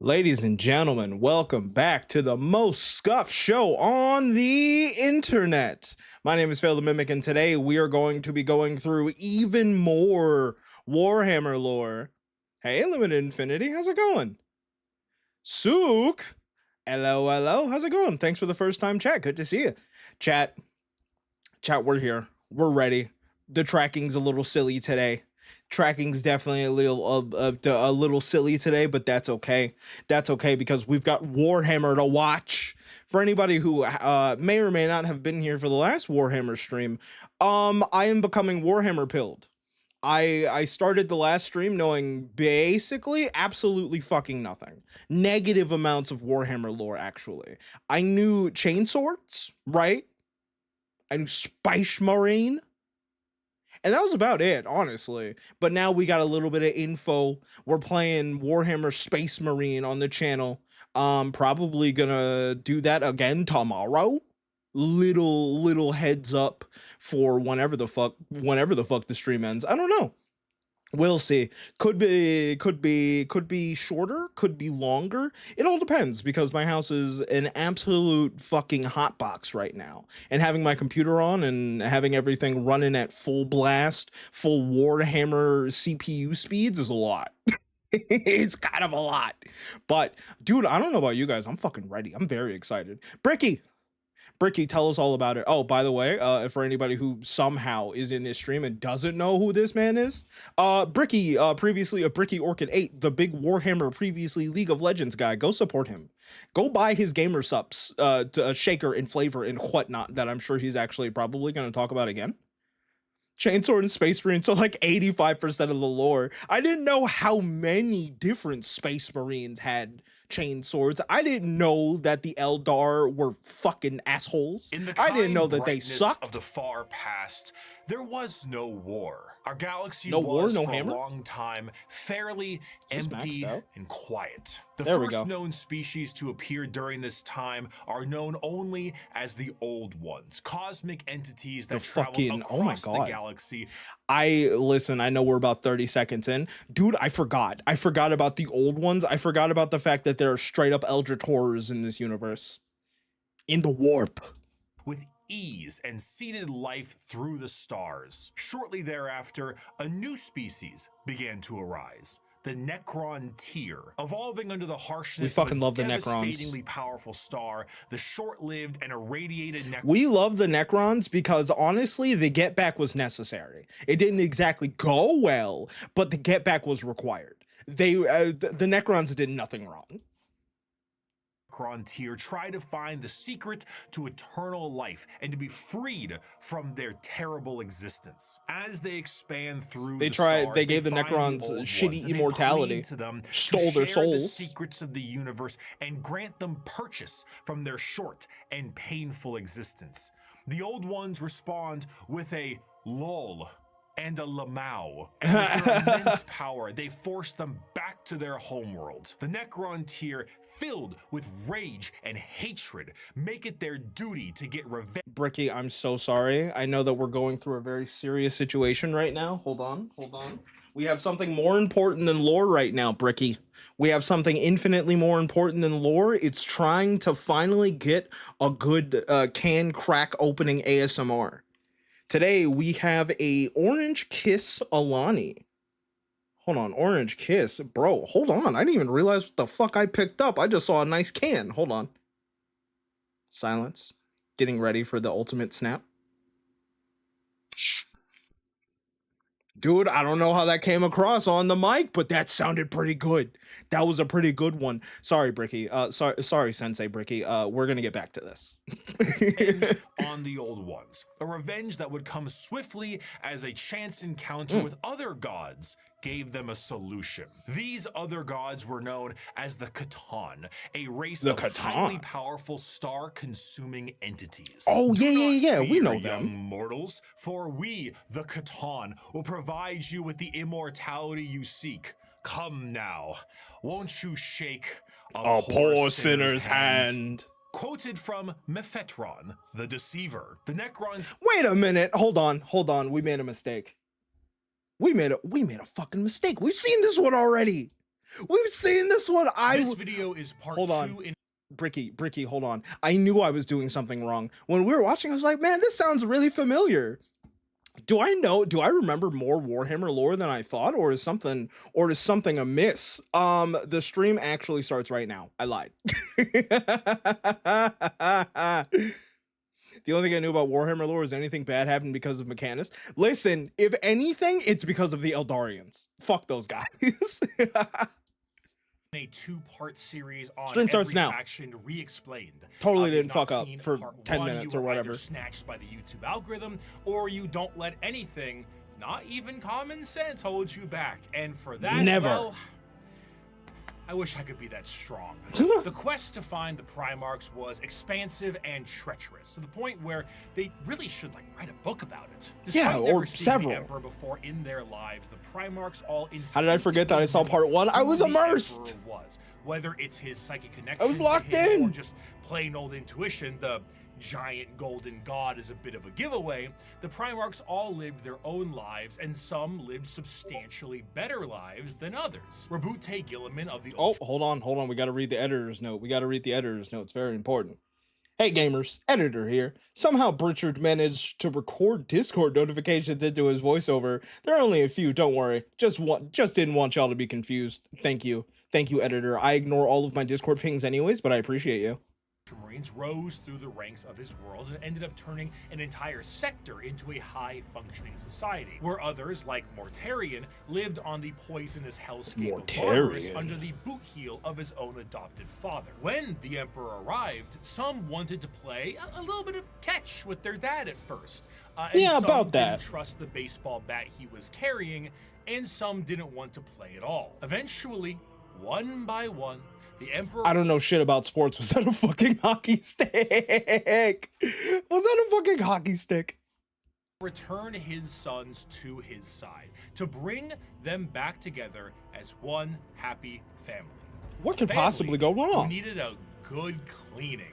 Ladies and gentlemen, welcome back to the most scuffed show on the internet. My name is Fael the Mimic, and today we are going to be going through even more Warhammer lore. Hey, Limited Infinity, how's it going? Sook, hello, how's it going? Thanks for the first time chat, good to see you. Chat, we're here, we're ready. The tracking's a little silly today. Tracking's definitely a little silly today, but that's okay. That's okay because we've got Warhammer to watch. For anybody who may or may not have been here for the last Warhammer stream, I am becoming Warhammer pilled. I started the last stream knowing basically absolutely fucking nothing. Negative amounts of Warhammer lore, actually. I knew chainswords, right? I knew Spice Marine. And that was about it, honestly. But now we got a little bit of info. We're playing Warhammer Space Marine on the channel. Probably gonna do that again tomorrow. Little heads up for whenever the fuck the stream ends. I don't know. We'll see. Could be shorter, could be longer. It all depends because my house is an absolute fucking hot box right now. And having my computer on and having everything running at full blast, full Warhammer CPU speeds is a lot. It's kind of a lot. But dude, I don't know about you guys. I'm fucking ready. I'm very excited. Bricky, tell us all about it. Oh, by the way, for anybody who somehow is in this stream and doesn't know who this man is, Bricky, previously a Bricky Orchid 8, the big Warhammer, previously League of Legends guy. Go support him. Go buy his gamer subs, to shaker and flavor and whatnot that I'm sure he's actually probably going to talk about again. Chainsword and Space Marine, so like 85% of the lore. I didn't know how many different Space Marines had chain swords. I didn't know that the Eldar were fucking assholes. I didn't know that they sucked. Of the far past, there was no war. Our galaxy no was war, no for hammer? a long time fairly empty and quiet. The there first known species to appear during this time are known only as the Old Ones, cosmic entities that travel across the galaxy. Listen, I know we're about 30 seconds in. Dude, I forgot about the Old Ones. I forgot about the fact that there are straight up Eldritch horrors in this universe. In the warp. With ease and seeded life through the stars. Shortly thereafter, a new species began to arise. The Necron tier, evolving under the harshness of a devastatingly powerful star, the short-lived and irradiated Necrons. We love the Necrons because honestly, the get back was necessary. It didn't exactly go well, but the get back was required. The Necrons did nothing wrong. Tier try to find the secret to eternal life and to be freed from their terrible existence. As they expand through they gave the Necrons shitty immortality, to them, stole their souls, the secrets of the universe, and grant them purchase from their short and painful existence. The Old Ones respond with a lol and a lamau, and with their immense power, they force them back to their homeworld. The Necron tier, filled with rage and hatred, make it their duty to get revenge. Bricky, I'm so sorry. I know that we're going through a very serious situation right now. Hold on. We have something more important than lore right now, Bricky. We have something infinitely more important than lore. It's trying to finally get a good can crack opening ASMR. Today, we have a Orange Kiss Alani. Hold on, Orange Kiss. Bro, hold on. I didn't even realize what the fuck I picked up. I just saw a nice can. Hold on. Silence. Getting ready for the ultimate snap. Dude, I don't know how that came across on the mic, but that sounded pretty good. That was a pretty good one. Sorry, Bricky. Sorry, Sensei Bricky. We're gonna get back to this. On the Old Ones. A revenge that would come swiftly as a chance encounter with other gods gave them a solution. These other gods were known as the Catan, a race of highly powerful star-consuming entities. Oh, yeah, we know them. Young mortals, for we, the Catan, will provide you with the immortality you seek. Come now, won't you shake a poor sinner's hand? Quoted from Mephetron, the Deceiver. The Necrons. Wait a minute, hold on. We made a mistake. We made a fucking mistake. We've seen this one already. We've seen this one. This video is part Hold on. 2 in Bricky, hold on. I knew I was doing something wrong. When we were watching, I was like, man, this sounds really familiar. Do I remember more Warhammer lore than I thought, or is something amiss? The stream actually starts right now. I lied. The only thing I knew about Warhammer lore is anything bad happened because of Mechanus. Listen, if anything, it's because of the Eldarians. Fuck those guys. a 2-part series on Stream starts every now. faction re-explained. Totally If you've didn't not fuck up seen for part 10 1, minutes you or were either whatever. snatched by the YouTube algorithm, or you don't let anything, not even common sense, hold you back. And for that, Never. well, I wish I could be that strong. The quest to find the Primarchs was expansive and treacherous, to the point where they really should write a book about it. Despite Yeah, never or seeing several. the Emperor before in their lives, the Primarchs all How did I forget that I saw part 1? I was immersed. Was. Whether it's his psychic connection I was locked to him in. or just plain old intuition, the giant golden god is a bit of a giveaway. The Primarchs all lived their own lives, and some lived substantially better lives than others. Rabute Gilliman of the Oh, hold on. We got to read the editor's note. It's very important. Hey gamers, editor here. Somehow Britchard managed to record Discord notifications into his voiceover. There are only a few, don't worry. Just didn't want y'all to be confused. Thank you, editor. I ignore all of my Discord pings anyways, but I appreciate you. Marines rose through the ranks of his worlds and ended up turning an entire sector into a high-functioning society, where others, like Mortarion, lived on the poisonous hellscape of Barbarous under the boot heel of his own adopted father. When the Emperor arrived, some wanted to play a little bit of catch with their dad at first. And Yeah, some about that. didn't trust the baseball bat he was carrying, and some didn't want to play at all. Eventually, one by one, the Emperor... I don't know shit about sports. Was that a fucking hockey stick? Was that a fucking hockey stick? Return his sons to his side to bring them back together as one happy family. What could Family possibly go who wrong? needed a good cleaning.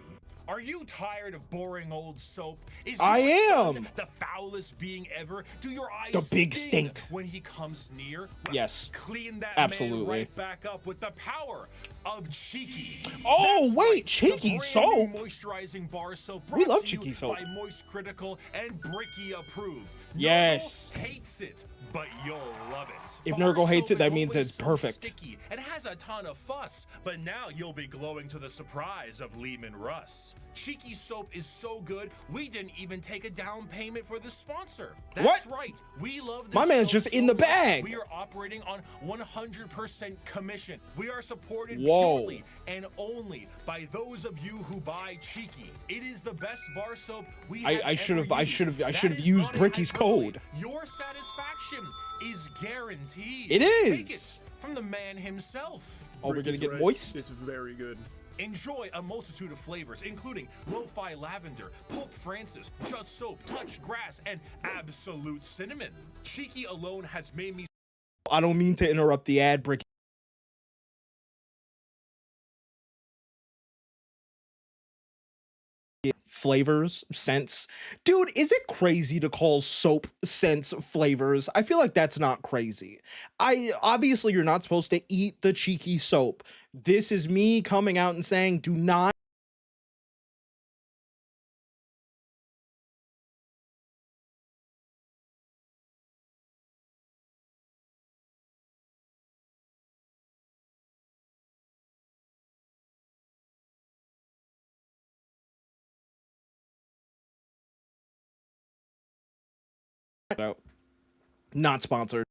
Are you tired of boring old soap? Is I your son am. the foulest being ever? Do your eyes The big sting stink. when he comes near? Well, Yes. Clean that Absolutely. man right back up with the power of Cheeky. Oh, That's wait, right, Cheeky the soap? brand new moisturizing bar soap We brought love to you Cheeky soap. by Moist Critical and Bricky approved. Yes. Nurgle hates it, but you'll love it. If Bar Nurgle hates soap it, that is means always it's so perfect. Sticky and has a ton of fuss, but now you'll be glowing to the surprise of Lehman Russ. Cheeky soap is so good, we didn't even take a down payment for the sponsor. That's What? right. We love this My man's soap just in so the much, bag. We are operating on 100% commission. We are supported Whoa. purely and only by those of you who buy Cheeky. It is the best bar soap we have I should ever have used. That used is not a Bricky's hyperbole. code. Your satisfaction is guaranteed. It Take is. it from the man himself. Oh, we're gonna Bricky's get right. moist. It's very good. Enjoy a multitude of flavors, including lo-fi lavender, Pope Francis, just soap, touch grass, and absolute cinnamon. Cheeky alone has made me I don't mean to interrupt the ad, Bricky. Flavors, scents. Dude, is it crazy to call soap scents flavors? I feel like that's not crazy. Obviously you're not supposed to eat the Cheeky soap. This is me coming out and saying do not out. Not sponsored.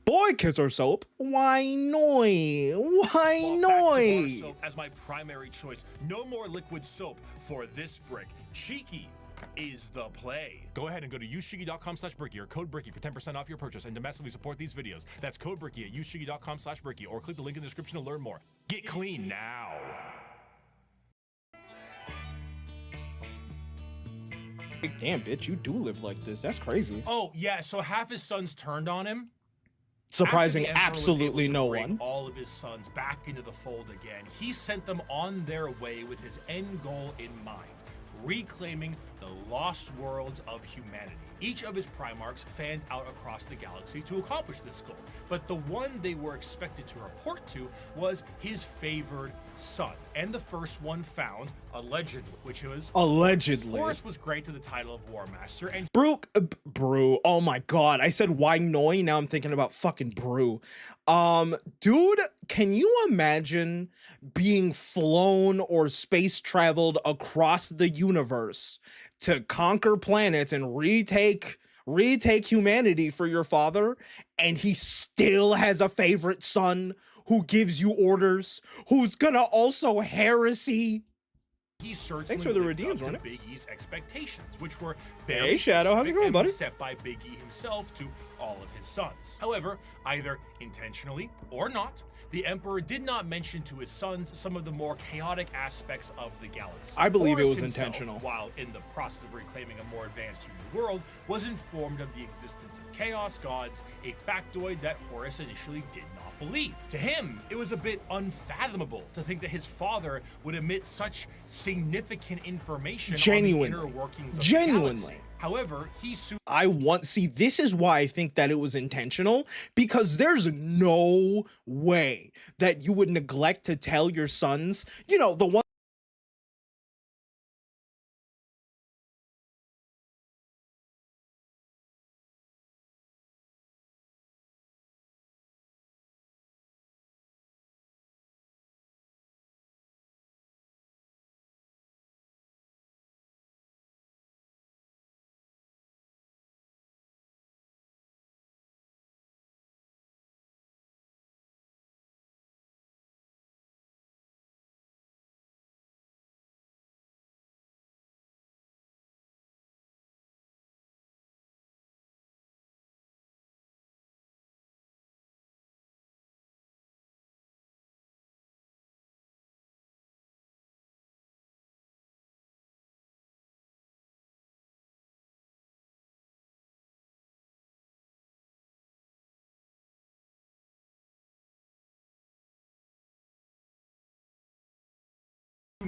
Boy kisser soap. Why noi? Why swap back to bar noi? soap as my primary choice. No more liquid soap for this brick. Cheeky is the play. Go ahead and go to useshiggy.com/bricky or code bricky for 10% off your purchase and domestically support these videos. That's code bricky at useshiggy.com/bricky or click the link in the description to learn more. Get clean now. Damn, bitch, you do live like this. That's crazy. Oh yeah, so half his sons turned on him. Surprising After the Emperor was absolutely able to no bring one. all of his sons back into the fold again, he sent them on their way with his end goal in mind. reclaiming the lost worlds of humanity. Each of his Primarchs fanned out across the galaxy to accomplish this goal, but the one they were expected to report to was his favored son, and the first one found, allegedly, which was allegedly. Horus was granted the title of War Master, and Brew. Oh my god, I said why Noi, now I'm thinking about fucking Brew. Dude, can you imagine being flown or space traveled across the universe to conquer planets and retake humanity for your father, and he still has a favorite son who gives you orders, who's gonna also heresy? He certainly Thanks for the lived redeems, up to Ronix. Big E's expectations, which were Hey, very Shadow, how's it specific going, and buddy? set by Big E himself to all of his sons. However, either intentionally or not, the Emperor did not mention to his sons some of the more chaotic aspects of the galaxy. I believe Horus it was himself, intentional. while in the process of reclaiming a more advanced human world, was informed of the existence of chaos gods, a factoid that Horus initially did not believe. To him, it was a bit unfathomable to think that his father would emit such significant information on the inner workings of the galaxy. However, he soon see, this is why I think that it was intentional, because there's no way that you would neglect to tell your sons, you know, the one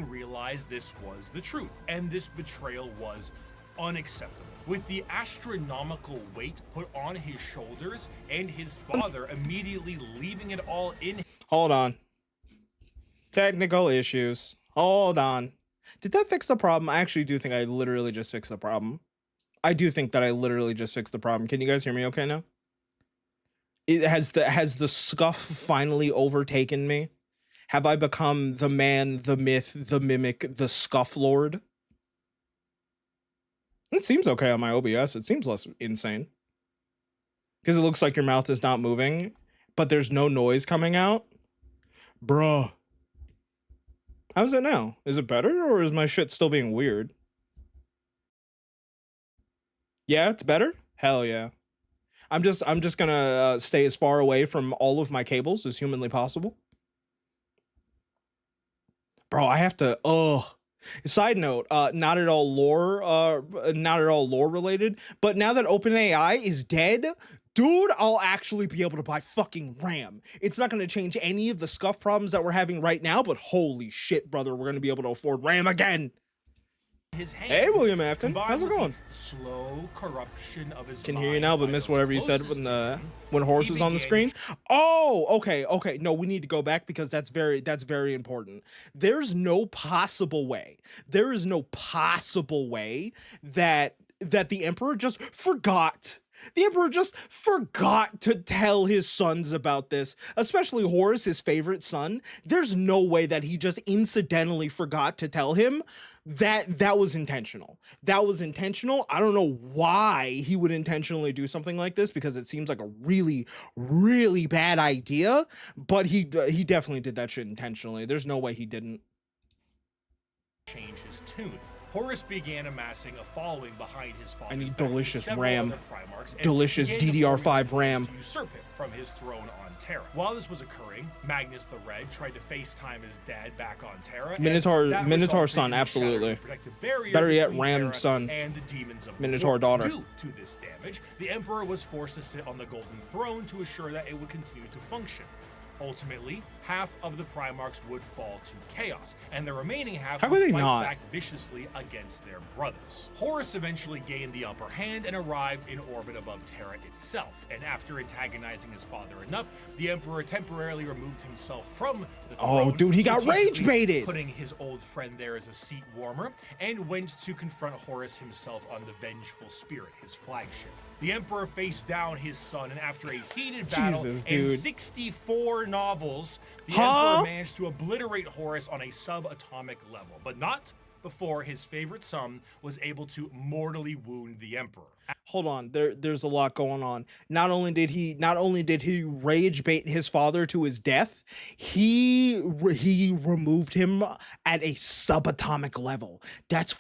realized this was the truth, and this betrayal was unacceptable. With the astronomical weight put on his shoulders and his father immediately leaving it all in. Hold on. Technical issues. Hold on. Did that fix the problem? I actually do think I literally just fixed the problem. I do think that I literally just fixed the problem. Can you guys hear me okay now? Has the scuff finally overtaken me? Have I become the man, the myth, the mimic, the scuff lord? It seems okay on my OBS. It seems less insane. Because it looks like your mouth is not moving, but there's no noise coming out. Bruh. How's it now? Is it better, or is my shit still being weird? Yeah, it's better? Hell yeah. I'm just gonna stay as far away from all of my cables as humanly possible. Bro, I have to, side note, not at all lore related, but now that OpenAI is dead, dude, I'll actually be able to buy fucking RAM. It's not going to change any of the scuff problems that we're having right now, but holy shit, brother, we're going to be able to afford RAM again. His hands, hey, William Afton, how's it going? Slow corruption of his Can hear you now, but miss whatever you said when Horus was on the screen. Oh, okay. No, we need to go back because that's very important. There's no possible way. There is no possible way that the Emperor just forgot. The Emperor just forgot to tell his sons about this, especially Horus, his favorite son. There's no way that he just incidentally forgot to tell him. That was intentional. That was intentional. I don't know why he would intentionally do something like this, because it seems like a really, really bad idea, but he definitely did that shit intentionally. There's no way he didn't. Change his tune. Horus began amassing a following behind his father. I need delicious RAM. Delicious DDR5 RAM. To usurp him from his throne on Terra. While this was occurring, Magnus the Red tried to FaceTime his dad back on Terra. Minotaur son, absolutely. Better yet, Ram son. And the demons of Minotaur daughter. Due to this damage, the Emperor was forced to sit on the Golden Throne to assure that it would continue to function. Ultimately, half of the Primarchs would fall to chaos, and the remaining half How could would they fight not? back viciously against their brothers. Horus eventually gained the upper hand and arrived in orbit above Terra itself, and after antagonizing his father enough, the Emperor temporarily removed himself from the throne. Oh, dude, he got rage baited! Putting his old friend there as a seat warmer, and went to confront Horus himself on the Vengeful Spirit, his flagship. The Emperor faced down his son, and after a heated battle and 64 novels, the Emperor managed to obliterate Horus on a subatomic level, but not before his favorite son was able to mortally wound the Emperor. Hold on, there's a lot going on. Not only did he rage bait his father to his death, he removed him at a subatomic level. That's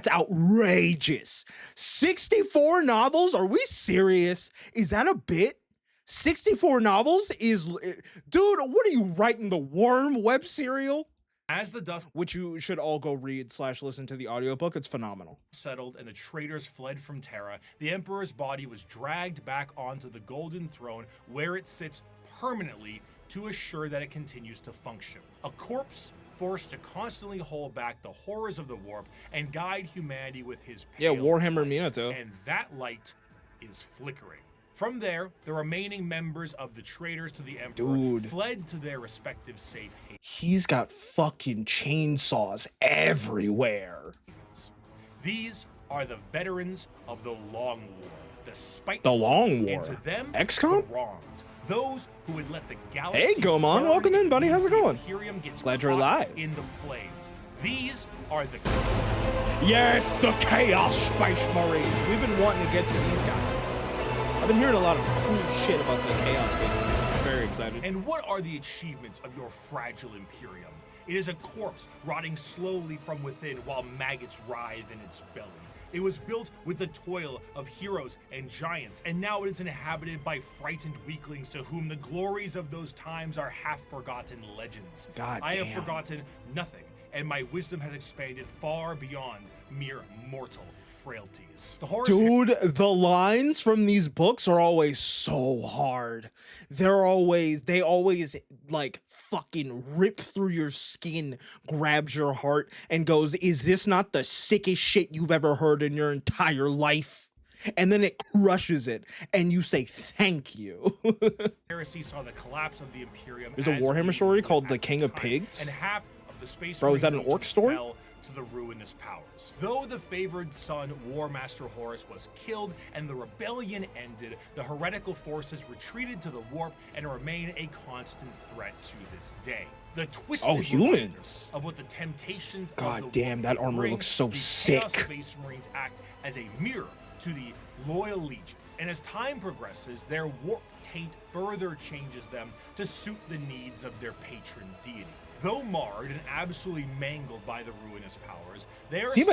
outrageous. 64 novels? Are we serious? Is that a bit? 64 novels is, dude, what are you writing, the Worm web serial? As the dust, which you should all go read / listen to the audiobook, it's phenomenal, settled and the traitors fled from Terra, the Emperor's body was dragged back onto the Golden Throne, where it sits permanently to assure that it continues to function. A corpse forced to constantly hold back the horrors of the warp and guide humanity with his pale Warhammer light. Minato. And that light is flickering. From there, the remaining members of the traitors to the Emperor fled to their respective safe havens. He's got fucking chainsaws everywhere. These are the veterans of the Long War, the Long War. And to them, XCOM? the wronged. Those who would let the galaxy. Hey, Gomon, welcome in, buddy. How's it going? Glad you're alive. In the flames. These are the. Yes, the Chaos Space Marines. We've been wanting to get to these guys. I've been hearing a lot of cool shit about the Chaos Space Marines. I'm very excited. And what are the achievements of your fragile Imperium? It is a corpse rotting slowly from within while maggots writhe in its belly. It was built with the toil of heroes and giants, and now it is inhabited by frightened weaklings to whom the glories of those times are half-forgotten legends. I have forgotten nothing, and my wisdom has expanded far beyond mere mortal frailties. Dude, the lines from these books are always so hard. They always like fucking rip through your skin, grabs your heart, and goes, is this not the sickest shit you've ever heard in your entire life? And then it crushes it, and you say thank you. Heresy saw the collapse of the Imperium. There's a Warhammer story called The King of Pigs. And half of the Space Bro, is that an orc story? Fell to the ruinous powers. Though the favored son, War Master Horus, was killed and the rebellion ended, the heretical forces retreated to the warp and remain a constant threat to this day. The twisted humans of what the temptations God of the damn, that armor looks so sick. Chaos Space Marines act as a mirror to the loyal legions, and as time progresses, their warp taint further changes them to suit the needs of their patron deity. Though marred and absolutely mangled by the ruinous powers, they are still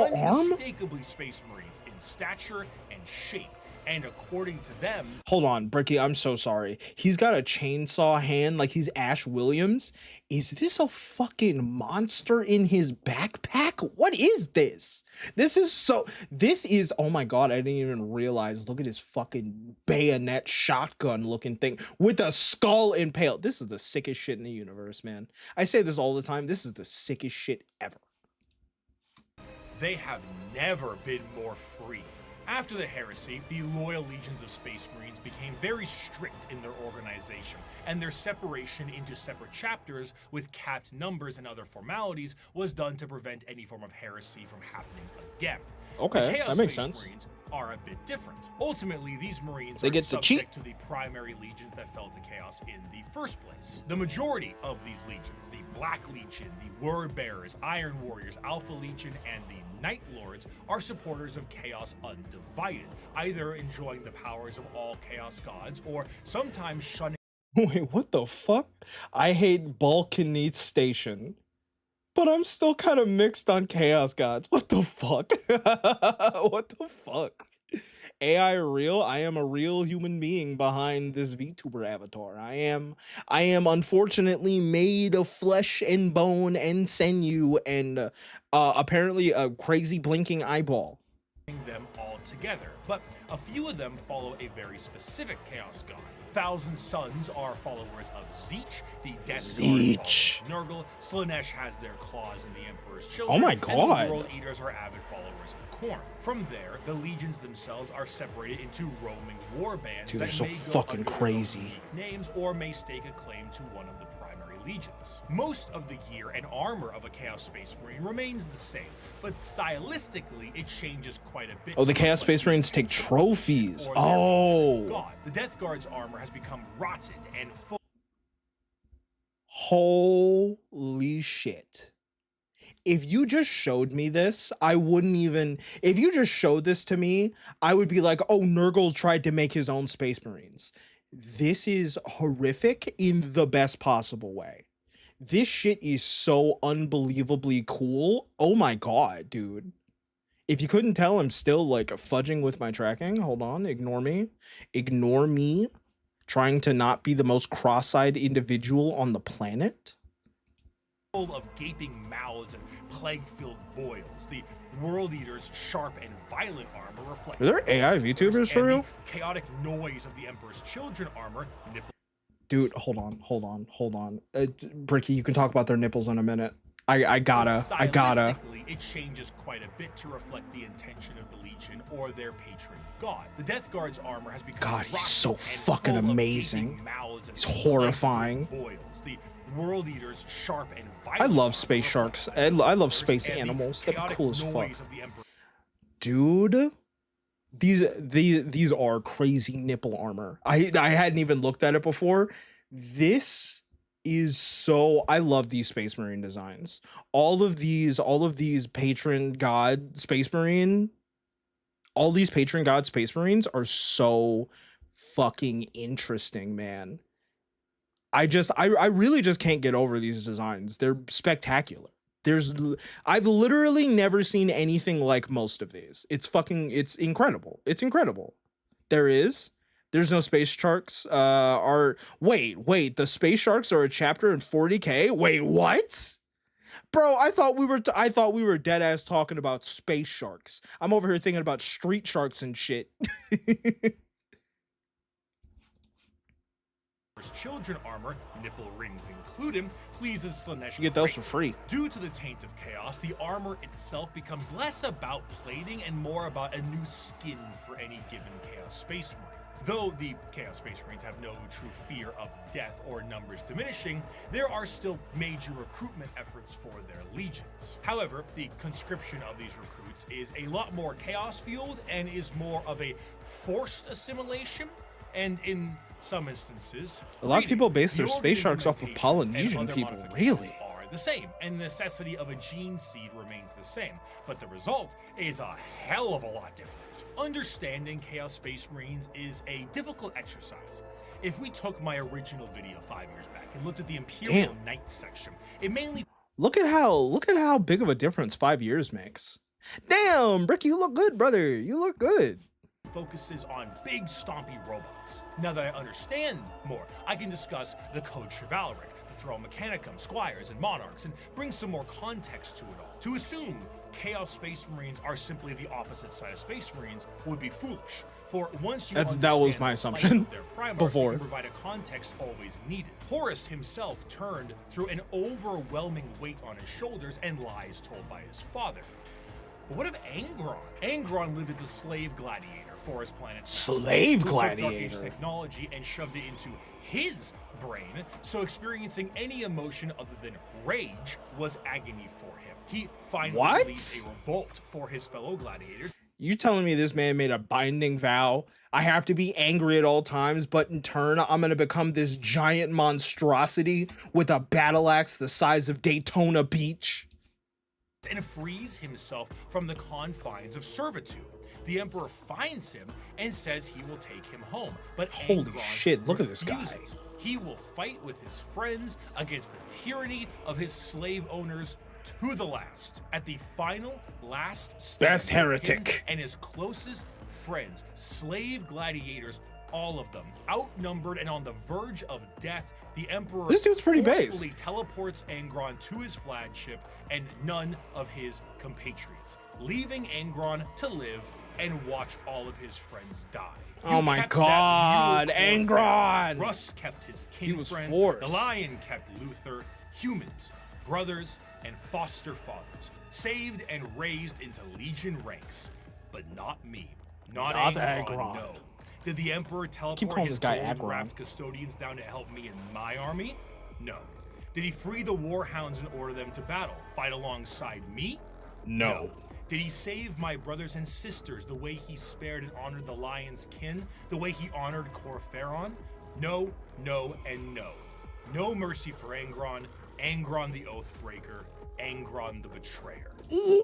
unmistakably Space Marines in stature and shape. And according to them... Hold on, Bricky, I'm so sorry. He's got a chainsaw hand like he's Ash Williams. Is this a fucking monster in his backpack? What is this? This is, oh my God, I didn't even realize. Look at his fucking bayonet shotgun looking thing with a skull impaled. This is the sickest shit in the universe, man. I say this all the time. This is the sickest shit ever. They have never been more free. After the heresy, the loyal legions of Space Marines became very strict in their organization, and their separation into separate chapters with capped numbers and other formalities was done to prevent any form of heresy from happening again. Okay, that makes sense. Marines are a bit different. Ultimately, these Marines they are get subject to the primary legions that fell to chaos in the first place. The majority of these legions, the Black Legion, the Word Bearers, Iron Warriors, Alpha Legion, and the Night Lords, are supporters of chaos undivided, either enjoying the powers of all chaos gods or sometimes shunning. Wait, what the fuck? I hate Balkanite Station, but I'm still kind of mixed on chaos gods. What the fuck? What the fuck? AI real? I am a real human being behind this VTuber avatar. I am unfortunately made of flesh and bone and sinew and apparently a crazy blinking eyeball. Them all together, but a few of them follow a very specific chaos god. Thousand Sons are followers of Zeech, the Death Zeech. Guard Nurgle. Slaanesh has their claws in the Emperor's Oh Children. my And god. the World Eaters are avid followers of Khorne. From there, the legions themselves are separated into roaming war bands Dude, that they're so may go fucking under their own crazy. unique names or may stake a claim to one of the primary legions. Most of the gear and armor of a Chaos Space Marine remains the same, but stylistically it changes quite a bit. Oh, the to Chaos reflect Space Marines take intention trophies. or their Oh. God. The Death Guard's armor has become rotted and full. Holy shit. If you just showed me this, I wouldn't even, if you just showed this to me, I would be like, oh, Nurgle tried to make his own Space Marines. This is horrific in the best possible way. This shit is so unbelievably cool. Oh my god, dude. If you couldn't tell, I'm still like fudging with my tracking. Hold on, ignore me. Ignore me trying to not be the most cross-eyed individual on the planet. Full of gaping mouths and plague-filled boils. The World Eater's sharp and violent armor reflects. Are there AI VTubers for real? The chaotic noise of the Emperor's Children armor. Dude, hold on. Bricky, you can talk about their nipples in a minute. I gotta. Stylistically, it changes quite a bit to reflect the intention of the Legion or their patron god. The Death Guard's armor has become God, he's rotten so and fucking full of amazing. gaping mouths and He's horrifying. boils. The World Eater's sharp and I violent love armor space reflects sharks. that I love universe space and the animals. They're chaotic cool as fuck. noise of the Emperor. Dude, these are crazy nipple armor. I hadn't even looked at it before. This is so, I love these Space Marine designs. All of these patron god Space Marine, all these patron god Space Marines are so fucking interesting, man. I really just can't get over these designs. They're spectacular. I've literally never seen anything like most of these. It's incredible. It's incredible. There's no space sharks. Wait, the space sharks are a chapter in 40K? Wait, what? Bro, I thought we were dead ass talking about space sharks. I'm over here thinking about street sharks and shit. Children armor, nipple rings included, pleases Slaanesh. You get those for free. Due to the taint of chaos, the armor itself becomes less about plating and more about a new skin for any given Chaos Space Marine. Though the Chaos Space Marines have no true fear of death or numbers diminishing, there are still major recruitment efforts for their legions. However, the conscription of these recruits is a lot more chaos-fueled and is more of a forced assimilation, and in some instances, A lot of people base their the space sharks off of implementations and Polynesian other people, modifications really? are the same, and the necessity of a gene seed remains the same, but the result is a hell of a lot different. Understanding Chaos Space Marines is a difficult exercise. If we took my original video 5 years back and looked at the Imperial Knights section, it mainly Look at how big of a difference 5 years makes. Damn, Bricky, you look good, brother. You look good. focuses on big stompy robots. Now that I understand more, I can discuss the Code Chivalric, the Throne Mechanicum, Squires, and Monarchs, and bring some more context to it all. To assume Chaos Space Marines are simply the opposite side of Space Marines would be foolish. For once you that was understand my the plight assumption of their Primarch, before. you can provide a context always needed. Horus himself turned through an overwhelming weight on his shoulders and lies told by his father. But what of Angron? Angron lived as a slave gladiator for his planet's Slave master, who took Dark Age gladiator. technology and shoved it into his brain, so experiencing any emotion other than rage was agony for him. He finally What? leads a revolt for his fellow gladiators. You telling me this man made a binding vow? I have to be angry at all times, but in turn, I'm gonna become this giant monstrosity with a battle axe the size of Daytona Beach. And frees himself from the confines of servitude. The Emperor finds him and says he will take him home, but Holy Angron shit, look at this guy. refuses. He will fight with his friends against the tyranny of his slave owners to the last. At the last stand, Best heretic. him and his closest friends, slave gladiators, all of them. Outnumbered and on the verge of death, the Emperor This dude's pretty forcefully based. teleports Angron to his flagship and none of his compatriots, leaving Angron to live and watch all of his friends die. Oh You my kept that God, mule Angron! Russ kept his He kin was friends. forced. The Lion kept Luther. Humans, brothers, and foster fathers, saved and raised into Legion ranks. But not me. Not Angron, no. Did the Emperor teleport calling his this guy gold-wrapped custodians down to help me in my army? No. Did he free the warhounds and order them to battle, fight alongside me? No. Did he save my brothers and sisters the way he spared and honored the Lion's kin, the way he honored Corferon? No, no, and no. No mercy for Angron, Angron the Oathbreaker, Angron the Betrayer. Ooh,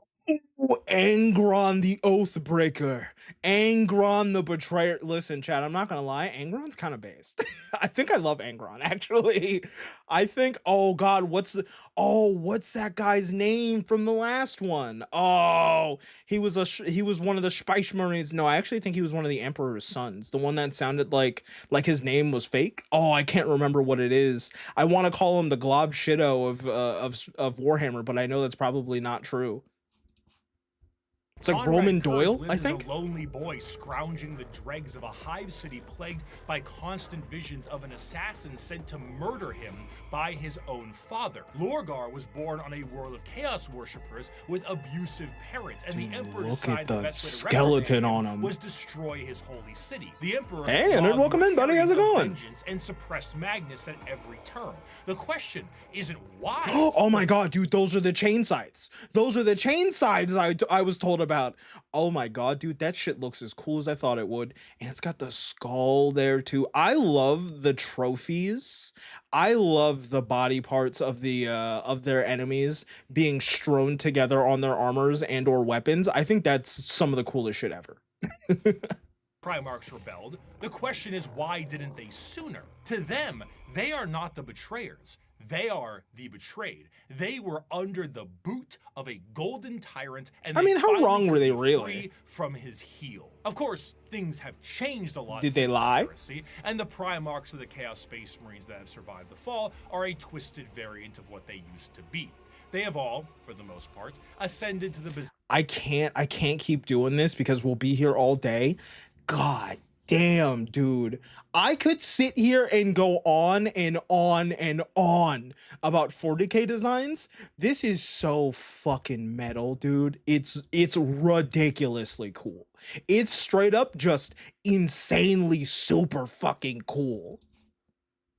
Angron the Oathbreaker. Angron the Betrayer. Listen, Chad, I'm not gonna lie, Angron's kind of based. I think I love Angron, actually. I think, oh God, what's that guy's name from the last one? Oh, he was one of the Spice Marines. No, I actually think he was one of the Emperor's sons. The one that sounded like his name was fake. Oh, I can't remember what it is. I want to call him the Glob Shido of Warhammer, but I know that's probably not true. It's like Conrad Roman Kurz Doyle, lived I as think. a lonely boy scrounging the dregs of a hive city plagued by constant visions of an assassin sent to murder him by his own father. Lorgar was born on a world of chaos worshippers with abusive parents, and the Emperor Look decided at the the best way to skeleton reprimand on him. was destroy his holy city. The Emperor Hey, Leonard, welcome in, buddy. How's it going? Vengeance and suppressed Magnus at every turn. The question isn't why. Oh my God, dude, those are the chain sights. Those are the chain sights I was told about. Oh my God, dude, that shit looks as cool as I thought it would. And it's got the skull there too. I love the trophies. I love the body parts of their enemies being strewn together on their armors and or weapons. I think that's some of the coolest shit ever. Primarchs rebelled. The question is, why didn't they sooner? To them, they are not the betrayers. They are the betrayed. They were under the boot of a golden tyrant, and I mean, how finally wrong were could they be really? free from his heel. Of course, things have changed a lot. Did they since the lie? heresy, and the Primarchs of the Chaos Space Marines that have survived the fall are a twisted variant of what they used to be. They have all, for the most part, ascended to the position. I can't keep doing this because we'll be here all day. God damn, dude. I could sit here and go on and on and on about 40K designs. This is so fucking metal, dude. It's ridiculously cool. It's straight up just insanely super fucking cool.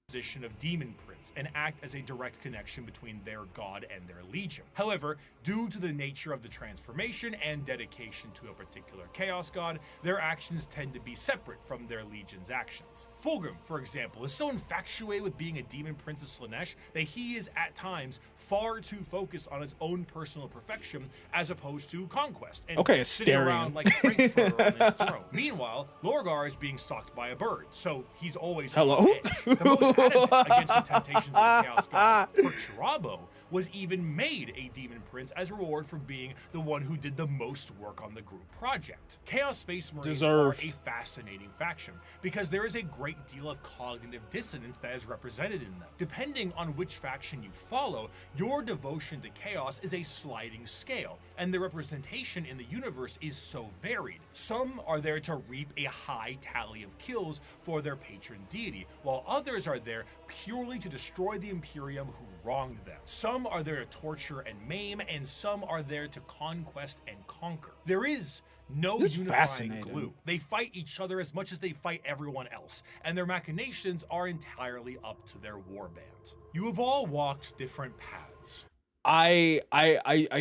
Position of demon prince and act as a direct connection between their god and their legion. However, due to the nature of the transformation and dedication to a particular chaos god, their actions tend to be separate from their legion's actions. Fulgrim, for example, is so infatuated with being a demon prince of Slaanesh that he is at times far too focused on his own personal perfection as opposed to conquest and sitting around like Frankfurter on his throne. Meanwhile, Lorgar is being stalked by a bird, so he's always on edge. The most adamant against the temptations of the Chaos God, Perturabo, was even made a demon prince as a reward for being the one who did the most work on the group project. Chaos Space Marines are a fascinating faction because there is a great deal of cognitive dissonance that is represented in them. Depending on which faction you follow, your devotion to chaos is a sliding scale, and the representation in the universe is so varied. Some are there to reap a high tally of kills for their patron deity, while others are there purely to destroy the Imperium who wronged them. Some are there to torture and maim, and some are there to conquest and conquer. There is no unifying glue. They fight each other as much as they fight everyone else, and their machinations are entirely up to their warband. You have all walked different paths. I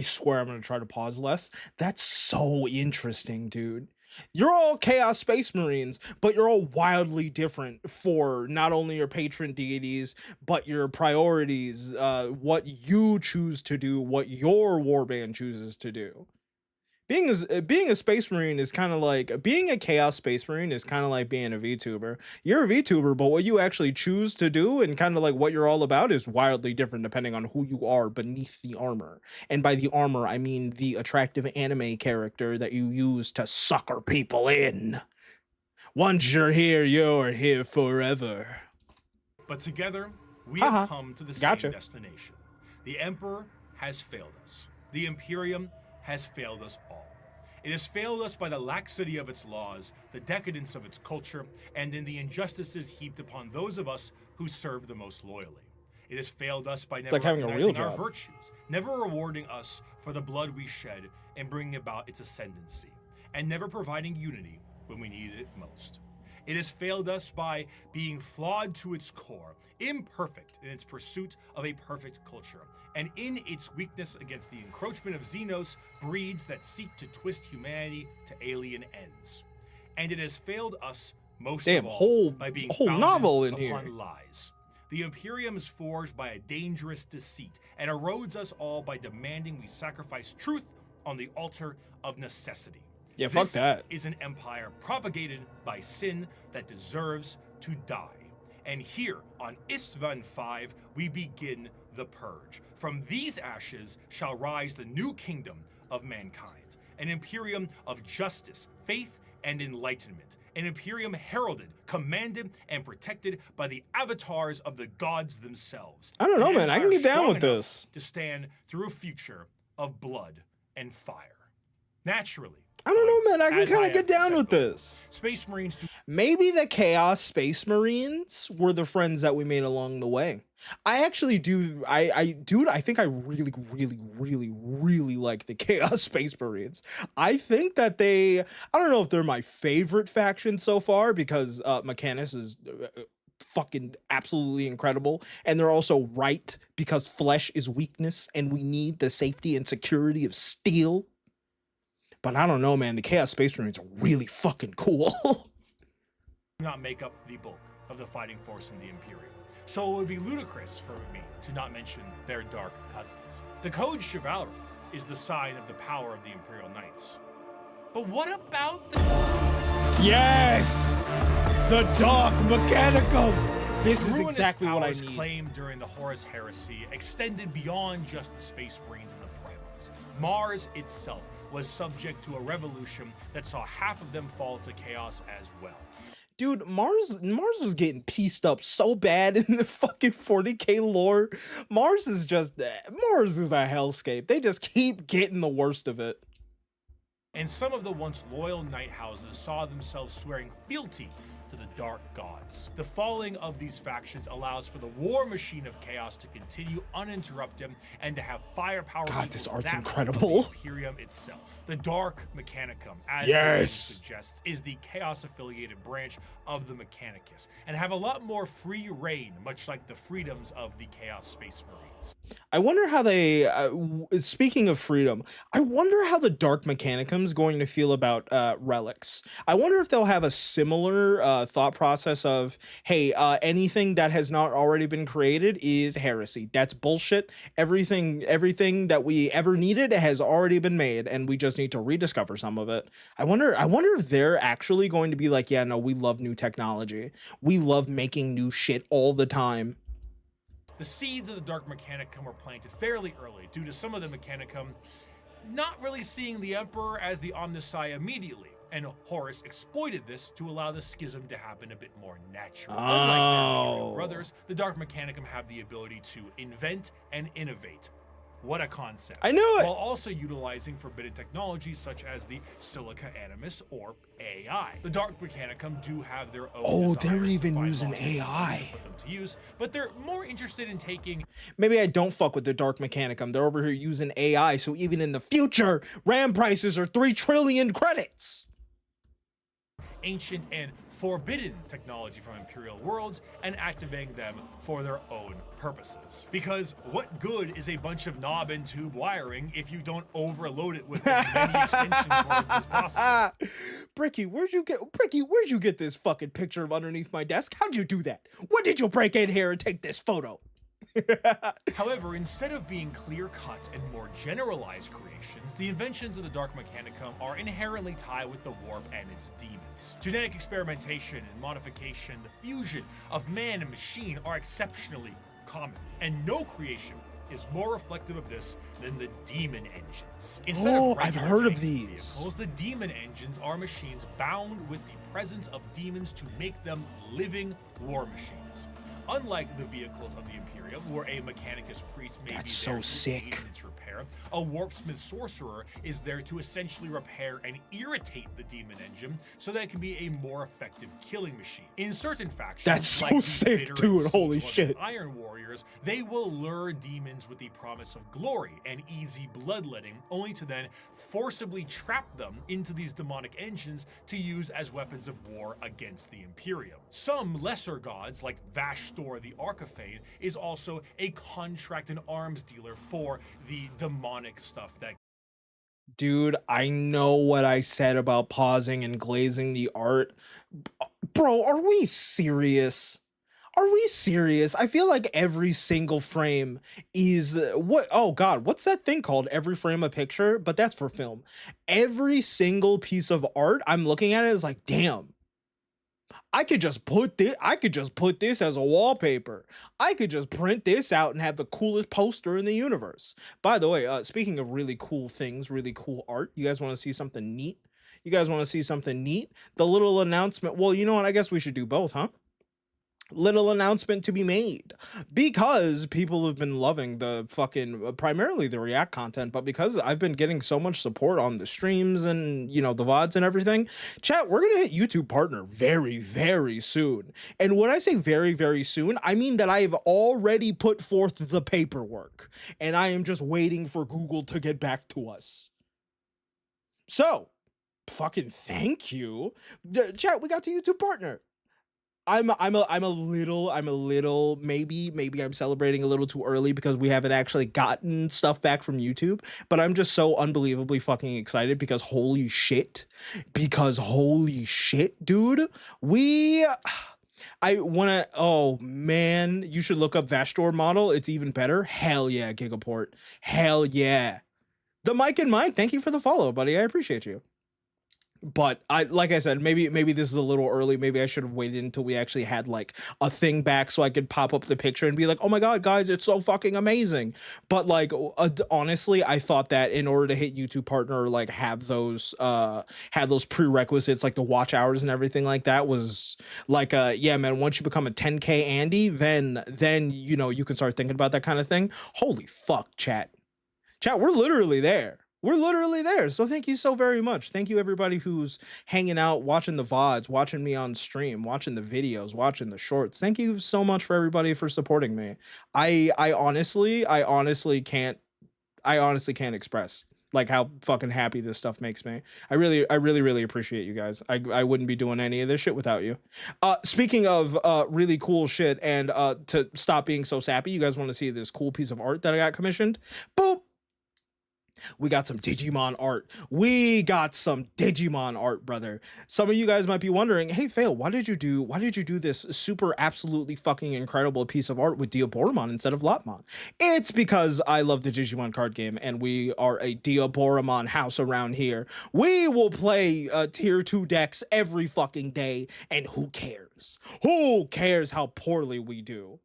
swear I'm gonna try to pause less. That's so interesting, dude. You're all Chaos Space Marines, but you're all wildly different for not only your patron deities, but your priorities, what you choose to do, what your warband chooses to do. Being a Space Marine is kind of like being a Chaos Space Marine is kind of like being a VTuber. You're a VTuber, but what you actually choose to do and kind of like what you're all about is wildly different depending on who you are beneath the armor. And by the armor, I mean the attractive anime character that you use to sucker people in. Once you're here forever. But together, we Haha. have come to the same Gotcha. destination. The Emperor has failed us. The Imperium has failed us all. It has failed us by the laxity of its laws, the decadence of its culture, and in the injustices heaped upon those of us who serve the most loyally. It has failed us by never like having a real recognizing our job. virtues, never rewarding us for the blood we shed and bringing about its ascendancy, and never providing unity when we needed it most. It has failed us by being flawed to its core, imperfect in its pursuit of a perfect culture, and in its weakness against the encroachment of Xenos breeds that seek to twist humanity to alien ends. And it has failed us most Damn, of all whole by being novel founded in upon here. lies. The Imperium is forged by a dangerous deceit and erodes us all by demanding we sacrifice truth on the altar of necessity. Yeah, fuck This that. is an empire propagated by sin that deserves to die. And here on Istvan V, we begin the purge. From these ashes shall rise the new kingdom of mankind, an imperium of justice, faith, and enlightenment. An imperium heralded, commanded, and protected by the avatars of the gods themselves. I don't know, An man. I can empire get down strong with enough this. to stand through a future of blood and fire. Naturally, I don't know, man. I can as kind I of get have down said with before, this. Space Marines do Maybe the Chaos Space Marines were the friends that we made along the way. I actually do. Dude, I think I really, really, really, really like the Chaos Space Marines. I think that I don't know if they're my favorite faction so far because Mechanus is fucking absolutely incredible. And they're also right because flesh is weakness and we need the safety and security of steel. But I don't know, man. The Chaos Space Marines are really fucking cool. not make up the bulk of the fighting force in the Imperium, so it would be ludicrous for me to not mention their dark cousins. The Code Chivalry is the sign of the power of the Imperial Knights. But what about the Yes! The Dark Mechanicum! This is ruinous exactly what I powers need. claimed during the Horus Heresy extended beyond just the Space Marines and the Primarchs. Mars itself was subject to a revolution that saw half of them fall to chaos as well. Dude, Mars was getting pieced up so bad in the fucking 40k lore. Mars is a hellscape. They just keep getting the worst of it. And some of the once loyal knight houses saw themselves swearing fealty to the dark gods. The falling of these factions allows for the war machine of chaos to continue uninterrupted and to have firepower. God, this equal to art's that incredible. of the Imperium itself. The Dark Mechanicum, as Yes. the name suggests, is the chaos-affiliated branch of the Mechanicus, and have a lot more free reign, much like the freedoms of the Chaos Space Marines. I wonder how they, speaking of freedom, I wonder how the Dark Mechanicum is going to feel about relics. I wonder if they'll have a similar thought process of, hey, anything that has not already been created is heresy. That's bullshit. Everything that we ever needed has already been made, and we just need to rediscover some of it. I wonder if they're actually going to be like, yeah, no, we love new technology. We love making new shit all the time. The seeds of the Dark Mechanicum were planted fairly early due to some of the Mechanicum not really seeing the Emperor as the Omnissiah immediately, and Horus exploited this to allow the schism to happen a bit more naturally. Unlike their Imperial brothers, the Dark Mechanicum have the ability to invent and innovate. What a concept. I know it. While also utilizing forbidden technologies such as the Silica Animus or AI. The Dark Mechanicum do have their own Oh, they're desires to even find using lost technology AI. to put them to use, but they're more interested in taking Maybe I don't fuck with the Dark Mechanicum. They're over here using AI, so even in the future, RAM prices are 3 trillion credits. ancient and forbidden technology from Imperial worlds and activating them for their own purposes. Because what good is a bunch of knob and tube wiring if you don't overload it with as many extension cords as possible? Bricky, where'd you get this fucking picture of underneath my desk? How'd you do that? When did you break in here and take this photo? However, instead of being clear-cut and more generalized creations, the inventions of the Dark Mechanicum are inherently tied with the warp and its demons. Genetic experimentation and modification, the fusion of man and machine are exceptionally common, and no creation is more reflective of this than the demon engines. Oh, I've regular heard of tanks and these. vehicles, the demon engines are machines bound with the presence of demons to make them living war machines. Unlike the vehicles of the Imperium, where a Mechanicus priest may That's be there so to sick. aid in its repair, a Warpsmith sorcerer is there to essentially repair and irritate the demon engine so that it can be a more effective killing machine. In certain factions, That's so like the sick, Bitter dude. and Holy Siege shit. Iron Warriors, they will lure demons with the promise of glory and easy bloodletting, only to then forcibly trap them into these demonic engines to use as weapons of war against the Imperium. Some lesser gods, like Vashtor the Archifane, is also a contract and arms dealer for the demonic stuff that Dude, I know what I said about pausing and glazing the art. Bro, are we serious? Are we serious? I feel like every single frame is what? Oh God, what's that thing called? Every frame a picture, but that's for film. Every single piece of art I'm looking at it is like, damn. I could just put this as a wallpaper. I could just print this out and have the coolest poster in the universe. By the way, speaking of really cool things, really cool art, you guys want to see something neat? You guys want to see something neat? The little announcement. Well, you know what? I guess we should do both, huh? Little announcement to be made, because people have been loving the fucking primarily the React content, but because I've been getting so much support on the streams and the VODs and everything. Chat, we're gonna hit YouTube partner very, very soon. And when I say very, very soon, I mean that I have already put forth the paperwork and I am just waiting for Google to get back to us. So fucking thank you. Chat, we got to YouTube partner. I'm a little maybe I'm celebrating a little too early because we haven't actually gotten stuff back from YouTube, but I'm just so unbelievably fucking excited because holy shit, dude, oh man, you should look up Vashtor model. It's even better. Hell yeah, Gigaport. Hell yeah. The Mike and Mike, thank you for the follow, buddy. I appreciate you. But like I said, maybe this is a little early. Maybe I should have waited until we actually had like a thing back so I could pop up the picture and be like, oh my God, guys, it's so fucking amazing. But like, honestly, I thought that in order to hit YouTube partner, like have those prerequisites, like the watch hours and everything like that was like, yeah, man, once you become a 10K Andy, then, you can start thinking about that kind of thing. Holy fuck, chat, we're literally there. So thank you so very much. Thank you everybody who's hanging out, watching the VODs, watching me on stream, watching the videos, watching the shorts. Thank you so much for everybody for supporting me. I honestly can't express like how fucking happy this stuff makes me. I really appreciate you guys. I wouldn't be doing any of this shit without you. Speaking of really cool shit, and to stop being so sappy, you guys want to see this cool piece of art that I got commissioned? Boop. We got some Digimon art. Brother. Some of you guys might be wondering, hey, Fael, why did you do this super absolutely fucking incredible piece of art with Diaboromon instead of Lopmon? It's because I love the Digimon card game, and we are a Diaboromon house around here. We will play tier 2 decks every fucking day, and who cares? Who cares how poorly we do?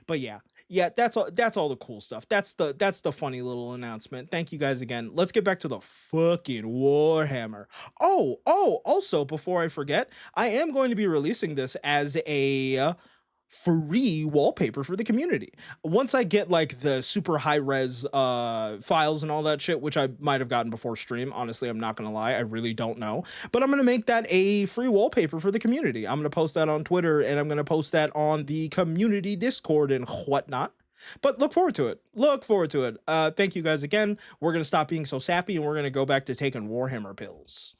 But yeah, that's all the cool stuff. That's the funny little announcement. Thank you guys again. Let's get back to the fucking Warhammer. Oh, also before I forget, I am going to be releasing this as a free wallpaper for the community. Once I get like the super high res files and all that shit, which I might have gotten before stream, honestly, I'm not gonna lie, I really don't know, but I'm gonna make that a free wallpaper for the community. I'm gonna post that on Twitter, and I'm gonna post that on the community Discord and whatnot. But look forward to it. Thank you guys again. We're gonna stop being so sappy, and we're gonna go back to taking Warhammer pills.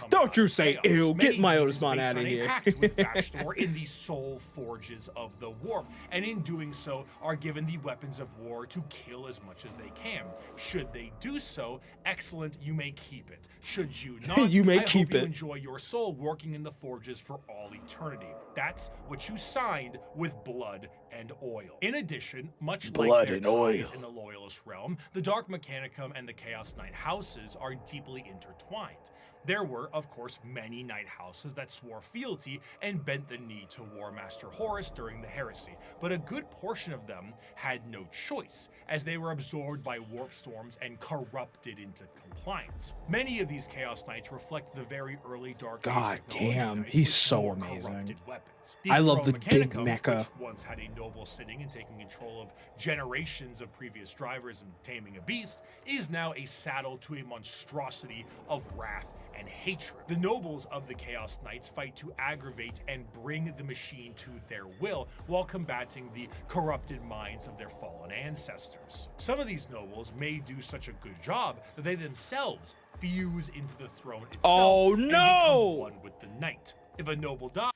Don't you say ew, get my Otismon out of here. Pact with Vashtor in the soul forges of the warp, and in doing so are given the weapons of war to kill as much as they can. Should they do so, excellent, you may keep it. Should you not, you may I keep hope it. You enjoy your soul working in the forges for all eternity. That's what you signed with blood and oil. In addition, much Blood like their and oil. ties in the Loyalist realm, the Dark Mechanicum and the Chaos Knight houses are deeply intertwined. There were, of course, many Knight houses that swore fealty and bent the knee to War Master Horus during the heresy, but a good portion of them had no choice, as they were absorbed by warp storms and corrupted into compliance. Many of these Chaos Knights reflect the very early Dark Age God technology damn, knights he's with so more amazing. corrupted weapons. I love Throne the big Mechanicum, mecha. which once had a noble sitting and taking control of generations of previous drivers and taming a beast, is now a saddle to a monstrosity of wrath and hatred. The nobles of the Chaos Knights fight to aggravate and bring the machine to their will while combating the corrupted minds of their fallen ancestors. Some of these nobles may do such a good job that they themselves fuse into the throne itself Oh, and no! become one with the knight. If a noble dies,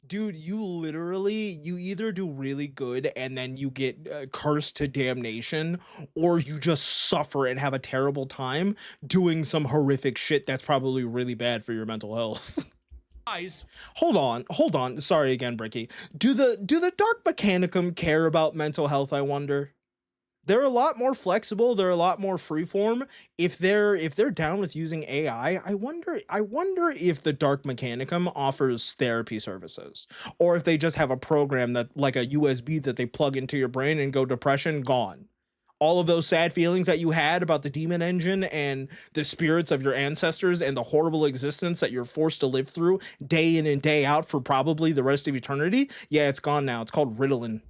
Dude, you either do really good and then you get cursed to damnation, or you just suffer and have a terrible time doing some horrific shit that's probably really bad for your mental health. Hold on. Sorry again, Bricky. Do the Dark Mechanicum care about mental health, I wonder? They're a lot more flexible, they're a lot more freeform. If they're down with using AI, I wonder if the Dark Mechanicum offers therapy services, or if they just have a program that, like a USB that they plug into your brain and go depression gone. All of those sad feelings that you had about the demon engine and the spirits of your ancestors and the horrible existence that you're forced to live through day in and day out for probably the rest of eternity, yeah, it's gone now. It's called Ritalin.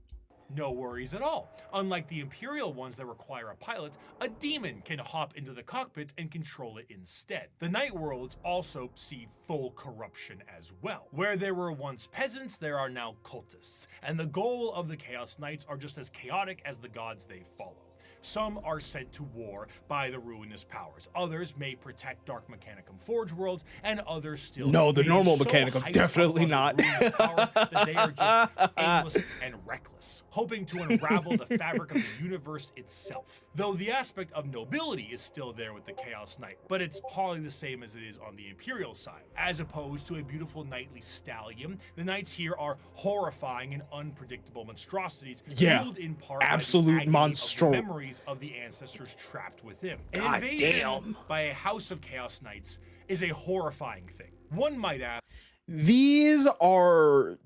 no worries at all. Unlike the Imperial ones that require a pilot, a demon can hop into the cockpit and control it instead. The Night Worlds also see full corruption as well. Where there were once peasants, there are now cultists, and the goal of the Chaos Knights are just as chaotic as the gods they follow. Some are sent to war by the ruinous powers. Others may protect Dark Mechanicum Forge worlds, and others still No, the may be normal so Mechanicum, hyped up definitely on the not. ruinous powers that they are just aimless and reckless, hoping to unravel the fabric of the universe itself. Though the aspect of nobility is still there with the Chaos Knight, but it's hardly the same as it is on the Imperial side. As opposed to a beautiful knightly stallion, the knights here are horrifying and unpredictable monstrosities, Yeah, fueled in part absolute by the agony of the monstro- memories of the ancestors trapped within. An God invasion damn. by a house of Chaos Knights is a horrifying thing. One might ask, These are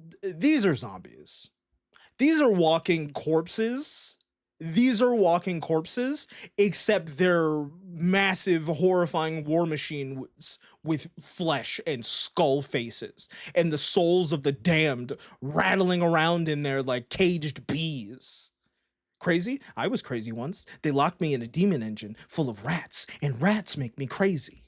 zombies. These are walking corpses. Except they're massive, horrifying war machines with flesh and skull faces, and the souls of the damned rattling around in there like caged bees. Crazy? I was crazy once. They locked me in a demon engine full of rats, and rats make me crazy.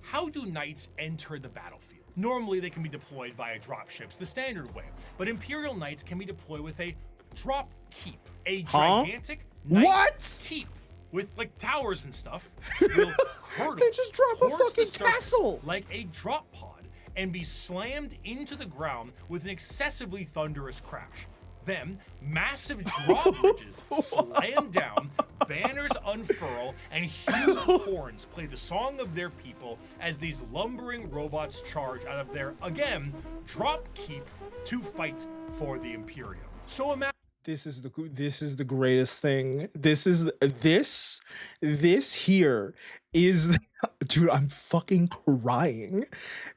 how do knights enter the battlefield? Normally they can be deployed via dropships, the standard way, but Imperial Knights can be deployed with a drop keep, a gigantic knight keep with like towers and stuff. Will hurtle They just drop a towards the fucking surface castle like a drop pod and be slammed into the ground with an excessively thunderous crash. Then, massive drawbridges slam down, banners unfurl, and huge horns play the song of their people as these lumbering robots charge out of their, again, drop keep to fight for the Imperium. So imagine this is the greatest thing. This here is dude, I'm fucking crying.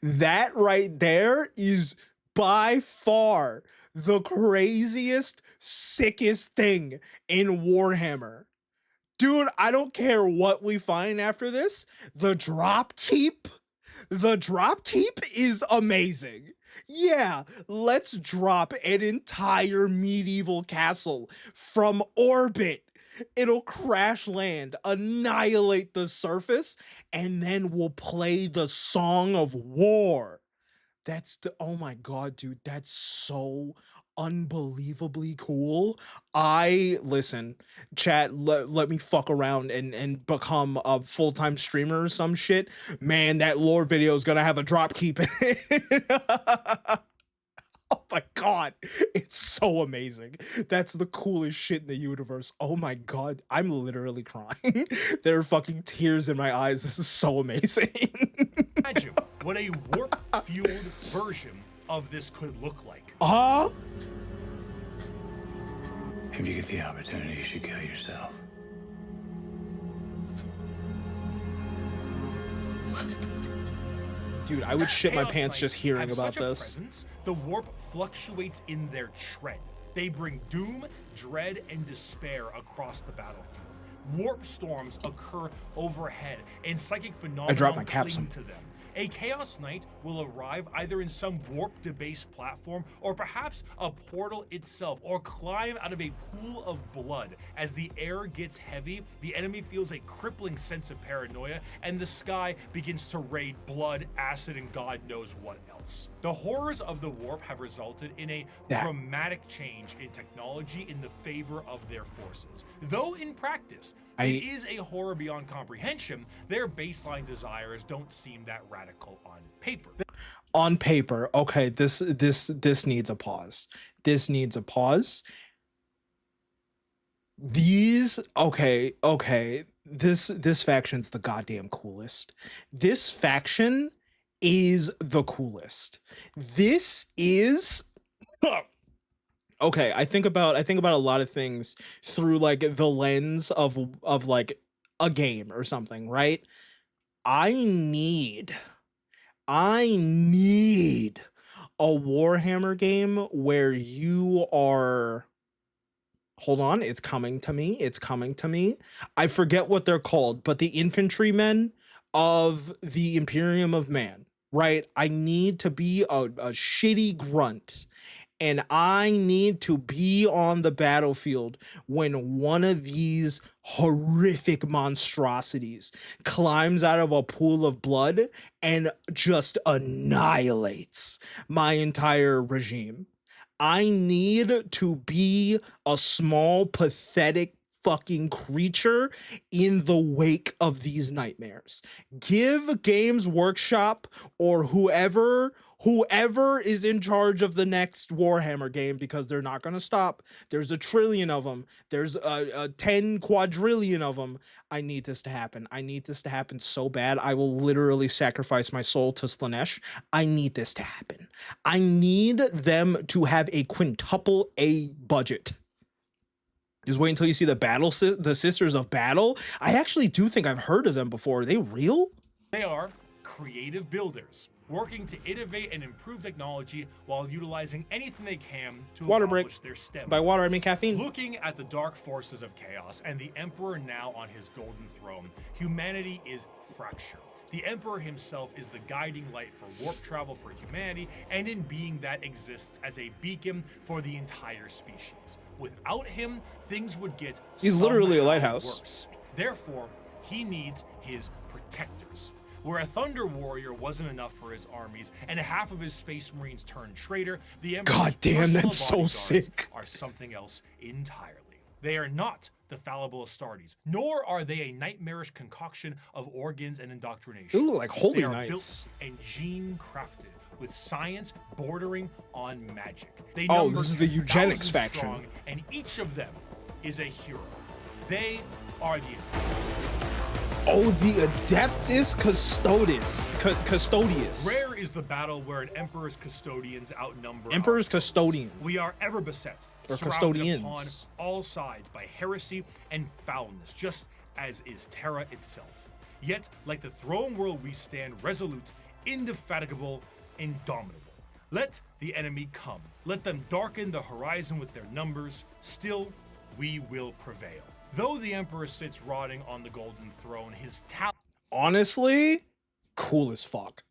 That right there is by far the craziest, sickest thing in Warhammer. Dude, I don't care what we find after this. The drop keep is amazing. Yeah, let's drop an entire medieval castle from orbit. It'll crash land, annihilate the surface, and then we'll play the Song of War. Oh my god, dude, that's so unbelievably cool. Listen, chat, let me fuck around and become a full-time streamer or some shit. Man, that lore video is gonna have a drop keep in it. Oh my god, it's so amazing. That's the coolest shit in the universe. Oh my god, I'm literally crying. There are fucking tears in my eyes. This is so amazing. what a warp-fueled version of this could look like. If you get the opportunity, you should kill yourself. Dude, I would shit my Chaos pants Knights just hearing have about such a this. presence, the warp fluctuates in their tread. They bring doom, dread, and despair across the battlefield. Warp storms occur overhead, and psychic phenomena cling to them. A Chaos Knight will arrive either in some warp-debased platform, or perhaps a portal itself, or climb out of a pool of blood. As the air gets heavy, the enemy feels a crippling sense of paranoia, and the sky begins to rain blood, acid, and God knows what else. The horrors of the warp have resulted in a dramatic change in technology in the favor of their forces. Though in practice, it is a horror beyond comprehension, their baseline desires don't seem that radical on paper. On paper, okay, this needs a pause. This needs a pause. These, okay, this faction's the goddamn coolest. This faction is the coolest. This is okay, I think about a lot of things through like the lens of like a game or something, right? I need a Warhammer game where you are, hold on, it's coming to me. I forget what they're called, but the infantrymen of the Imperium of Man, right? I need to be a shitty grunt, and I need to be on the battlefield when one of these horrific monstrosities climbs out of a pool of blood and just annihilates my entire regime. I need to be a small, pathetic fucking creature in the wake of these nightmares. Give Games Workshop or whoever is in charge of the next Warhammer game, because they're not going to stop. There's a trillion of them. There's a 10 quadrillion of them. I need this to happen. I need this to happen so bad. I will literally sacrifice my soul to Slanesh. I need this to happen. I need them to have a quintuple A budget. Just wait until you see the Sisters of Battle. I actually do think I've heard of them before. Are they real? They are creative builders, working to innovate and improve technology while utilizing anything they can to accomplish their STEM. By water, I mean caffeine. Looking at the dark forces of chaos and the Emperor now on his golden throne, humanity is fractured. The Emperor himself is the guiding light for warp travel for humanity, and in being that exists as a beacon for the entire species. Without him, things would get He's literally a lighthouse. Worse. Therefore, he needs his protectors. Where a Thunder Warrior wasn't enough for his armies, and half of his Space Marines turned traitor, the Emperor's God damn, that's so bodyguards sick. are something else entirely. They are not the fallible Astartes, nor are they a nightmarish concoction of organs and indoctrination. They look like holy they are knights. built and gene-crafted with science bordering on magic. They Oh, number this is the 10,000 eugenics faction. strong, and each of them is a hero. They are the Oh, the Adeptus Custodius. Rare is the battle where an emperor's custodians outnumber Emperor's our foes. custodian. We are ever beset, Or surrounded custodians. upon all sides by heresy and foulness, just as is Terra itself. Yet, like the throne world, we stand resolute, indefatigable, indomitable. Let the enemy come. Let them darken the horizon with their numbers. Still, we will prevail. Though the Emperor sits rotting on the golden throne, his talent... Honestly, cool as fuck.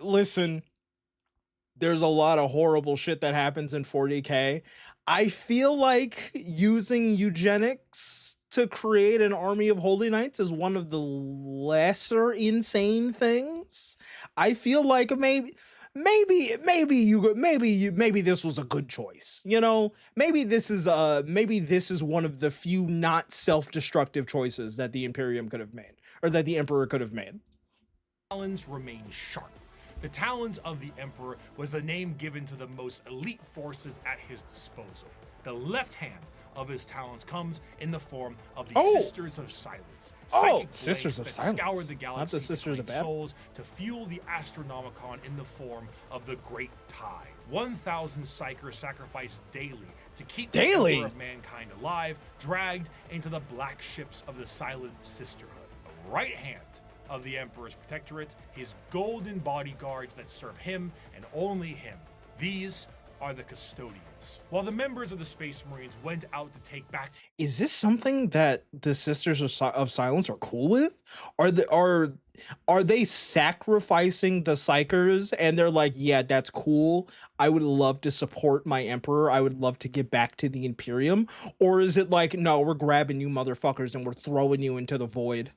Listen, there's a lot of horrible shit that happens in 40K. I feel like using eugenics to create an army of holy knights is one of the lesser insane things. I feel like maybe this was a good choice. You know, maybe this is one of the few not self-destructive choices that the Imperium could have made, or that the Emperor could have made. talons remain sharp. The Talons of the Emperor was the name given to the most elite forces at his disposal. The left hand of his talons comes in the form of the Sisters of Silence, psychic Sisters of blades that Silence. scoured the galaxy Not the Sisters to of claim Bad. souls to fuel the Astronomicon in the form of the Great Tithe. 1,000 psychers sacrificed daily to keep the Emperor of mankind alive, dragged into the black ships of the Silent Sisterhood. The right hand of the Emperor's protectorate, his golden bodyguards that serve him and only him. These are the Custodians. While the members of the Space Marines went out to take back... Is this something that the Sisters of Silence are cool with? Are they sacrificing the Psychers and they're like, yeah, that's cool. I would love to support my Emperor. I would love to get back to the Imperium. Or is it like, no, we're grabbing you motherfuckers and we're throwing you into the void?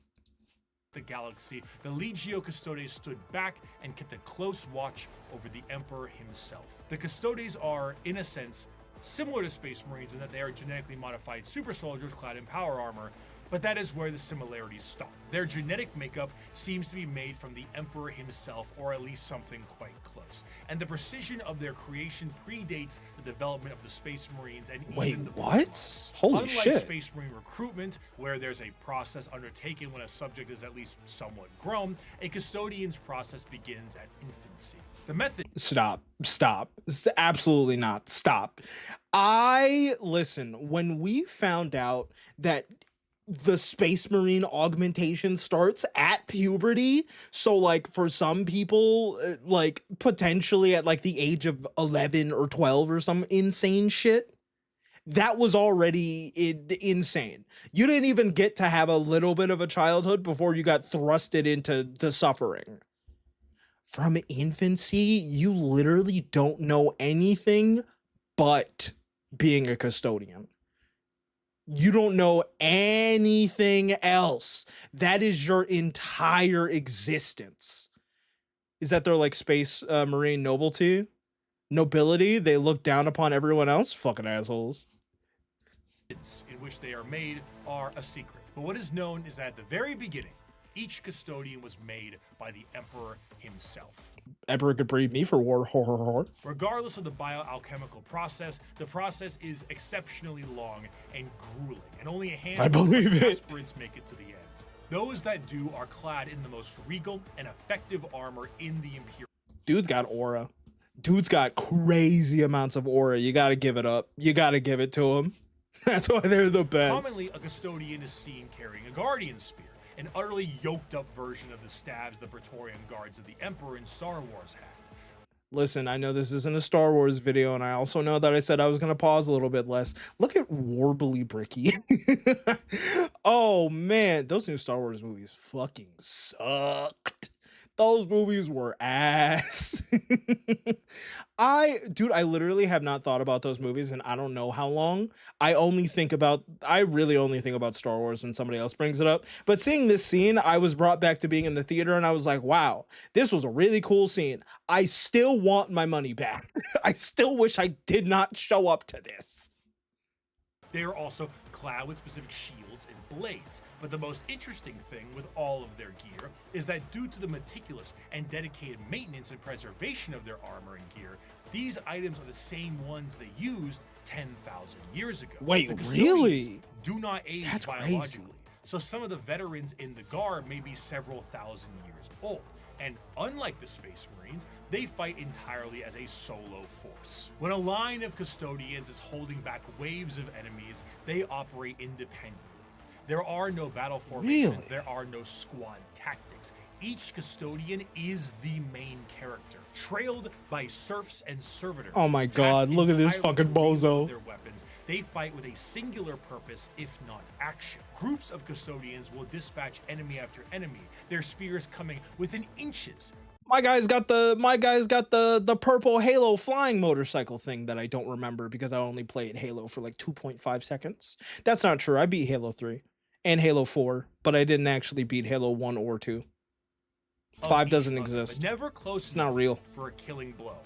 The galaxy, the Legio Custodes stood back and kept a close watch over the Emperor himself. The Custodes are, in a sense, similar to Space Marines in that they are genetically modified super soldiers clad in power armor, but that is where the similarities stop. Their genetic makeup seems to be made from the Emperor himself, or at least something quite close. And the precision of their creation predates the development of the Space Marines and even the Primarchs. Holy Unlike shit. Space Marine recruitment, where there's a process undertaken when a subject is at least somewhat grown, a Custodian's process begins at infancy. The method... Stop. Absolutely not. Stop. Listen, when we found out that the Space Marine augmentation starts at puberty, so like for some people, like potentially at like the age of 11 or 12 or some insane shit, that was already insane. You didn't even get to have a little bit of a childhood before you got thrusted into the suffering. From infancy, you literally don't know anything but being a custodian. You don't know anything else. That is your entire existence. Is that their like Space Marine nobility? They look down upon everyone else? Fucking assholes. in which they are made are a secret. But what is known is that at the very beginning, each custodian was made by the Emperor himself. Emperor could breed me for war. Regardless of the bioalchemical process, the process is exceptionally long and grueling, and only a handful of aspirants make it to the end. Those that do are clad in the most regal and effective armor in the Imperial. Dude's got aura. Dude's got crazy amounts of aura. You gotta give it up. You gotta give it to him. That's why they're the best. Commonly, a custodian is seen carrying a guardian spear, an utterly yoked up version of the staves the Praetorian Guards of the Emperor in Star Wars had. Listen, I know this isn't a Star Wars video, and I also know that I said I was going to pause a little bit less. Look at Warbly Bricky. Oh, man. Those new Star Wars movies fucking sucked. Those movies were ass. I literally have not thought about those movies in I don't know how long. I really only think about Star Wars when somebody else brings it up. But seeing this scene, I was brought back to being in the theater and I was like, wow, this was a really cool scene. I still want my money back. I still wish I did not show up to this. They are also clad with specific shields and blades, but the most interesting thing with all of their gear is that due to the meticulous and dedicated maintenance and preservation of their armor and gear, these items are the same ones they used 10,000 years ago. Wait, the really? Do not age That's biologically, crazy. so some of the veterans in the Guard may be several thousand years old. And unlike the Space Marines, they fight entirely as a solo force. When a line of custodians is holding back waves of enemies, they operate independently. There are no battle formations, Really? there are no squad tactics. Each custodian is the main character, trailed by serfs and servitors. Oh my god, look at this entirely fucking to reload bozo. their weapons. They fight with a singular purpose, if not action. Groups of custodians will dispatch enemy after enemy, their spears coming within inches. My guy's got the purple Halo flying motorcycle thing that I don't remember because I only played Halo for like 2.5 seconds. That's not true. I beat Halo 3 and Halo 4, but I didn't actually beat Halo 1 or 2. 5 doesn't exist. But never close It's not enough real. for a killing blow.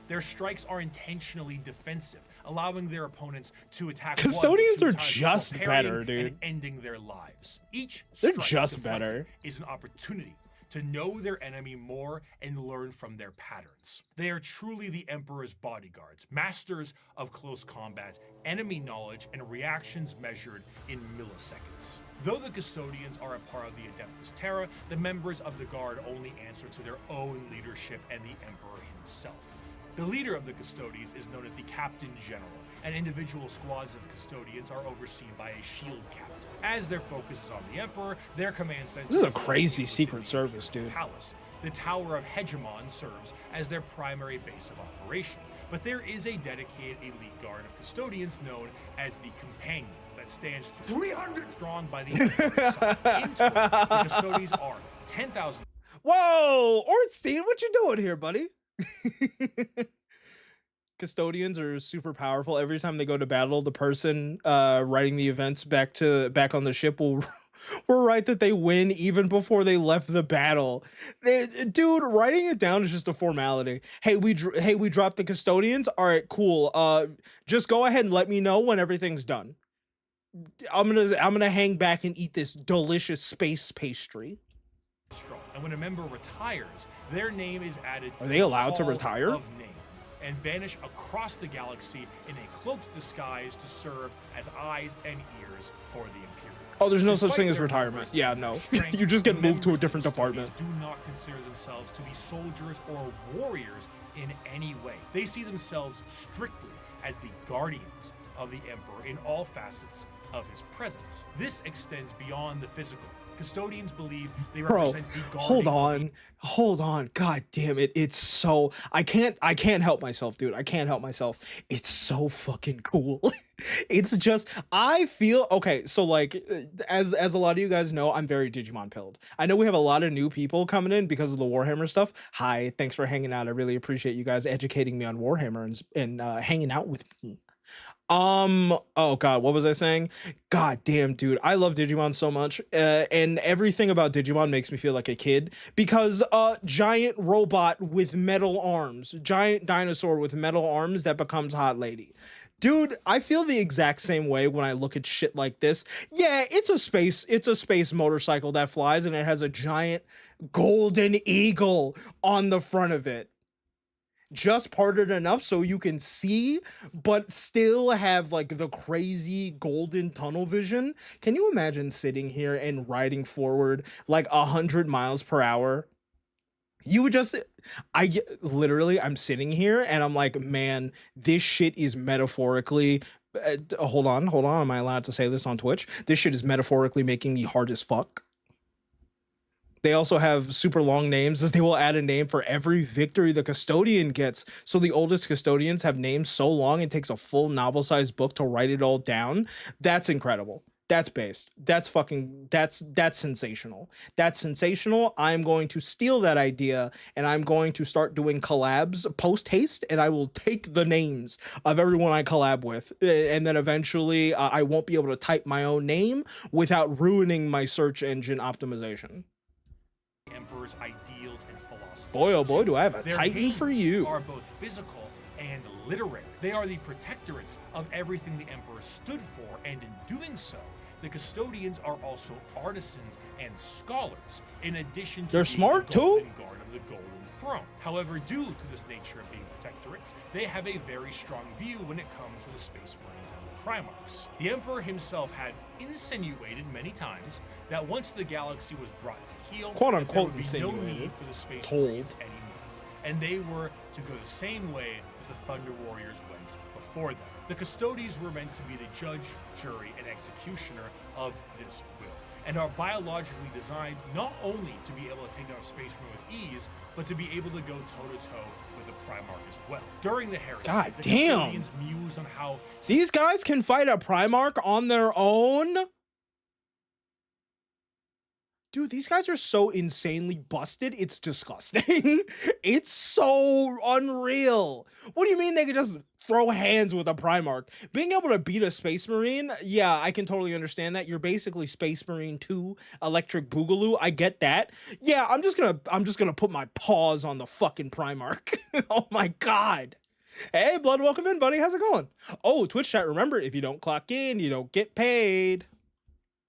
Their strikes are intentionally defensive, allowing their opponents to attack. Custodians one are to two times just before parrying better, dude. and ending their lives. Each They're strike just deflected better. is an opportunity to know their enemy more and learn from their patterns. They are truly the Emperor's bodyguards, masters of close combat, enemy knowledge, and reactions measured in milliseconds. Though the Custodians are a part of the Adeptus Terra, the members of the Guard only answer to their own leadership and the Emperor himself. The leader of the Custodians is known as the Captain General, and individual squads of Custodians are overseen by a shield captain. As their focus is on the Emperor, their command center This is a crazy secret service, dude. Palace. The Tower of Hegemon serves as their primary base of operations, but there is a dedicated elite guard of Custodians known as the Companions that stands 300 strong by the Emperor's side. In total, the Custodians are 10,000. Whoa, Ornstein, what you doing here, buddy? Custodians are super powerful. Every time they go to battle, the person writing the events back on the ship will write that they win even before they left the battle. Dude, writing it down is just a formality. Hey, we dropped the Custodians. All right, cool. Just go ahead and let me know when everything's done. I'm gonna hang back and eat this delicious space pastry. Strong. And when a member retires, their name is added. Are they allowed to Hall retire? Of Name, and vanish across the galaxy in a cloaked disguise to serve as eyes and ears for the Imperium. Oh, there's no such Despite thing as their retirement. numbers Yeah, and no. strength, You just get the moved to a members of different the Custodians department. Do not consider themselves to be soldiers or warriors in any way. They see themselves strictly as the guardians of the Emperor in all facets of his presence. This extends beyond the physical. Custodians believe they Bro, represent the hold on. God damn it. It's so I can't help myself, dude. I can't help myself. It's so fucking cool. It's just I feel okay, so like as a lot of you guys know, I'm very Digimon pilled. I know we have a lot of new people coming in because of the Warhammer stuff. Hi, thanks for hanging out. I really appreciate you guys educating me on Warhammer and hanging out with me. Oh god, what was I saying? God damn, dude, I love Digimon so much, and everything about Digimon makes me feel like a kid because giant robot with metal arms, giant dinosaur with metal arms that becomes hot lady. Dude, I feel the exact same way when I look at shit like this. Yeah, it's a space motorcycle that flies and it has a giant golden eagle on the front of it. Just parted enough so you can see, but still have like the crazy golden tunnel vision. Can you imagine sitting here and riding forward like 100 miles per hour? You would just, I'm sitting here and I'm like, man, this shit is metaphorically, hold on. Am I allowed to say this on Twitch? This shit is metaphorically making me hard as fuck. They also have super long names as they will add a name for every victory the Custodian gets. So the oldest Custodians have names so long it takes a full novel-sized book to write it all down. That's incredible. That's based. That's sensational. That's sensational. I'm going to steal that idea and I'm going to start doing collabs post haste, and I will take the names of everyone I collab with. And then eventually I won't be able to type my own name without ruining my search engine optimization. Emperor's ideals and philosophies. Boy, oh boy, do I have a Their titan for you. Are both physical and literary. They are the protectorates of everything the Emperor stood for, and in doing so, the Custodians are also artisans and scholars, in addition to they're being smart the too. Golden Guard of the Golden Throne. However, due to this nature of being protectorates, they have a very strong view when it comes to the Space Marines and the Primarchs. The Emperor himself had insinuated many times that once the galaxy was brought to heel, quote there unquote would be insinuated, no need for the Space Marines anymore, and they were to go the same way that the Thunder Warriors went before them. The Custodians were meant to be the judge, jury, and executioner of this will, and are biologically designed not only to be able to take down a Space Marine with ease, but to be able to go toe-to-toe with the Primarch as well. During the heresy, God the damn. Custodians mused on how These guys can fight a Primarch on their own? Dude, these guys are so insanely busted, it's disgusting. It's so unreal. What do you mean they could just throw hands with a Primarch? Being able to beat a Space Marine, yeah, I can totally understand that. You're basically Space Marine 2 Electric Boogaloo. I get that. Yeah, I'm just gonna put my paws on the fucking Primarch. Oh my god. Hey, Blood, welcome in, buddy. How's it going? Oh, Twitch chat, remember, if you don't clock in, you don't get paid.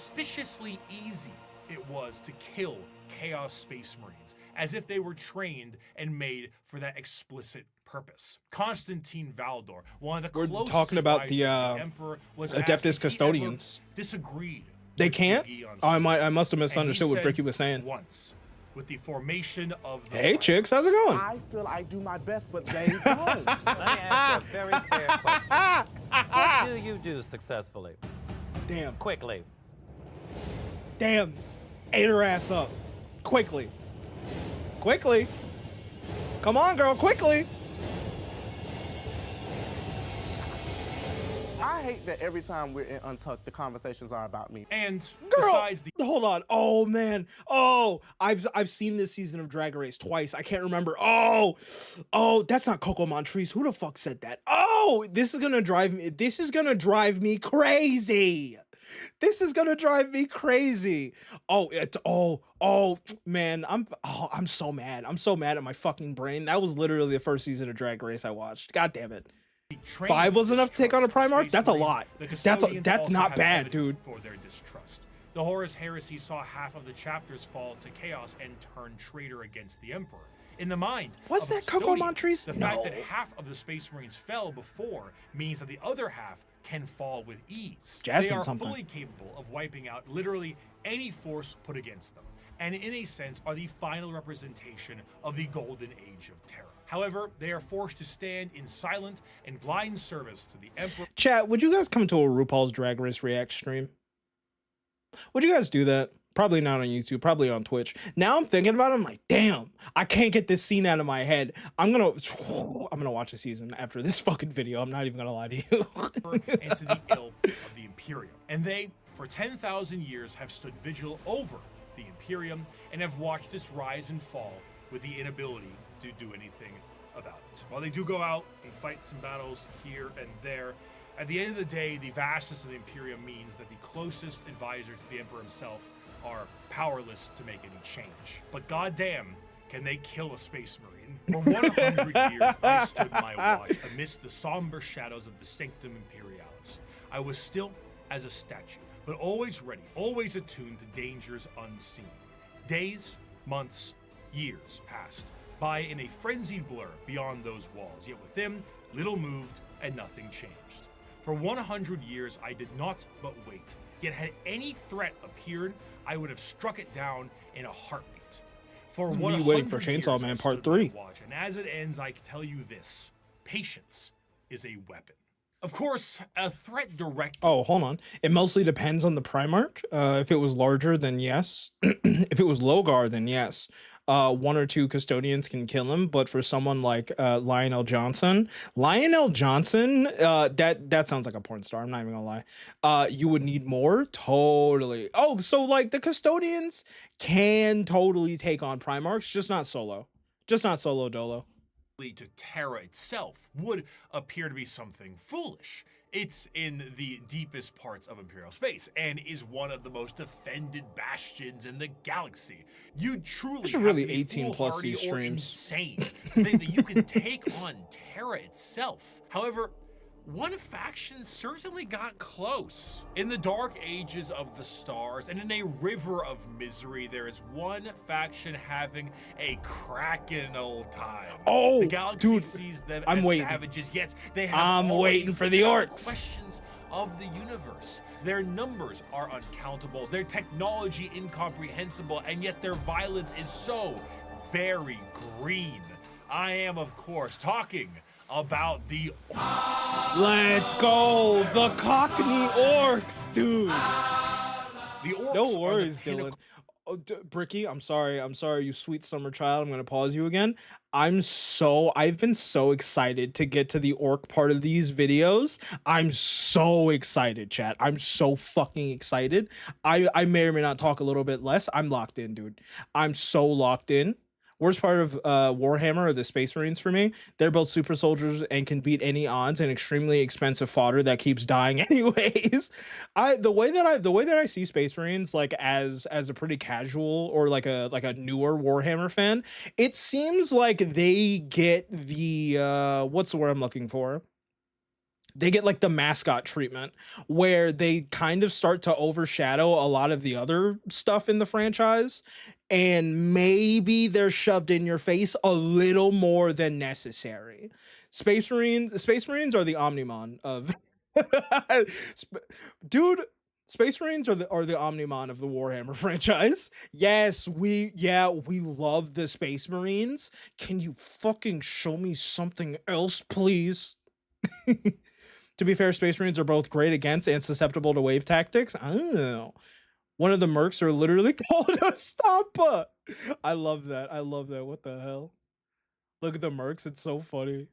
suspiciously easy it was to kill Chaos Space Marines, as if they were trained and made for that explicit purpose. Constantine Valdor, one of the We're closest talking about the Emperor, was asked Adeptus if he ever Custodians. disagreed. They with can't? Bricky on Oh, I something. must have And he misunderstood what said Bricky was saying. once, with the formation of the Hey, chicks, how's it going? I feel I do my best, but they don't. Let me ask you a very fair question. What do you do successfully? Damn. Quickly. Damn. Ate her ass up. Quickly. Quickly. Come on, girl, quickly. I hate that every time we're in Untucked, the conversations are about me. And Girl, besides the hold on. Oh man. Oh, I've seen this season of Drag Race twice. I can't remember. Oh, that's not Coco Montrese. Who the fuck said that? Oh, this is gonna drive me crazy. This is gonna drive me crazy. Oh, man. I'm so mad. I'm so mad at my fucking brain. That was literally the first season of Drag Race I watched. God damn it. 5 was enough to take on a Primarch? That's a lot. That's not bad, dude. For their distrust. The Horus Heresy saw half of the chapters fall to chaos and turn traitor against the Emperor. In the mind Was of that Coco Custodians, Montrese? the fact that half of the Space Marines fell before means that the other half can fall with ease. Jasmine They are something. fully capable of wiping out literally any force put against them, and in a sense are the final representation of the golden age of terror. However, they are forced to stand in silent and blind service to the Emperor. Chat, would you guys come to a RuPaul's Drag Race React stream? Would you guys do that? Probably not on YouTube, probably on Twitch. Now I'm thinking about it, I'm like, damn, I can't get this scene out of my head. I'm gonna watch a season after this fucking video. I'm not even gonna lie to you. and to the ill of the Imperium. And they, for 10,000 years, have stood vigil over the Imperium and have watched its rise and fall with the inability to do anything about it. While they do go out and fight some battles here and there, at the end of the day, the vastness of the Imperium means that the closest advisors to the Emperor himself are powerless to make any change. But goddamn, can they kill a Space Marine? For 100 years, I stood my watch amidst the somber shadows of the Sanctum Imperialis. I was still as a statue, but always ready, always attuned to dangers unseen. Days, months, years passed by in a frenzied blur beyond those walls, yet within, little moved and nothing changed. For 100 years, I did not but wait, yet had any threat appeared, I would have struck it down in a heartbeat. For Me 100 waiting for Chainsaw years, Man I Part stood my 3. watch, and as it ends, I can tell you this: patience is a weapon. Of course, a threat directly. Oh, hold on. It mostly depends on the Primarch. If it was larger, then yes. If it was Logar, then yes. 1 or 2 custodians can kill him, but for someone like Lionel Johnson, that sounds like a porn star. I'm not even gonna lie. You would need more. Totally. Oh, so like the custodians can totally take on Primarchs, just not solo. Just not solo dolo. To Terra itself would appear to be something foolish. It's in the deepest parts of Imperial space and is one of the most defended bastions in the galaxy. You truly should have really to be 18 plus foolhardy these or streams. insane to think that you can take on Terra itself. However, one faction certainly got close. In the dark ages of the stars and in a river of misery, there is one faction having a cracking old time. Oh, the galaxy dude, sees them I'm as waiting. savages, yet they have I'm already waiting for the figured out orcs. questions of the universe. Their numbers are uncountable, their technology incomprehensible, and yet their violence is so very green. I am, of course, talking about the Let's go, the Cockney Orcs, dude. the orcs. No are the worries, pinnacle Dylan. Oh, Bricky, I'm sorry, you sweet summer child. I'm gonna pause you again. I've been so excited to get to the orc part of these videos. I'm so excited, chat. I'm so fucking excited. I may or may not talk a little bit less. I'm locked in, dude. I'm so locked in. Worst part of Warhammer are the Space Marines for me. They're both super soldiers and can beat any odds and extremely expensive fodder that keeps dying anyways. The way that I see Space Marines like as a pretty casual or like a newer Warhammer fan, it seems like they get the what's the word I'm looking for? they get like the mascot treatment where they kind of start to overshadow a lot of the other stuff in the franchise, and maybe they're shoved in your face a little more than necessary. Space Marines are the Omnimon of dude, Space Marines are the Omnimon of the Warhammer franchise. Yes, we love the Space Marines. Can you fucking show me something else, please? To be fair, Space Marines are both great against and susceptible to wave tactics. Oh, one of the mercs are literally called a Stampa. I love that. I love that. What the hell? Look at the mercs. It's so funny.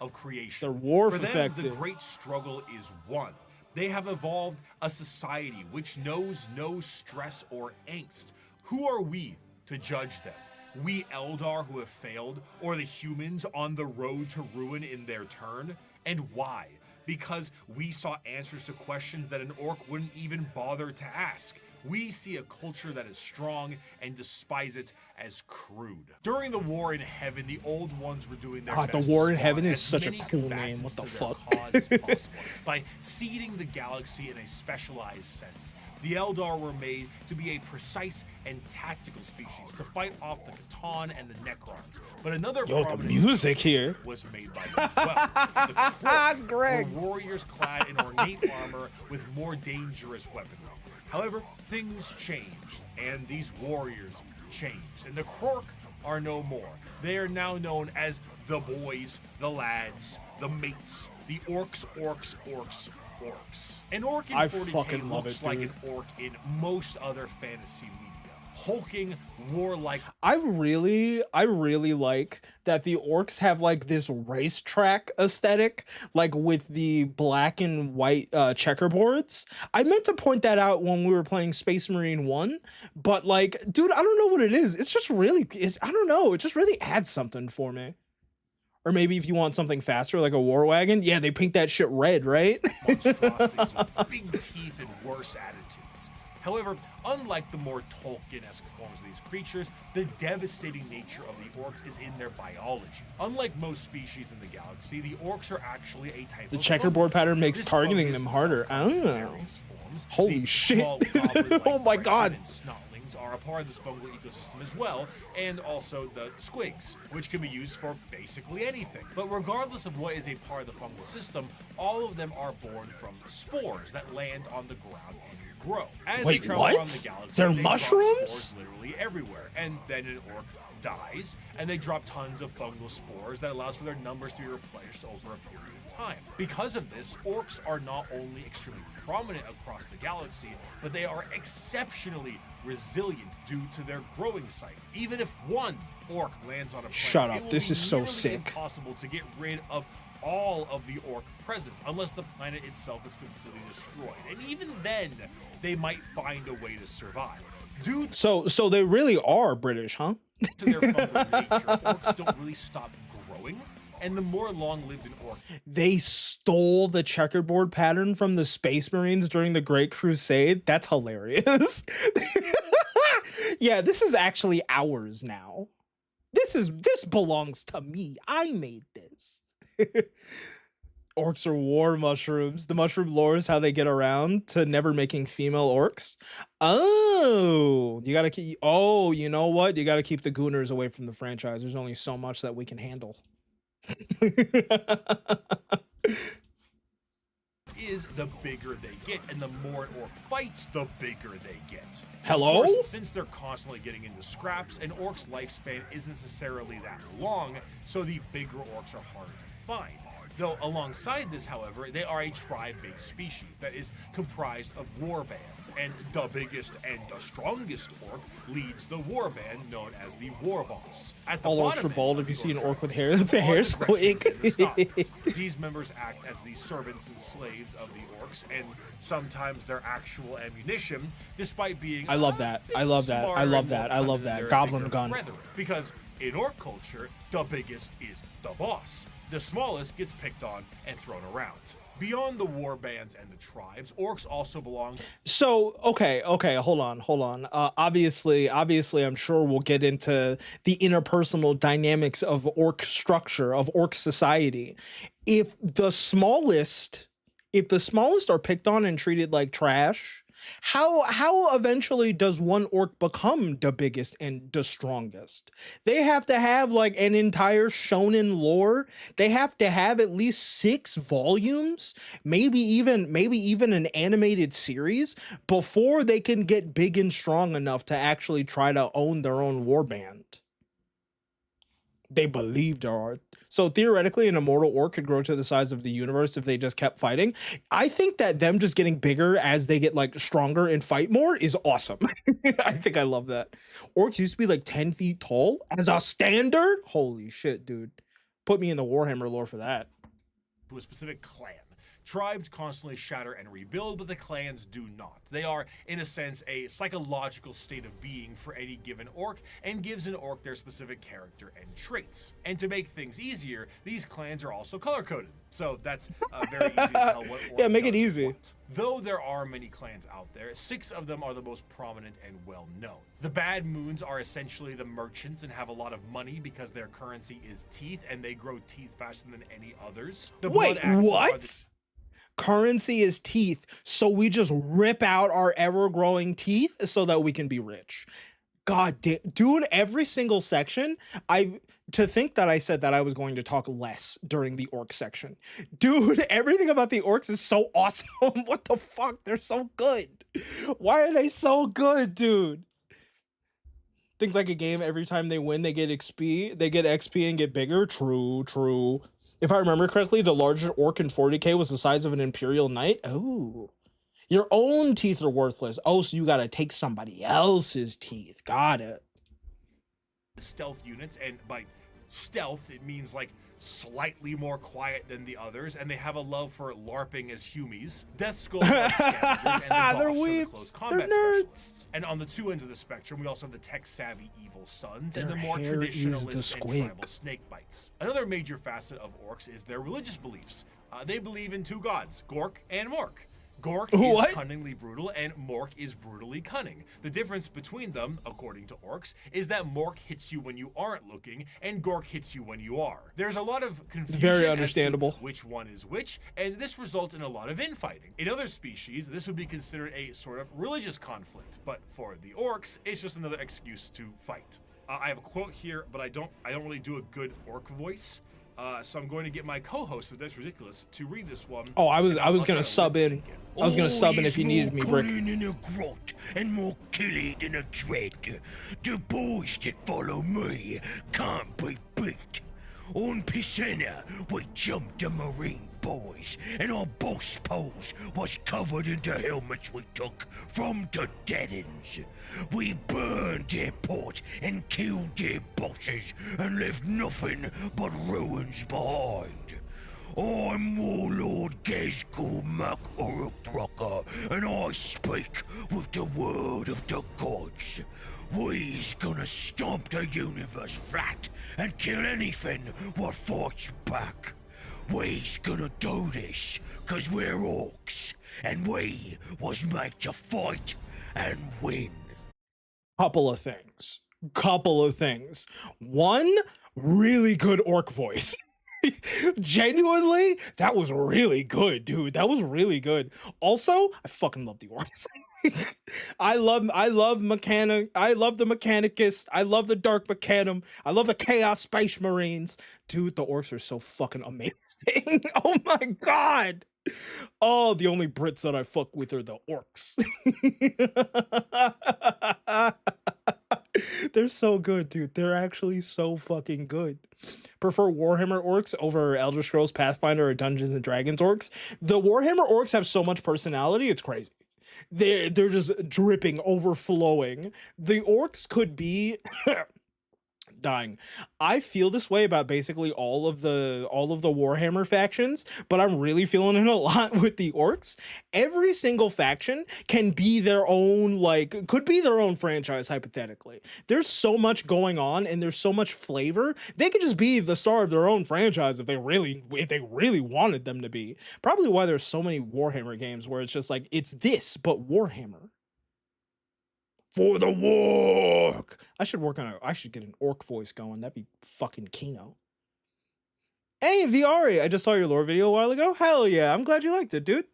Of creation. They're warp For them, effective. the great struggle is won. They have evolved a society which knows no stress or angst. Who are we to judge them? We Eldar who have failed, or the humans on the road to ruin in their turn? And why? Because we saw answers to questions that an orc wouldn't even bother to ask. We see a culture that is strong and despise it as crude. During the War in Heaven, the Old Ones were doing their best The to War in spawn Heaven is as such a many cool name. combatants What the to their fuck? cause as possible by seeding the galaxy in a specialized sense. The Eldar were made to be a precise and tactical species to fight off the Catan and the Necrons. But another Yo, the prominent music species here. was made by them as well. The Krork Greg. were warriors clad in ornate armor with more dangerous weaponry. However, things changed, and these warriors changed, and the Krork are no more. They are now known as the boys, the lads, the mates, the orcs. An orc in I 40K fucking love looks it, like dude. an orc in most other fantasy media. Hulking, warlike. I really like that the orcs have like this racetrack aesthetic, like with the black and white checkerboards. I meant to point that out when we were playing Space Marine 1, but like, dude, I don't know what it is. It's just really, I don't know. It just really adds something for me. Or maybe if you want something faster, like a war wagon, yeah, they paint that shit red, right? Monstrosities with big teeth and worse attitudes. However, unlike the more Tolkien-esque forms of these creatures, the devastating nature of the orcs is in their biology. Unlike most species in the galaxy, the orcs are actually a type The of checkerboard fungus. pattern makes This targeting fungus them itself harder. comes in Oh. various forms. Holy The shit. small goblin-like Oh my Bricky God. and Snotlings are a part of this fungal ecosystem as well, and also the squigs, which can be used for basically anything. But regardless of what is a part of the fungal system, all of them are born from spores that land on the ground and grow. As Wait, they travel what? around the galaxy, They're they drop mushrooms? spores literally everywhere, and then an orc dies, and they drop tons of fungal spores that allows for their numbers to be replenished over a period of time. Because of this, orcs are not only extremely prominent across the galaxy, but they are exceptionally resilient due to their growing cycle. Even if one orc lands on a planet, Shut up, it will this be is so nearly sick. impossible to get rid of all of the orc presence unless the planet itself is completely destroyed. And even then, they might find a way to survive. Due So they really are British, huh? to their fungal nature, orcs don't really stop growing, and the more long-lived an orc They stole the checkerboard pattern from the Space Marines during the Great Crusade. That's hilarious. Yeah, this is actually ours now. This belongs to me. I made this. Orcs are war mushrooms. The mushroom lore is how they get around to never making female orcs. Oh, you gotta keep. Oh, you know what? You gotta keep the Gooners away from the franchise. There's only so much that we can handle. is, the bigger they get, and the more an orc fights, the bigger they get. Hello? Of course, since they're constantly getting into scraps, an orc's lifespan isn't necessarily that long, so the bigger orcs are harder to find. Though alongside this, however, they are a tribe-based species that is comprised of war bands, and the biggest and the strongest orc leads the war band known as the war boss. At the All orcs bottom are bald. end If you of see an the orc with tribe hair, that's a system hair are the Gretchens and the squeak. Snotlings. These members act as the servants and slaves of the orcs, and sometimes their actual ammunition, despite being I love that. I love that. I love that. I love that. Goblin gun. Because In orc culture, the biggest is the boss. The smallest gets picked on and thrown around. Beyond the war bands and the tribes, orcs also belong. So, okay, hold on. Obviously, I'm sure we'll get into the interpersonal dynamics of orc structure, of orc society. If the smallest are picked on and treated like trash, how eventually does one orc become the biggest and the strongest? They have to have like an entire shonen lore. They have to have at least 6 volumes, maybe even an animated series before they can get big and strong enough to actually try to own their own warband. They believe there are. So theoretically, an immortal orc could grow to the size of the universe if they just kept fighting. I think that them just getting bigger as they get like stronger and fight more is awesome. I think I love that. Orcs used to be like 10 feet tall as a standard. Holy shit, dude. Put me in the Warhammer lore for that. To a specific clan. Tribes constantly shatter and rebuild, but the clans do not. They are, in a sense, a psychological state of being for any given orc, and gives an orc their specific character and traits. And to make things easier, these clans are also color-coded. So that's very easy to tell what orc Yeah, make it does easy. what. Though there are many clans out there, 6 of them are the most prominent and well-known. The Bad Moons are essentially the merchants and have a lot of money because their currency is teeth, and they grow teeth faster than any others. The Wait, Blood Axes are what? Currency is teeth, so we just rip out our ever-growing teeth so that we can be rich. God damn, dude, every single section, to think that I said that I was going to talk less during the orc section. Dude, everything about the orcs is so awesome. What the fuck? They're so good. Why are they so good, dude? Think like a game, every time they win, they get XP. They get XP and get bigger. True. If I remember correctly, the largest orc in 40k was the size of an Imperial Knight. Oh. Your own teeth are worthless. Oh, so you gotta take somebody else's teeth. Got it. stealth units, and by stealth, it means like slightly more quiet than the others, and they have a love for LARPing as humies. Death Skulls are scavengers, and the Goths They're are the weeps. close They're combat nerds. specialists. And on the 2 ends of the spectrum, we also have the tech-savvy evil sons, and Their the more hair is the traditionalist and squig. tribal snakebites. Another major facet of orcs is their religious beliefs. They believe in 2 gods, Gork and Mork. Gork What? is cunningly brutal, and Mork is brutally cunning. The difference between them, according to orcs, is that Mork hits you when you aren't looking, and Gork hits you when you are. There's a lot of confusion Very as understandable. to which one is which, and this results in a lot of infighting. In other species, this would be considered a sort of religious conflict, but for the orcs, it's just another excuse to fight. I have a quote here, but I don't really do a good orc voice. So I'm going to get my co-host of That's Ridiculous to read this one. Oh, I was and I'll gonna try to sub in. lip-sync it. I was gonna sub in if you needed me, Brick. Cunning in a grot and more killy than a dread. The boys that follow me can't be beat. On Piscina, we jumped the Marine boys, and our boss poles was covered in the helmets we took from the dead-ends. We burned their port and killed their bosses and left nothing but ruins behind. I'm Warlord Gezgul Mac Urukdraka, and I speak with the word of the gods. We's gonna stomp the universe flat and kill anything what fights back. We's gonna do this 'cause we're orcs, and we was made to fight and win. Couple of things. One, really good orc voice. Genuinely, that was really good, dude. That was really good. Also, I fucking love the orcs. I love mechanic. I love the Mechanicus. I love the Dark Mechanum. I love the Chaos Space Marines. Dude, the orcs are so fucking amazing. Oh my god. Oh, the only Brits that I fuck with are the orcs. They're so good, dude. They're actually so fucking good. Prefer Warhammer orcs over Elder Scrolls Pathfinder or Dungeons and Dragons orcs. The Warhammer orcs have so much personality, it's crazy. They're just dripping, overflowing. The orcs could be dying. I feel this way about basically all of the Warhammer factions, but I'm really feeling it a lot with the orcs. Every single faction can be their own, like, could be their own franchise hypothetically. There's so much going on and there's so much flavor. They could just be the star of their own franchise if they really wanted them to be. Probably why there's so many Warhammer games where it's just like, it's this but Warhammer. For the warg. I should get an orc voice going. That'd be fucking Kino. Hey, Viari, I just saw your lore video a while ago. Hell yeah, I'm glad you liked it, dude.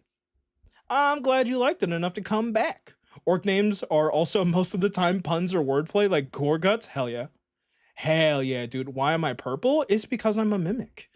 I'm glad you liked it enough to come back. Orc names are also most of the time puns or wordplay like gore guts. Hell yeah. Hell yeah, dude. Why am I purple? It's because I'm a mimic.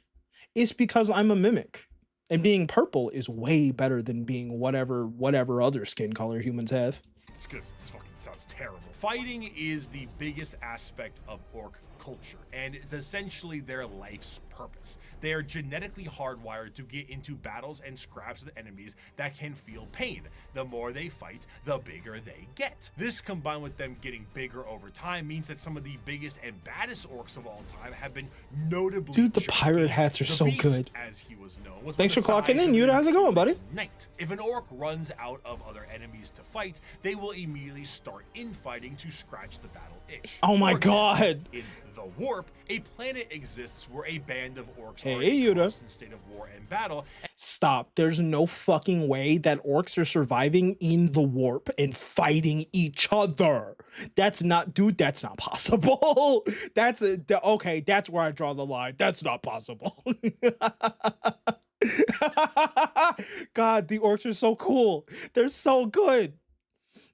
It's because I'm a mimic. And being purple is way better than being whatever other skin color humans have. It's because this fucking sounds terrible. Fighting is the biggest aspect of orc culture, and it's essentially their life's purpose. They are genetically hardwired to get into battles and scraps with enemies that can feel pain. The more they fight, the bigger they get. This, combined with them getting bigger over time, means that some of the biggest and baddest orcs of all time have been notably Dude, the pirate hats are the so Beast, good. as he was known, was Thanks for the clocking size in, of Yuta. an How's it going, buddy? knight. If an orc runs out of other enemies to fight, they will immediately start infighting to scratch the battle itch. Oh my For example, god. in the Warp, a planet exists where a band of orcs are Hey, in Yuta. constant state of war and battle. Stop. There's no fucking way that orcs are surviving in the warp and fighting each other. That's not, dude, that's not possible. Okay, that's where I draw the line. That's not possible. God, the orcs are so cool. They're so good.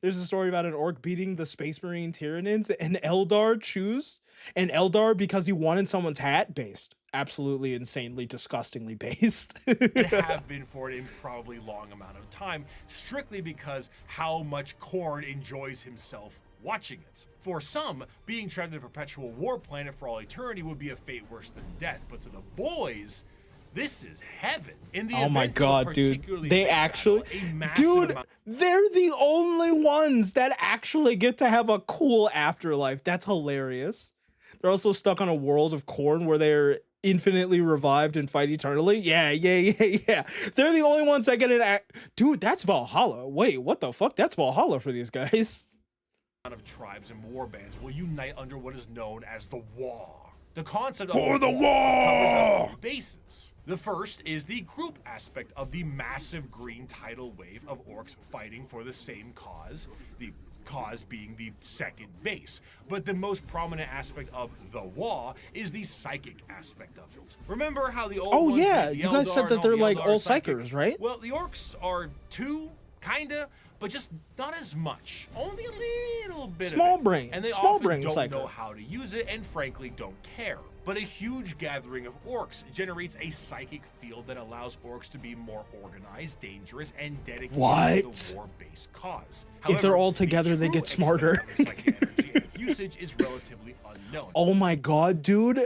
There's a story about an orc beating the Space Marine Tyranids and Eldar choose an Eldar because he wanted someone's hat. Based. Absolutely insanely, disgustingly based. And have been for an improbably long amount of time, strictly because how much Khorne enjoys himself watching it. For some, being trapped in a perpetual war planet for all eternity would be a fate worse than death, but to the boys, this is heaven. In the Oh my event of a god, dude. particularly They big actually, battle, a massive dude, amount- they're the only ones that actually get to have a cool afterlife. That's hilarious. They're also stuck on a world of Khorne where they're infinitely revived and fight eternally. Yeah. They're the only ones that get an dude, that's Valhalla. Wait, what the fuck? That's Valhalla for these guys. of tribes and war bands will unite under what is known as the War. The concept of For the covers war! a few bases. The first is the group aspect of the massive green tidal wave of orcs fighting for the same cause, the cause being the second base. But the most prominent aspect of the War is the psychic aspect of it. Remember how the old ones yeah, made the you guys Eldar said that and they're all the like Eldar all psychic? psychers, right? Well, the orcs are too, kinda, but just not as much. Only a little bit Small of it. brain. And they Small often brain don't psycho. know how to use it and frankly don't care. But a huge gathering of orcs generates a psychic field that allows orcs to be more organized, dangerous, and dedicated to What? the war-based cause. If they're all the together, they true get smarter. extent of the psychic energy and its usage is relatively unknown. Oh my god, dude,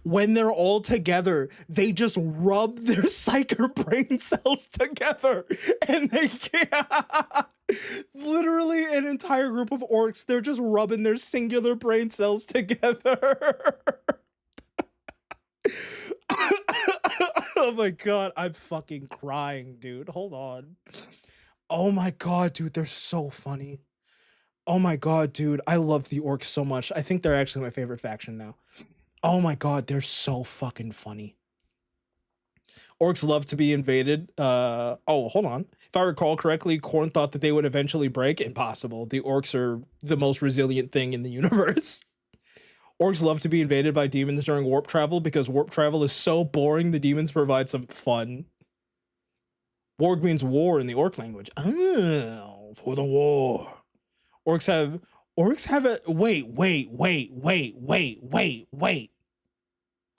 when they're all together, they just rub their psyker brain cells together and they can't. Literally an entire group of orcs, they're just rubbing their singular brain cells together. Oh my god, I'm fucking crying, dude. Hold on. Oh my god, dude, they're so funny. Oh my god, dude, I love the orcs so much. I think they're actually my favorite faction now. Oh my god, they're so fucking funny. Orcs love to be invaded. Oh, hold on. If I recall correctly, Khorne thought that they would eventually break. Impossible. The orcs are the most resilient thing in the universe. Orcs love to be invaded by demons during warp travel because warp travel is so boring, the demons provide some fun. Warg means war in the orc language. Oh, for the war. Orcs have a wait.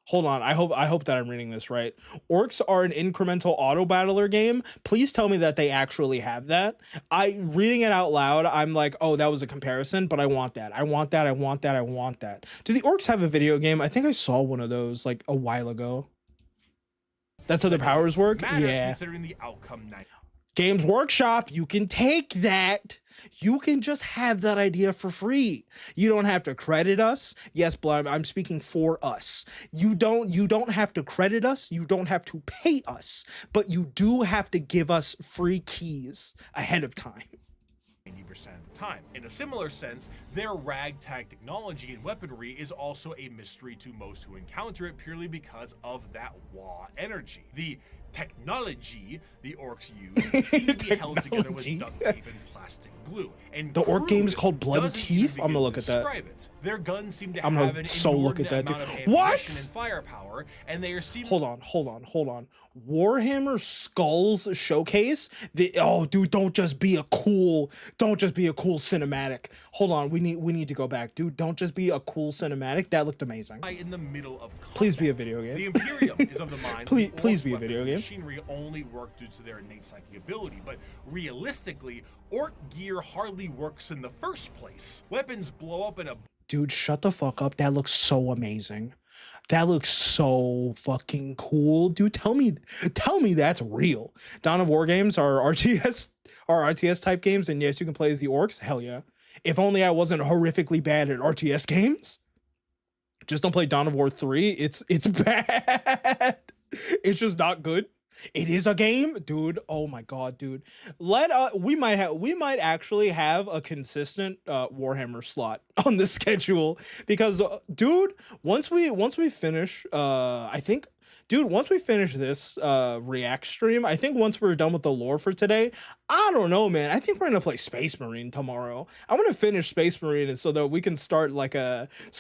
Hold on, I hope that I'm reading this right. Orcs are an incremental auto battler game. Please tell me that they actually have that. Reading it out loud, I'm like, oh, that was a comparison, but I want that. I want that. Do the orcs have a video game? I think I saw one of those like a while ago. That's how their powers work? Matter Yeah. Considering the outcome Games Workshop, you can take that. You can just have that idea for free. You don't have to credit us. Yes, but I'm speaking for us. You don't have to credit us. You don't have to pay us, but you do have to give us free keys ahead of time. 90% of the time. In a similar sense, their ragtag technology and weaponry is also a mystery to most who encounter it purely because of that Wa energy. The technology the orcs use seem to be held together with duct tape and plastic glue. And the orc game is called Blood doesn't Teeth. even I'm gonna begin look to at that. describe it. Their guns seem to I'm have gonna an so look at that, inordinate dude. amount of What? ammunition and firepower, and they are seeming Hold on. Warhammer Skulls showcase. Oh, dude, don't just be a cool cinematic. Hold on, we need to go back, dude. Don't just be a cool cinematic. That looked amazing. in the middle of combat. Please be a video game. The Imperium is of the mind. Please the be a orcs' video weapons and game. Machinery only work due to their innate psychic ability, but realistically, orc gear hardly works in the first place. Weapons blow up in a Dude, shut the fuck up. That looks so amazing. That looks so fucking cool. Dude, tell me that's real. Dawn of War games are RTS type games, and yes, you can play as the orcs. Hell yeah. If only I wasn't horrifically bad at RTS games. Just don't play Dawn of War 3. It's bad. It's just not good. It is a game, dude. Oh my god, dude. We might actually have a consistent Warhammer slot on the schedule because dude, once we finish once we finish this react stream, I think once we're done with the lore for today, I don't know, man. I think we're gonna play Space Marine tomorrow. I want to finish Space Marine and so that we can start like another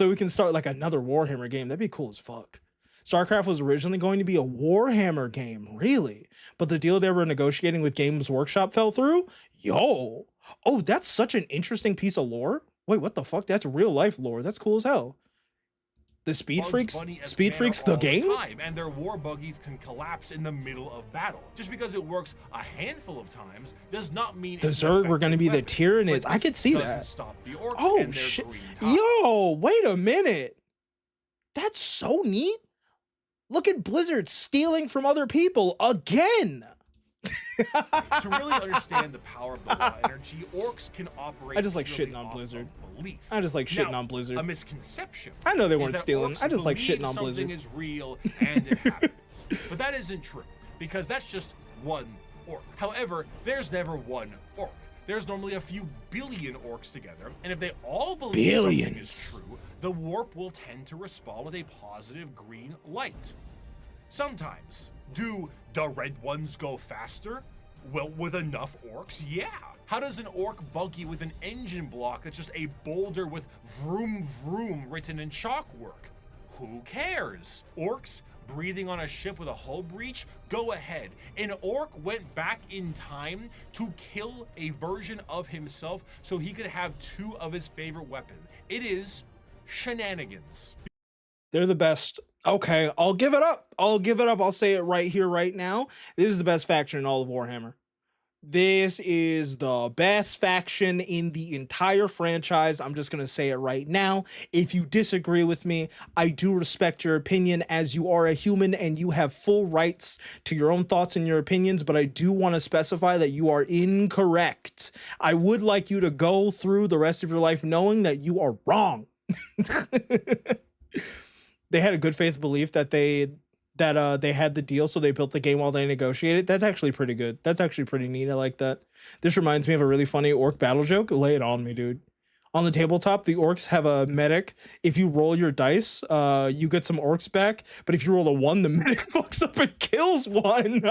Warhammer game. That'd be cool as fuck. StarCraft was originally going to be a Warhammer game, really, but the deal they were negotiating with Games Workshop fell through. Yo, oh, that's such an interesting piece of lore. Wait, what the fuck? That's real life lore. That's cool as hell. The Speed Freaks, the game? And their war buggies can collapse in the middle of battle. Just because it works a handful of times does not mean the Zerg were going to be the Tyranids. I could see that. Stop the orcs oh and their shit! green top. Yo, wait a minute. That's so neat. Look at Blizzard stealing from other people again. To really understand the power of the raw energy, orcs can operate. I just like purely shitting on off Blizzard. of belief. I just like shitting Now, on Blizzard. A misconception. I know they is weren't that stealing. orcs I just like believe shitting on something Blizzard. is real and it happens, but that isn't true because that's just one orc. However, there's never one orc. There's normally a few billion orcs together, and if they all believe something is true, the warp will tend to respond with a positive green light. Sometimes. Do the red ones go faster? Well, with enough orcs, yeah. How does an orc buggy with an engine block that's just a boulder with vroom vroom written in chalk work? Who cares? Orcs breathing on a ship with a hull breach? Go ahead. An orc went back in time to kill a version of himself so he could have two of his favorite weapons. It is shenanigans. They're the best. Okay, I'll give it up. I'll say it right here, right now. This is the best faction in all of Warhammer. This is the best faction in the entire franchise. I'm just going to say it right now. If you disagree with me, I do respect your opinion as you are a human and you have full rights to your own thoughts and your opinions, but I do want to specify that you are incorrect. I would like you to go through the rest of your life knowing that you are wrong. They had a good faith belief that they had the deal, so they built the game while they negotiated. That's actually pretty good. That's actually pretty neat. I like that. This reminds me of a really funny orc battle joke. Lay it on me, dude. On the tabletop, the orcs have a medic. If you roll your dice, you get some orcs back. But if you roll a 1, the medic fucks up and kills one.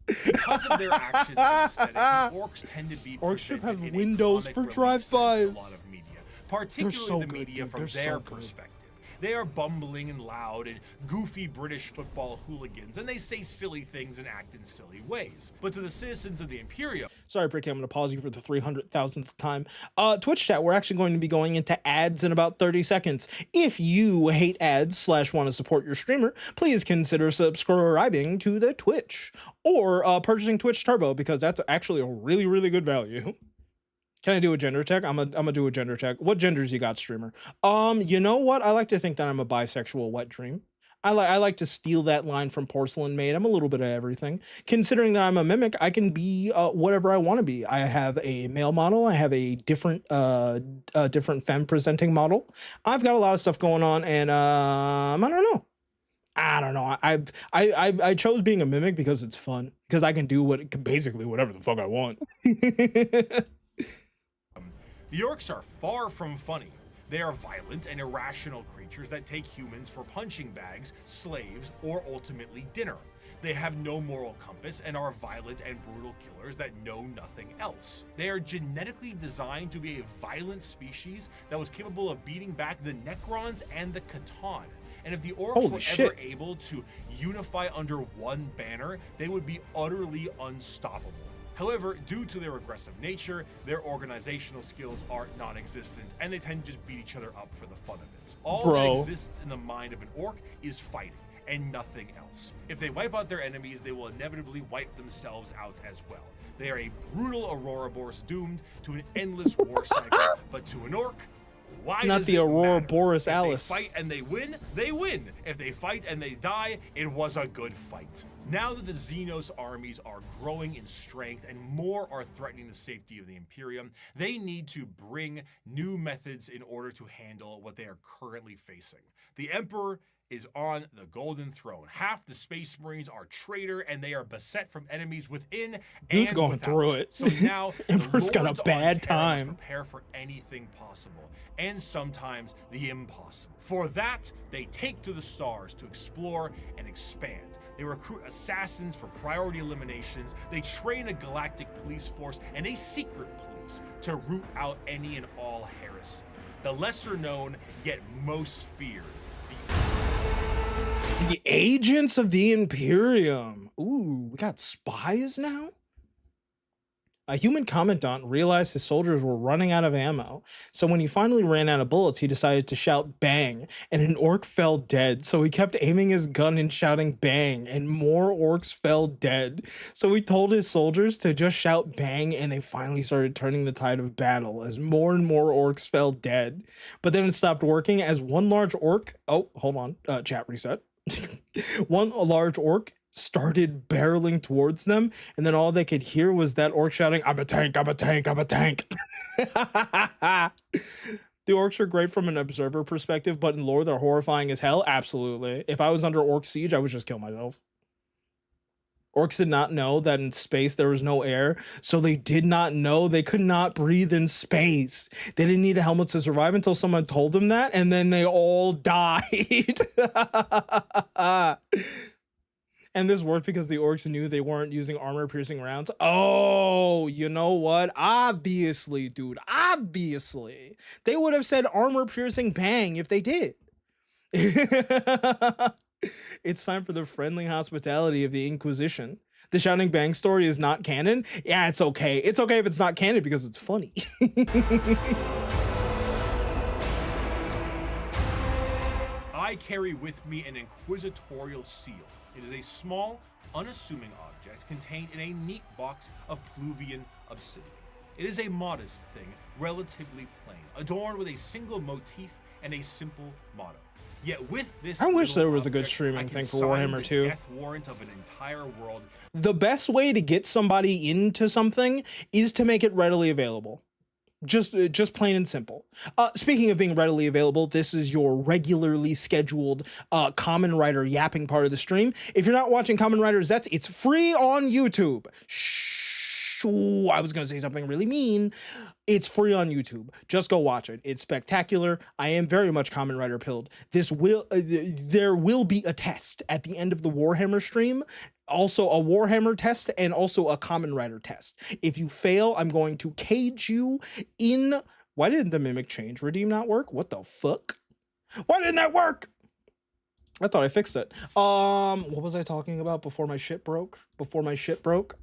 Because of their actions and aesthetic, the orcs tend to be orcs should have presented in a windows comic for relief drive-bys. sense in a lot of media, particularly so the good, media dude. from They're their so good. perspective. They are bumbling and loud and goofy British football hooligans, and they say silly things and act in silly ways. But to the citizens of the Imperium... Sorry, Bricky, I'm going to pause you for the 300,000th time. Twitch chat, we're actually going to be going into ads in about 30 seconds. If you hate ads / want to support your streamer, please consider subscribing to the Twitch or purchasing Twitch Turbo, because that's actually a really, really good value. Can I do a gender check? I'm gonna do a gender check. What genders you got, streamer? You know what? I like to think that I'm a bisexual wet dream. I like to steal that line from Porcelain Maid. I'm a little bit of everything. Considering that I'm a mimic, I can be whatever I want to be. I have a male model. I have a different femme presenting model. I've got a lot of stuff going on, and I don't know. I chose being a mimic because it's fun. Because I can do basically whatever the fuck I want. The orcs are far from funny. They are violent and irrational creatures that take humans for punching bags, slaves, or ultimately dinner. They have no moral compass and are violent and brutal killers that know nothing else. They are genetically designed to be a violent species that was capable of beating back the Necrons and the Catan. And if the orcs were ever able to unify under one banner, they would be utterly unstoppable. However, due to their aggressive nature, their organizational skills are non-existent, and they tend to just beat each other up for the fun of it. All that exists in the mind of an orc is fighting, and nothing else. If they wipe out their enemies, they will inevitably wipe themselves out as well. They are a brutal Ouroboros doomed to an endless war cycle, but to an orc, why not does the it Ouroboros matter? Alice. If they fight and they win, they win. If they fight and they die, it was a good fight. Now that the Xenos armies are growing in strength and more are threatening the safety of the Imperium, they need to bring new methods in order to handle what they are currently facing. The Emperor is on the Golden Throne. Half the Space Marines are traitor, and they are beset from enemies within and going without. through it. So now Emperor's the got a Lords bad on Terra must time. prepare for anything possible, and sometimes the impossible. For that, they take to the stars to explore and expand. They recruit assassins for priority eliminations. They train a galactic police force and a secret police to root out any and all heresy. The lesser known, yet most feared, the agents of the Imperium. Ooh, we got spies now? A human commandant realized his soldiers were running out of ammo, so when he finally ran out of bullets, he decided to shout bang, and an orc fell dead, so he kept aiming his gun and shouting bang, and more orcs fell dead. So he told his soldiers to just shout bang, and they finally started turning the tide of battle as more and more orcs fell dead. But then it stopped working as one large orc, oh, hold on, chat reset. One large orc started barreling towards them, and then all they could hear was that orc shouting, I'm a tank, I'm a tank, I'm a tank. The orcs are great from an observer perspective, but in lore they're horrifying as hell. Absolutely. If I was under orc siege, I would just kill myself. Orcs did not know that in space there was no air, so they did not know they could not breathe in space. They didn't need a helmet to survive until someone told them that, and then they all died. And this worked because the orcs knew they weren't using armor-piercing rounds. Oh, you know what? Obviously, dude, obviously. They would have said armor-piercing bang if they did. It's time for the friendly hospitality of the Inquisition. The shouting bang story is not canon. Yeah, it's okay. It's okay if it's not canon because it's funny. I carry with me an inquisitorial seal. It is a small, unassuming object contained in a neat box of Pluvian obsidian. It is a modest thing, relatively plain, adorned with a single motif and a simple motto. Yet with this, I wish there was a good object, streaming I can thing for sign Warhammer the 2. death warrant of an entire world. The best way to get somebody into something is to make it readily available. Just plain and simple. Speaking of being readily available, this is your regularly scheduled Common Writer yapping part of the stream. If you're not watching Common Writer Zets, it's free on YouTube. Ooh, I was going to say something really mean. It's free on YouTube. Just go watch it. It's spectacular. I am very much Common Writer pilled. There will be a test at the end of the Warhammer stream. Also a Warhammer test and also a Common Writer test. If you fail, I'm going to cage you in... Why didn't the Mimic Change Redeem not work? What the fuck? Why didn't that work? I thought I fixed it. What was I talking about before my shit broke?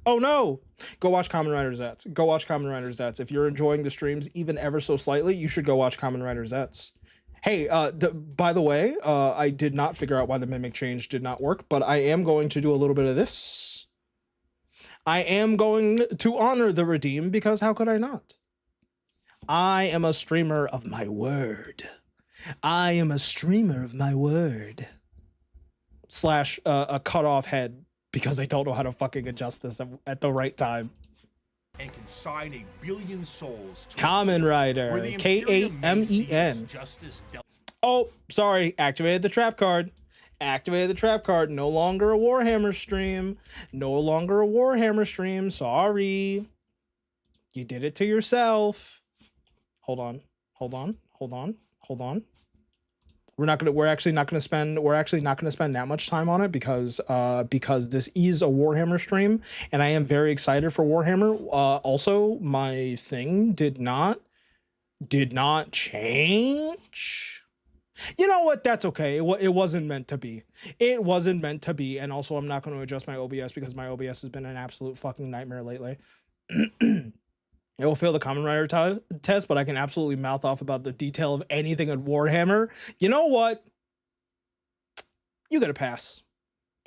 Oh no! Go watch Common Writer Zets. Go watch Common Writer Zets. If you're enjoying the streams even ever so slightly, you should go watch Common Writer Zets. Hey, by the way, I did not figure out why the Mimic Change did not work, but I am going to do a little bit of this. I am going to honor the redeem because how could I not? I am a streamer of my word. I am a streamer of my word. slash a cut off head because I don't know how to fucking adjust this at the right time. And consign 1 billion souls to Kamen Rider, where the Imperium may see its Kamen. justice dealt. Oh, sorry, activated the trap card. Activated the trap card. No longer a Warhammer stream. No longer a Warhammer stream. Sorry. You did it to yourself. Hold on. Hold on. Hold on. Hold on. We're actually not gonna spend that much time on it because this is a Warhammer stream and I am very excited for Warhammer. Also, my thing did not change. You know what? That's okay. It wasn't meant to be. It wasn't meant to be. And also, I'm not going to adjust my OBS because my OBS has been an absolute fucking nightmare lately. It will fail the Kamen Rider test, but I can absolutely mouth off about the detail of anything in Warhammer. You know what? You gotta pass.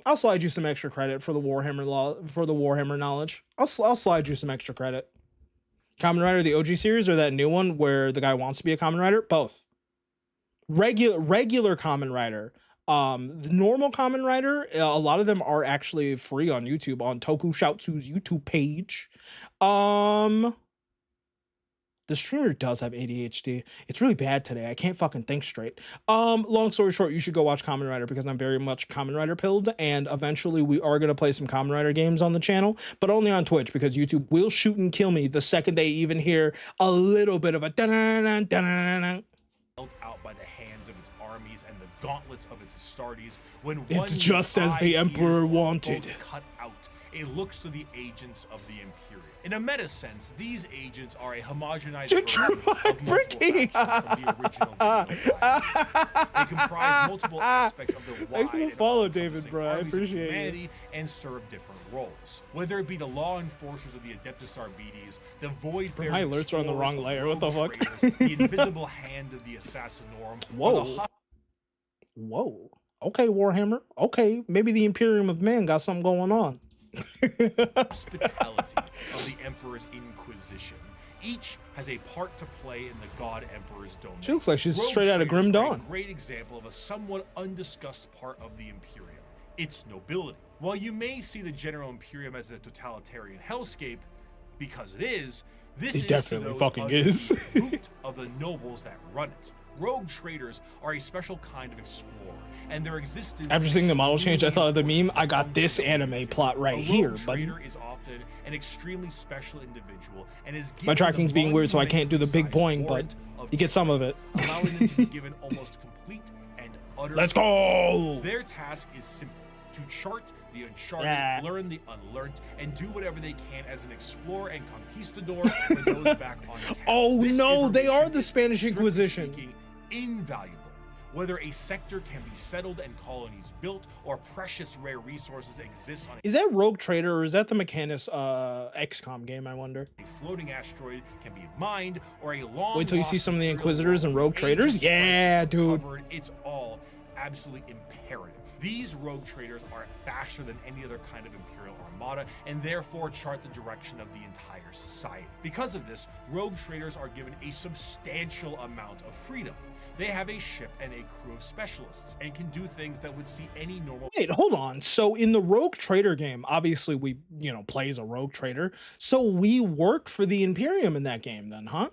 I'll slide you some extra credit for the Warhammer knowledge. I'll slide you some extra credit. Kamen Rider, the OG series, or that new one where the guy wants to be a Kamen Rider? Both. Regular Kamen Rider. The normal Kamen Rider, a lot of them are actually free on YouTube on Tokushoutsu's YouTube page. The streamer does have ADHD. It's really bad today. I can't fucking think straight. Long story short, you should go watch Kamen Rider because I'm very much Kamen Rider pilled, and eventually we are going to play some Kamen Rider games on the channel, but only on Twitch because YouTube will shoot and kill me the second they even hear a little bit of a dun-dun-dun, dun-dun-dun-dun. Out by the hands of its armies and the gauntlets of its Astartes. When it's just as the Emperor wanted. Cut out, it looks to the agents of the Imperium. In a meta sense, these agents are a homogenized version of Bricky. from the original video. They comprise multiple aspects of the wide and follow David, bro. I appreciate humanity and serve different roles. Whether it be the law enforcers of the Adeptus Arbites, the Voidfaring, my alerts are on the wrong layer. What the fuck? The invisible hand of the Assassinorum. Whoa. Whoa. Okay, Warhammer. Okay, maybe the Imperium of Man got something going on. Hospitality of the Emperor's Inquisition. Each has a part to play in the God Emperor's domain. She looks like she's Rogue straight out of Grim Traders are Dawn. a great example of a somewhat undiscussed part of the Imperium, its nobility. While you may see the General Imperium as a totalitarian hellscape, because it is, this It is definitely to those fucking under is. the root of the nobles that run it. Rogue traders are a special kind of explorer, and their existence. After seeing the model change, I thought of the meme. I got this anime plot right here, buddy. Trader is often an extremely special individual, and is My given tracking's the being weird, so I can't do the big monumentally boing, sized but warrant of you get some of it. allowing them to be given almost complete and utter. Let's go! Their task is simple: to chart the uncharted, Yeah. learn the unlearned, and do whatever they can as an explorer and conquistador for those back on attack. Oh This no, they are information the is, Spanish strictly Inquisition. speaking, invaluable. Whether a sector can be settled and colonies built, or precious rare resources exist on Is that Rogue Trader or is that the Mechanus XCOM game, I wonder? a floating asteroid can be mined, or a long Wait till you see lost some of the Imperial Inquisitors and world Rogue Traders? ages Yeah, spread dude. covered. It's all absolutely imperative. These rogue traders are faster than any other kind of Imperial armada, and therefore chart the direction of the entire society. Because of this, rogue traders are given a substantial amount of freedom. They have a ship and a crew of specialists, and can do things that would see any normal. Wait, hold on. So in the Rogue Trader game, obviously we, play as a Rogue Trader. So we work for the Imperium in that game then, huh?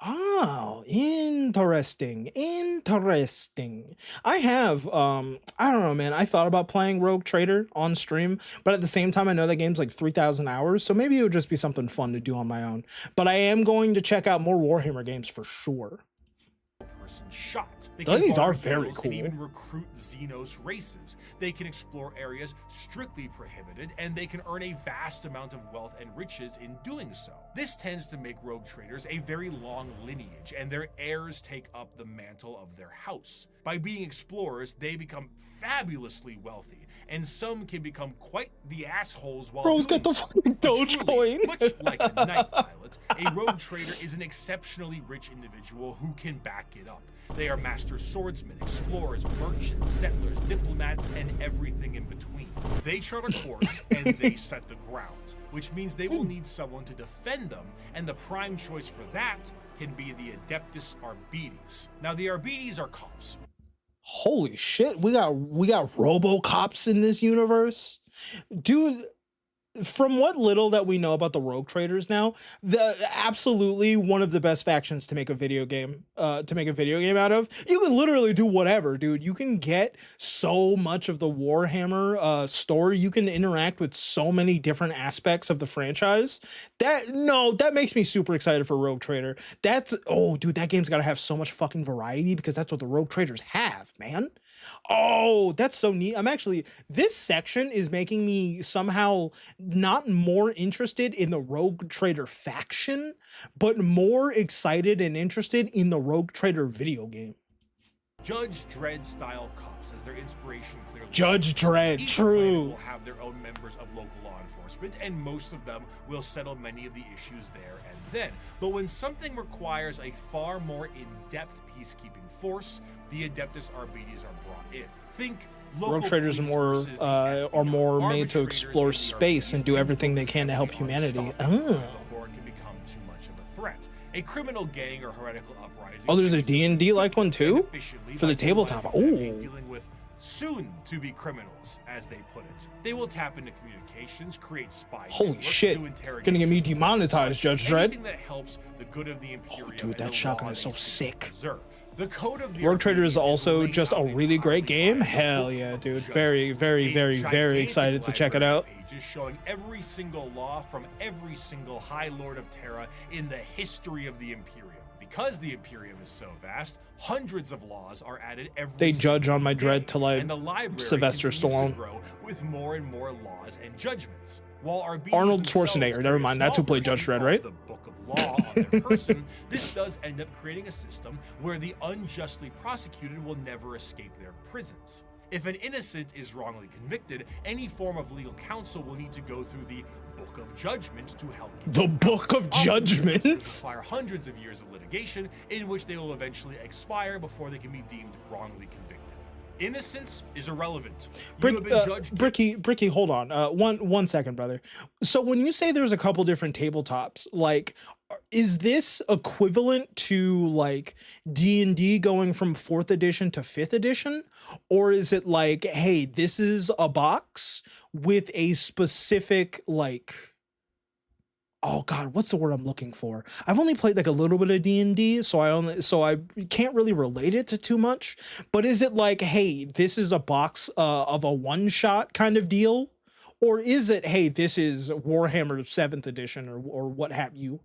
Oh, interesting. Interesting. I have, I don't know, man. I thought about playing Rogue Trader on stream, but at the same time, I know that game's like 3,000 hours. So maybe it would just be something fun to do on my own. But I am going to check out more Warhammer games for sure. Person shot. They These can are barter very deals cool. and even recruit Xenos races. They can explore areas strictly prohibited, and they can earn a vast amount of wealth and riches in doing so. This tends to make rogue traders a very long lineage, and their heirs take up the mantle of their house. By being explorers, they become fabulously wealthy, and some can become quite the assholes while Bro's doing got the so. fucking Truly, Dogecoin. much like a night pilot, a rogue trader is an exceptionally rich individual who can back it up. They are master swordsmen, explorers, merchants, settlers, diplomats, and everything in between. They chart a course and they set the grounds, which means they will need someone to defend them, and the prime choice for that can be the Adeptus Arbites. Now, the Arbites are cops. Holy shit, we got RoboCops in this universe, dude. From what little that we know about the rogue traders now, the absolutely one of the best factions to make a video game out of. You can literally do whatever, dude. You can get so much of the Warhammer story. You can interact with so many different aspects of the franchise. That makes me super excited for Rogue Trader. Oh dude, that game's got to have so much fucking variety, because that's what the Rogue Traders have, man. Oh, that's so neat. This section is making me somehow not more interested in the Rogue Trader faction, but more excited and interested in the Rogue Trader video game. Judge Dredd style cops as their inspiration clearly. Judge Dredd, Each true. will have their own members of local law enforcement, and most of them will settle many of the issues there and then. But when something requires a far more in-depth peacekeeping force, the Adeptus Arbites are brought in. Think Rogue Traders are more made to explore space and do everything they can to help humanity. Before it can become too much of a threat. A criminal gang or heretical uprising. Oh, there's a D&D like one too? For the tabletop. Oh. Dealing with soon-to-be criminals, as they put it. They will tap into communications, create spy Holy networks, shit. Gonna get me demonetized, Judge Dredd. Anything that helps the good of the Imperium. Oh, dude, that shotgun is so sick. The code of the Rogue Trader is Arbites also laid just a out really great entirely game. by the Hell book yeah, of dude. Judgment. Very, very, A very, very gigantic excited to check it library out. of pages showing every single law from every single High Lord of Terra in the history of the Imperium. Because the Imperium is so vast, hundreds of laws are added every They judge single on my day, dread till I and the library Sylvester continues to Stallone. grow with more and more laws and judgments. While Arbites Arnold themselves Schwarzenegger, carry never a mind, that's small who played version Judge Dredd, called right? The Book of Law on their person, this does end up creating a system where the unjustly prosecuted will never escape their prisons. If an innocent is wrongly convicted, any form of legal counsel will need to go through the Book of Judgment to help get The them Book out. of Often, Judgment? this will require hundreds of years of litigation in which they will eventually expire before they can be deemed wrongly convicted. Innocence is irrelevant. You have been judged Bricky, hold on. One second, brother. So when you say there's a couple different tabletops, like, is this equivalent to like D&D going from 4th edition to 5th edition? Or is it like, hey, this is a box with a specific, like, oh god, what's the word I'm looking for? I've only played like a little bit of D&D, so I can't really relate it to too much. But is it like, hey, this is a box of a one-shot kind of deal? Or is it, hey, this is Warhammer 7th edition or what have you?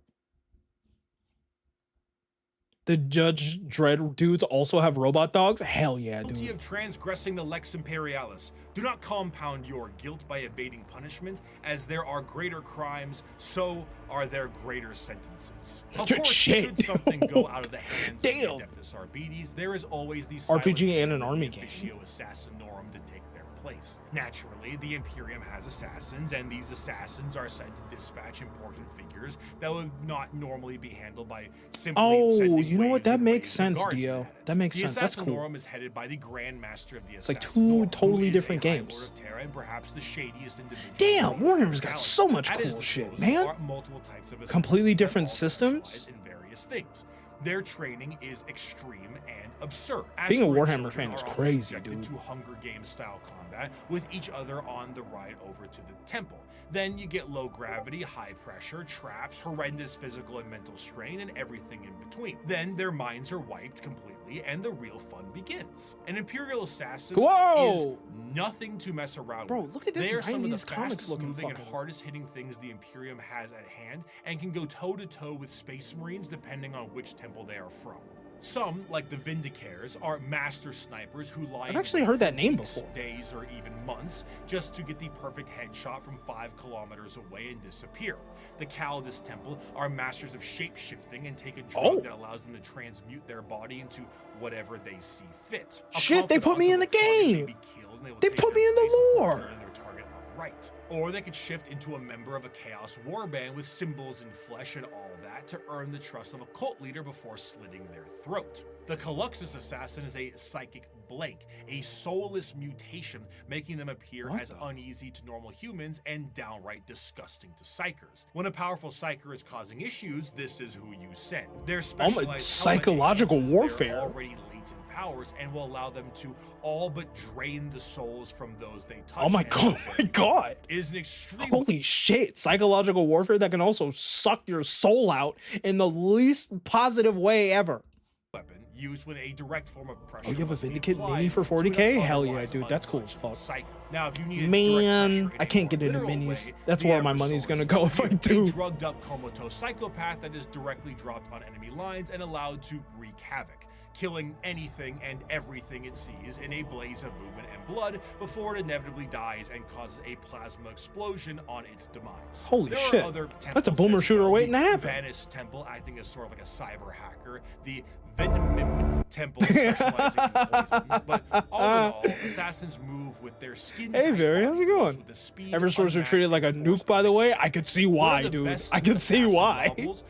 The Judge Dredd dudes also have robot dogs? Hell yeah, guilty dude. of transgressing the Lex Imperialis. Do not compound your guilt by evading punishment, as there are greater crimes, so are there greater sentences. Of course, Shit. should something go out of the hands Damn. of the Adeptus Arbites, there is always the RPG and an silent army hand of the game. Officio Assassinorum to take their place. Naturally, the Imperium has assassins, and these assassins are sent to dispatch important figures that would not normally be handled by simply Oh, sending you know what? waves That and makes waves of sense, guardsmen Dio. at it. That makes The sense. That's cool. Assassinorum is headed by the Grand Master of the It's like two Assassinorum, totally who is different a High games. Lord of Terra and perhaps the shadiest individual. Damn, in the Warhammer's got galaxy. so much At his cool shit, disposal man. are multiple types of Completely assassins that different all systems? specialize in various things. Their training is extreme and absurd. Being a Aspirant Warhammer children fan is are often crazy, subjected dude. to Hunger Games style combat with each other on the ride over to the temple. Then you get low gravity, high pressure, traps, horrendous physical and mental strain, and everything in between. Then their minds are wiped completely, and the real fun begins. An Imperial assassin Whoa! is nothing to mess around Bro, with. look at this They are some of the 90s comics fastest looking moving and fucking- hardest hitting things the Imperium has at hand, and can go toe to toe with Space Marines depending on which temple they are from. Some, like the Vindicares, are master snipers who lie I've in actually wait heard that for name weeks, before. days, or even months just to get the perfect headshot from 5 kilometers away and disappear. The Calidus Temple are masters of shape-shifting and take a drug Oh. that allows them to transmute their body into whatever they see fit. A Shit, they put me in the confidant on game. will be killed, and will They take put their me in the place before lore. killing their target outright. Or they could shift into a member of a Chaos Warband with symbols and flesh and all that to earn the trust of a cult leader before slitting their throat. The Caluxus Assassin is a psychic blank, a soulless mutation, making them appear What as the- uneasy to normal humans and downright disgusting to psychers. When a powerful psyker is causing issues, this is who you send. Their specialized psychological helmet enhances their warfare. already latent powers and will allow them to all but drain the souls from those they touch. Oh my and god, my god. It is an extreme Holy shit. Psychological warfare that can also suck your soul out in the least positive way ever. weapon used when a direct form of pressure. Oh, you have a must be Vindicate applied Mini for to an 40k? Hell yeah, otherwise dude. That's cool as fuck. cycle. Now, if you need a Man, direct pressure in I a can't more get into literal minis. way, That's the where my money's Eversoul gonna is go if I a do. drugged up comatose psychopath that is directly dropped on enemy lines and allowed to wreak havoc, killing anything and everything it sees in a blaze of movement and blood before it inevitably dies and causes a plasma explosion on its demise. Holy There shit. are other That's a temples boomer as shooter well. waiting to The happen. Vanis Temple acting as sort of like a cyber hacker. The Venom Temple specializing in poisons. But all in all, assassins move with their skin. Hey, Very, how's it going? Eversource are treated like a nuke, by the way. I could see why, dude. I could see why.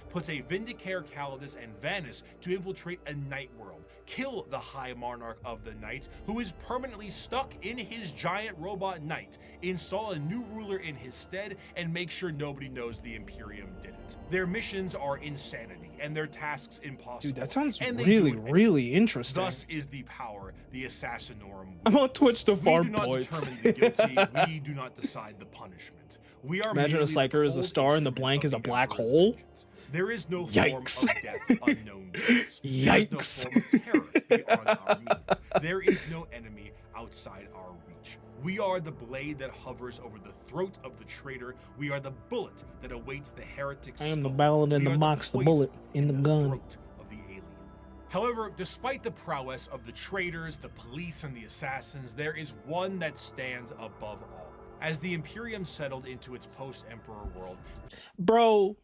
Puts a Vindicare Calidus and Vanis to infiltrate a night world, kill the High Monarch of the Night, who is permanently stuck in his giant robot knight, install a new ruler in his stead, and make sure nobody knows the Imperium did it. Their missions are insanity, and their tasks impossible. Dude, that sounds and they really, do it really interesting. Thus is the power the Assassinorum I'm on wields. Twitch to farm We do not points. determine the guilty, we do not decide the punishment. We are Imagine a merely the Psyker is a cold star and the instrument blank of is a the black Emperor's hole. vengeance. There is no Yikes. form of death unknown to us. Yikes. There is no form of terror beyond our means. There is no enemy outside our reach. We are the blade that hovers over the throat of the traitor. We are the bullet that awaits the heretic's I am the skull. ballad and We the are mox, the poison bullet in the gun. throat of the alien. However, despite the prowess of the traitors, the police, and the assassins, there is one that stands above all. As the Imperium settled into its post-Emperor world, Bro,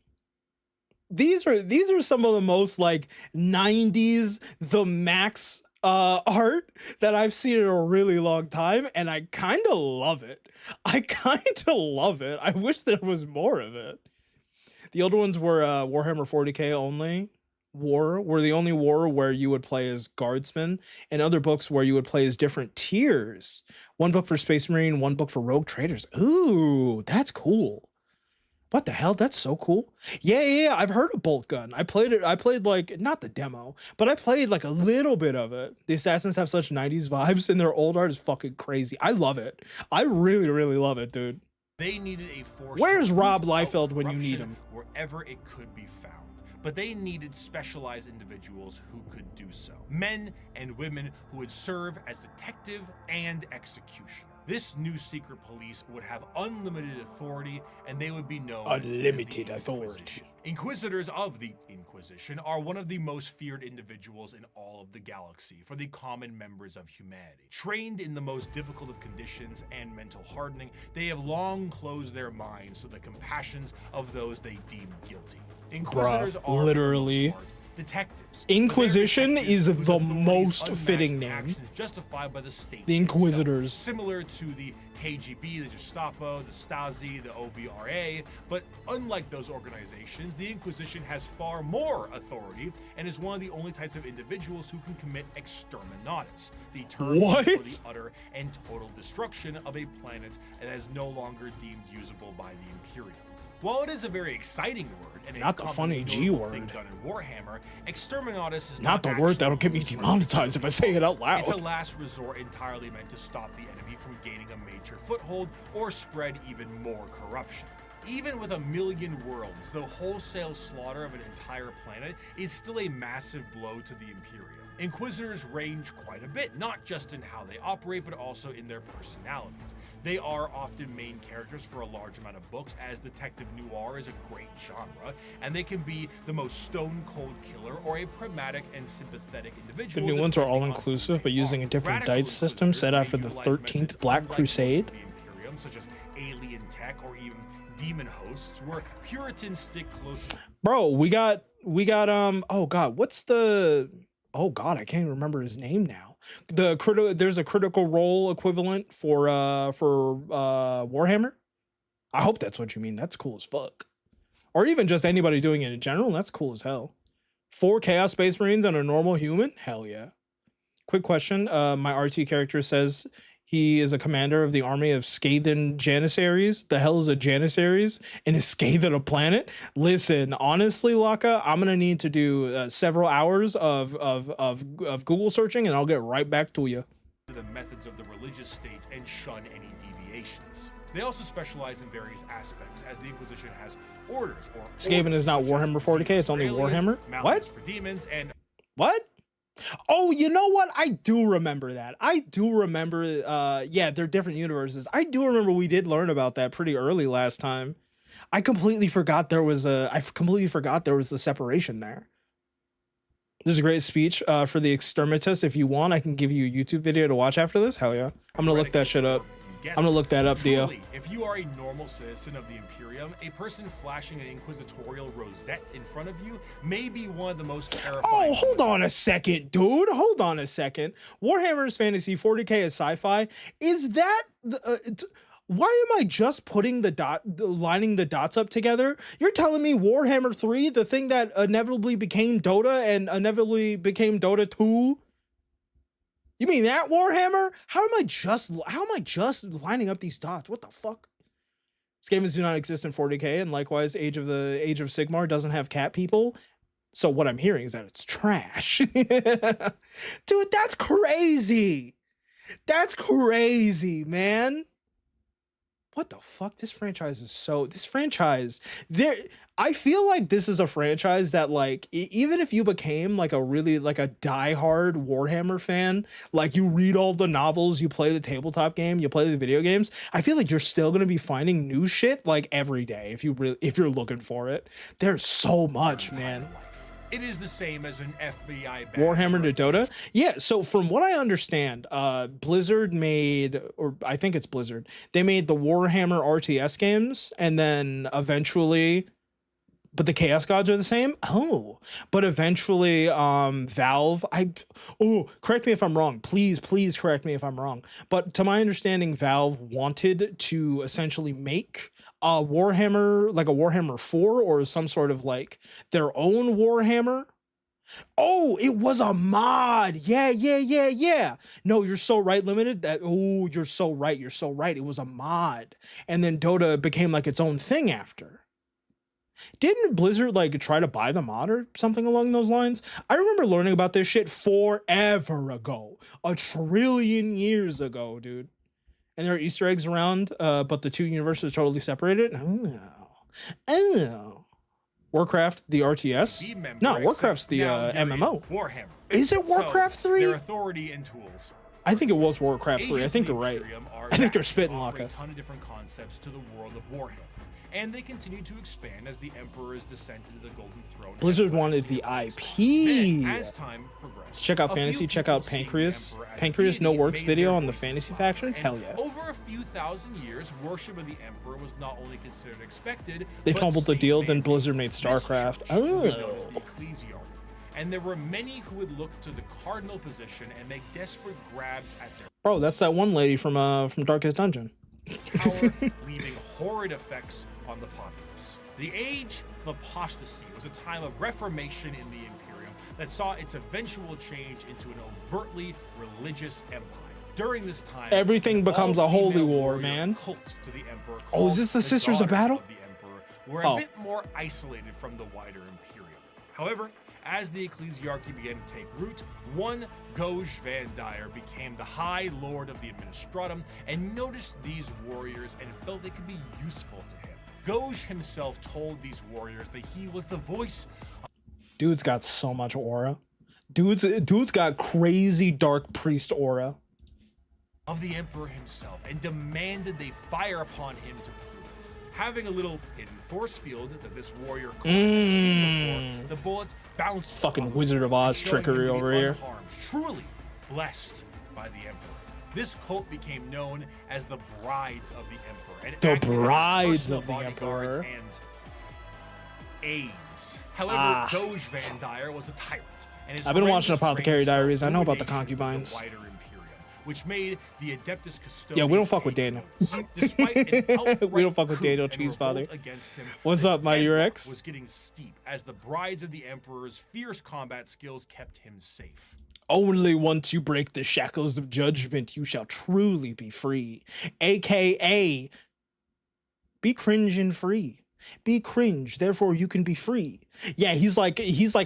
these are some of the most like 90s the max art that I've seen in a really long time, and I kind of love it. I wish there was more of it. The older ones were Warhammer 40k only. Were the only war where you would play as guardsmen, and other books where you would play as different tiers. One book for Space Marine, one book for Rogue Traders. Ooh, that's cool. What the hell? That's so cool. Yeah. I've heard of Bolt Gun. I played it. I played like, not the demo, but I played like a little bit of it. The Assassins have such 90s vibes, and their old art is fucking crazy. I love it. I really, really love it, dude. they needed a force. Where's to Rob root out Liefeld when you need corruption him? wherever it could be found. But they needed specialized individuals who could do so. Men and women who would serve as detective and executioner. This new secret police would have unlimited authority, and they would be known as the Unlimited authority. Inquisition. Inquisitors of the Inquisition are one of the most feared individuals in all of the galaxy for the common members of humanity. Trained in the most difficult of conditions and mental hardening, they have long closed their minds to the compassions of those they deem guilty. Inquisitors are, for the most literally. part, detectives. Inquisition But they're is detectives the whose authority's most unmatched fitting name. actions justified by the state The itself. Inquisitors. Similar to the KGB, the Gestapo, the Stasi, the OVRA, but unlike those organizations, the Inquisition has far more authority and is one of the only types of individuals who can commit exterminatus, the term What? for the utter and total destruction of a planet that is no longer deemed usable by the Imperium. While it is a very exciting word and a Not the funny common G notable thing word. done in Warhammer, exterminatus is Not the word actually that'll get me used for demonetized if I say it out loud. It's a last resort entirely meant to stop the enemy from gaining a major foothold or spread even more corruption. Even with 1 million worlds, the wholesale slaughter of an entire planet is still a massive blow to the Imperium. Inquisitors range quite a bit, not just in how they operate, but also in their personalities. They are often main characters for a large amount of books, as detective noir is a great genre, and they can be the most stone-cold killer or a pragmatic and sympathetic The individual. new ones are depending all on who inclusive, they but using a are. different Radical dice system Inquisitors set may after the utilize 13th methods Black unlike most Crusade. of the Imperium, such as alien tech or even demon hosts, where Puritans stick close. Bro, we got oh god, oh god, I can't even remember his name now. There's a critical role equivalent for Warhammer. I hope that's what you mean. That's cool as fuck. Or even just anybody doing it in general, that's cool as hell. 4 Chaos Space Marines and a normal human? Hell yeah. Quick question. My RT character says He is a commander of the army of Scathen Janissaries. The hell is a Janissaries? And is Scathen a planet? Listen, honestly, Laka, I'm gonna need to do several hours of Google searching, and I'll get right back to you. The methods of the religious state and shun any deviations. They also specialize in various aspects, as the Inquisition has orders or. Skaven is not Warhammer 40k. It's only Warhammer. What? For demons and. What? Oh, you know what? I do remember that. I do remember, yeah, they're different universes. I do remember we did learn about that pretty early last time. I completely forgot there was the separation there. There's a great speech for the Exterminatus. If you want, I can give you a YouTube video to watch after this. Hell yeah. I'm gonna look that shit up. I'm gonna look that up, Dio. If you are a normal citizen of the Imperium, a person flashing an inquisitorial rosette in front of you may be one of the most terrifying. Oh, hold on a second, dude. Hold on a second. Warhammer's Fantasy, 40k is sci-fi. Is that the, why am I just putting lining the dots up together? You're telling me Warhammer 3, the thing that inevitably became Dota and inevitably became Dota 2? You mean that Warhammer? How am I just lining up these dots? What the fuck? Skavens do not exist in 40k, and likewise, Age of Sigmar doesn't have cat people. So what I'm hearing is that it's trash. Dude, that's crazy. That's crazy, man. What the fuck? This franchise I feel like this is a franchise that, like, even if you became like a diehard Warhammer fan, like you read all the novels, you play the tabletop game, you play the video games, I feel like you're still going to be finding new shit like every day if you're looking for it. There's so much, man. It is the same as an FBI badge. Warhammer to Dota? Yeah, so from what I understand, Blizzard made, or I think it's Blizzard, they made the Warhammer RTS games, and then eventually, but the Chaos Gods are the same? Oh, but eventually Valve, correct me if I'm wrong. Please correct me if I'm wrong. But to my understanding, Valve wanted to essentially make a Warhammer, like a Warhammer 4 or some sort of like their own Warhammer. Oh, it was a mod. Yeah. No, you're so right, Limited. You're so right. It was a mod. And then Dota became like its own thing after. Didn't Blizzard like try to buy the mod or something along those lines? I remember learning about this shit forever ago. 1 trillion years ago, dude. And there are Easter eggs around, but the two universes are totally separated. Oh. Warcraft, the RTS? No, Warcraft's the MMO. Warhammer. Is it Warcraft 3? Their authority and tools. I think it was Warcraft 3. I think you're right. I think you're spitting, Laka. A ton of different concepts to the world of Warhammer. And they continue to expand as the Emperor's descent into the Golden Throne. Blizzard wanted the IP. As time progressed, check out Fantasy, check out Pancreas. Pancreas No Works video on the Fantasy factions. Hell yeah. Over a few thousand years, worship of the Emperor was not only considered expected, they fumbled the deal, then Blizzard made StarCraft. The Ecclesiarchy. And there were many who would look to the cardinal position and make desperate grabs at their Bro, that's that one lady from Darkest Dungeon. power, leaving horrid effects on the populace. The Age of Apostasy was a time of reformation in the Imperium that saw its eventual change into an overtly religious empire. During this time, everything becomes a holy war, man. Cult to the Emperor. Oh, is this the Sisters of Battle? Of the Emperor were a bit more isolated from the wider Imperium. However, as the Ecclesiarchy began to take root, one Goj Van Dyer became the High Lord of the Administratum and noticed these warriors and felt they could be useful to him. Goj himself told these warriors that he was the voice. Dude's got so much aura. Dude's got crazy dark priest aura. Of the Emperor himself and demanded they fire upon him to prove it. Having a little hidden force field that this warrior couldn't have seen before, the bullet bounced. Fucking Wizard of Oz trickery over here. Truly blessed by the Emperor. This cult became known as the Brides of the Emperor. And the Brides of the Emperor. And aides. However, Goj Van Dyer was a tyrant. And his I've been watching Apothecary Diaries. I know about the domination concubines. of the wider Imperium, which made the Adeptus Custodes. Yeah, we don't fuck with Daniel. Despite an outright we don't fuck with coup Daniel and Cheesefather. revolt against him, What's the up, Mighty deadlock Rex? was getting steep as the Brides of the Emperor's fierce combat skills kept him safe. Only once you break the shackles of judgment, you shall truly be free. AKA, be cringe and free. Be cringe, therefore you can be free. Yeah, he's like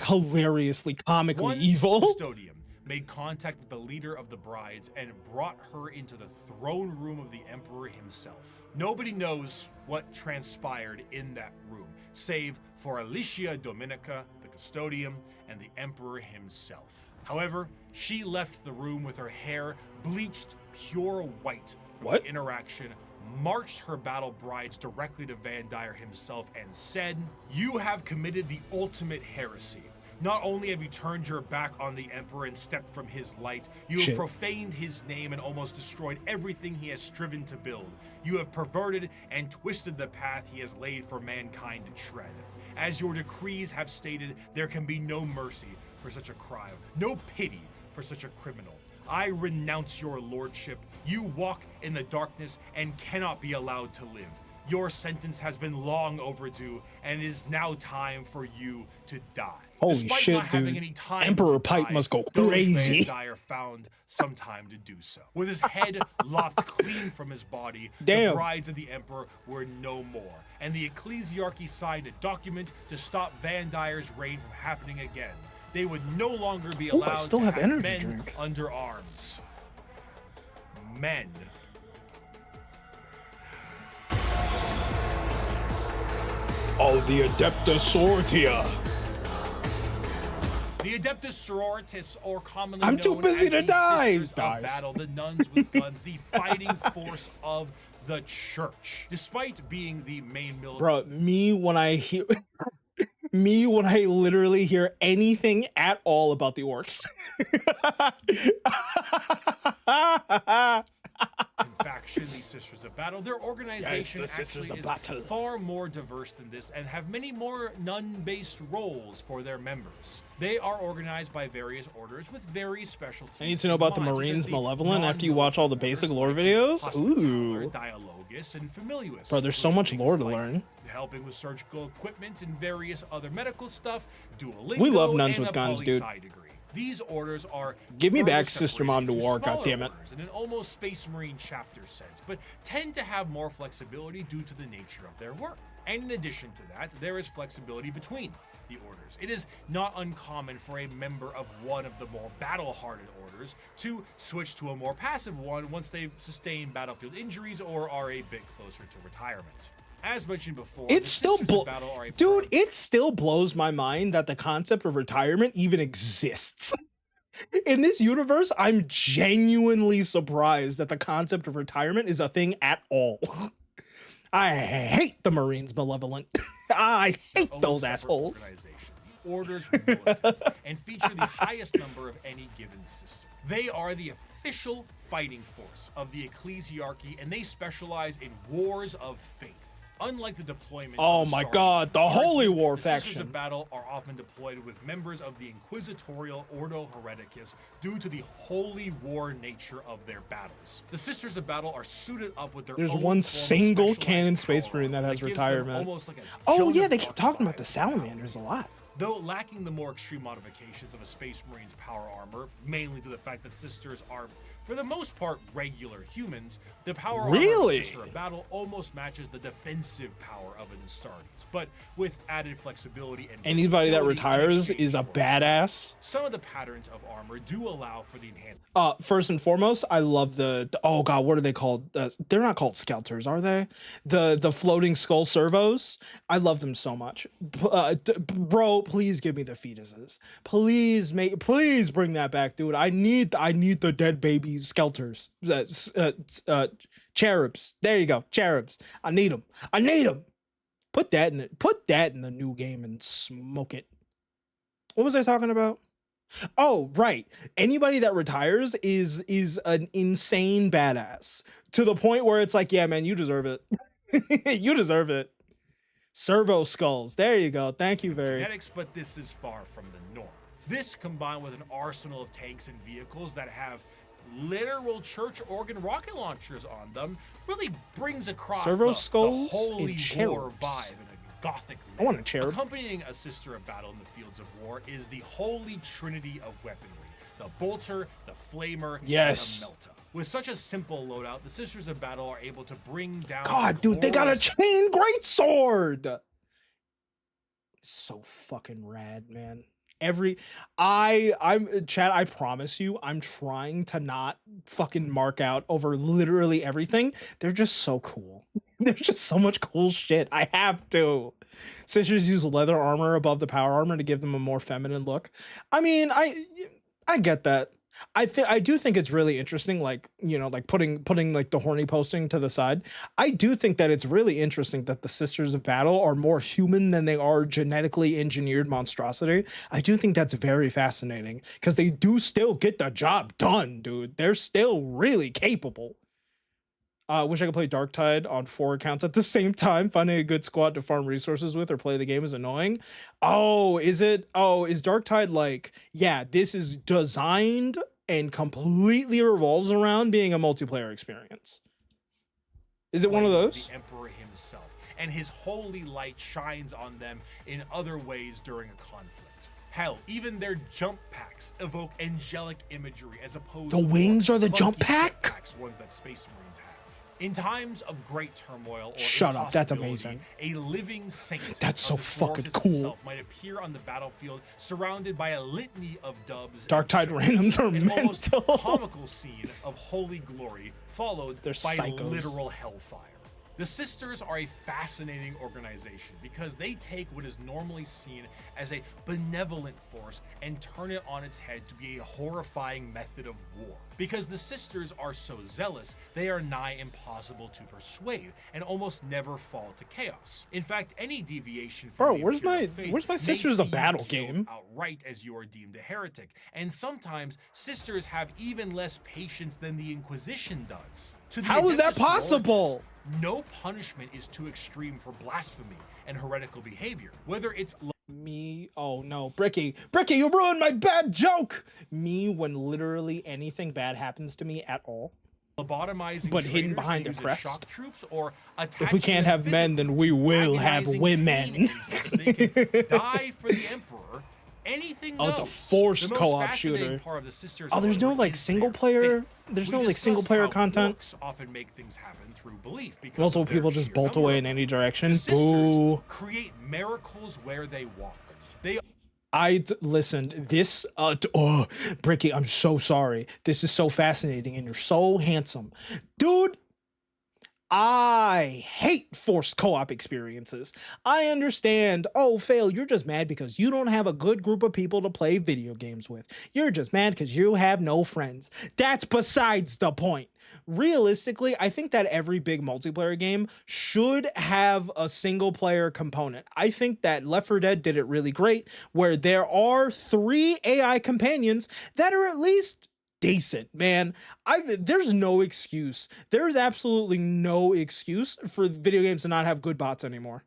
hilariously comically One evil. custodian made contact with the leader of the brides and brought her into the throne room of the emperor himself. Nobody knows what transpired in that room, save for Alicia Dominica, the custodian, and the emperor himself. However, she left the room with her hair bleached pure white from What? the interaction, marched her battle brides directly to Van Dyer himself and said, "You have committed the ultimate heresy. Not only have you turned your back on the Emperor and stepped from his light, you have profaned his name and almost destroyed everything he has striven to build. You have perverted and twisted the path he has laid for mankind to tread. As your decrees have stated, there can be no mercy for such a crime, no pity for such a criminal. I renounce your lordship. You walk in the darkness and cannot be allowed to live. Your sentence has been long overdue, and it is now time for you to die." Holy Despite shit, not having dude. any time Emperor to Pipe die, must go Doge crazy. Van Dyer found some time to do so. With his head lopped clean from his body, Damn. the brides of the emperor were no more, and the ecclesiarchy signed a document to stop Van Dyer's reign from happening again. They would no longer be Ooh, I allowed still to have have energy men drink. under arms. Men. Oh, the Adeptus Sortia. The Adeptus Sororitas, or commonly I'm known too busy as to the die. Sisters Dies. of Battle, the nuns with guns, the fighting force of the church. Despite being the main military, Bro, me when I hear me when I literally hear anything at all about the orcs. faction, the Sisters of Battle, their organization Yes, the Sisters actually of is Battle. far more diverse than this and have many more nun-based roles for their members. They are organized by various orders with various specialties. I need to know about the in mind, such as Marines the Malevolent after you watch all the basic lore non-military videos? Hospitaller, Ooh. Dialogus, and Familius. Bro, there's so much including lore things to like learn. helping with surgical equipment and various other medical stuff, Duolingo, We love nuns and with a guns, dude. poli-sci degree. These orders are Give me further back Sister Mom to separated War, into smaller goddammit. orders in an almost Space Marine chapter sense, but tend to have more flexibility due to the nature of their work. And in addition to that, there is flexibility between the orders. It is not uncommon for a member of one of the more battle-hardened orders to switch to a more passive one once they've sustained battlefield injuries or are a bit closer to retirement. As mentioned before, It the still Sisters of Battle are a dude, part- it still blows my mind that the concept of retirement even exists. In this universe, I'm genuinely surprised that the concept of retirement is a thing at all. I hate the Marines Malevolent. I hate own those separate assholes. organization. The orders were militant and feature the highest number of any given system. They are the official fighting force of the ecclesiarchy, and they specialize in wars of faith. Unlike the deployment Oh of the my Stars God, the Guardsmen, Holy War the Sisters faction. of Battle are often deployed with members of the Inquisitorial Ordo Hereticus due to the holy war nature of their battles. The Sisters of Battle are suited up with their There's own one form of single specialized canon Space power Marine that has gives them retirement. almost like a Oh Joan yeah, of they keep Arc talking about vibe the to Salamanders a lot. Though lacking the more extreme modifications of a Space Marine's power armor, mainly to the fact that Sisters are, for the most part, regular humans, the power armor of Really? the Sister of Battle almost matches the defensive power of an Astartes, but with added flexibility and Anybody that versatility in retires exchange is a for badass. Some of the patterns of armor do allow for the enhanced First and foremost, I love the oh god, what are they called? They're not called skelters, are they? The floating skull servos. I love them so much. Bro, please give me the fetuses. Please bring that back, dude. I need the dead baby skelters. Cherubs. There you go, cherubs. I need them. Put that in the new game and smoke it. What was I talking about? Oh, right. Anybody that retires is an insane badass to the point where it's like, yeah, man, you deserve it. You deserve it. Servo skulls. There you go. Thank you very. genetics, but this is far from the norm. This, combined with an arsenal of tanks and vehicles that have literal church organ rocket launchers on them, really brings across Servo the skulls holy and war cherubs. vibe in a gothic I want a manner. cherub. Accompanying a Sister of Battle in the fields of war is the holy trinity of weaponry. the bolter, the flamer, Yes. and the melta. With such a simple loadout, the Sisters of Battle are able to bring down God, dude, they got a glorious chain greatsword. So fucking rad, man. I'm Chad, I promise you, I'm trying to not fucking mark out over literally everything. They're just so cool. There's just so much cool shit. I have to. Sisters use leather armor above the power armor to give them a more feminine look. I mean, I get that. I do think it's really interesting, like, you know, like putting like the horny posting to the side. I do think that it's really interesting that the Sisters of Battle are more human than they are genetically engineered monstrosity. I do think that's very fascinating because they do still get the job done, dude. They're still really capable. Wish I could play Darktide on 4 accounts at the same time. Finding a good squad to farm resources with or play the game is annoying. Oh, is Darktide like, yeah, this is designed and completely revolves around being a multiplayer experience? Is it one of those? The Emperor himself, and his holy light shines on them in other ways during a conflict. Hell, even their jump packs evoke angelic imagery as opposed The to wings are the clunky jump pack? jetpacks, ones that Space Marines have. In times of great turmoil or Shut up, that's impossibility, amazing. a living saint That's so of the fucking Dwarfist cool. itself might appear on the battlefield surrounded by a litany of dubs and Darktide chariots, randoms are an almost mental. comical scene of holy glory followed They're by psychos. literal hellfire. The Sisters are a fascinating organization because they take what is normally seen as a benevolent force and turn it on its head to be a horrifying method of war. Because the Sisters are so zealous, they are nigh impossible to persuade and almost never fall to chaos. In fact, any deviation from Bro, the where's imperial my faith may Sisters of see you Battle killed game? outright as you are deemed a heretic. And sometimes Sisters have even less patience than the Inquisition does. To the How is that Adeptus possible? Sororitas, no punishment is too extreme for blasphemy and heretical behavior. Whether it's Oh no, Bricky, you ruined my bad joke. Me when literally anything bad happens to me at all. lobotomizing But hidden traitors behind to a use as crest. shock troops, or If we can't have men, then we will have women. They can die for the Emperor. Anything Oh, it's a goes. forced The most co-op fascinating shooter. part of the Sisters Oh, there's no order like is single their player. faith. There's We no like discussed single player how content. orcs often make things happen through belief because Multiple of their people just sheer bolt number away of in them. any direction. The Sisters Boo. create miracles where they walk. They Listen, this Bricky, I'm so sorry. This is so fascinating and you're so handsome. Dude, I hate forced co-op experiences. I understand, oh, Fael, you're just mad because you don't have a good group of people to play video games with. You're just mad because you have no friends. That's besides the point. Realistically, I think that every big multiplayer game should have a single player component. I think that Left 4 Dead did it really great, where there are 3 AI companions that are at least decent, man. There's no excuse. There's absolutely no excuse for video games to not have good bots anymore.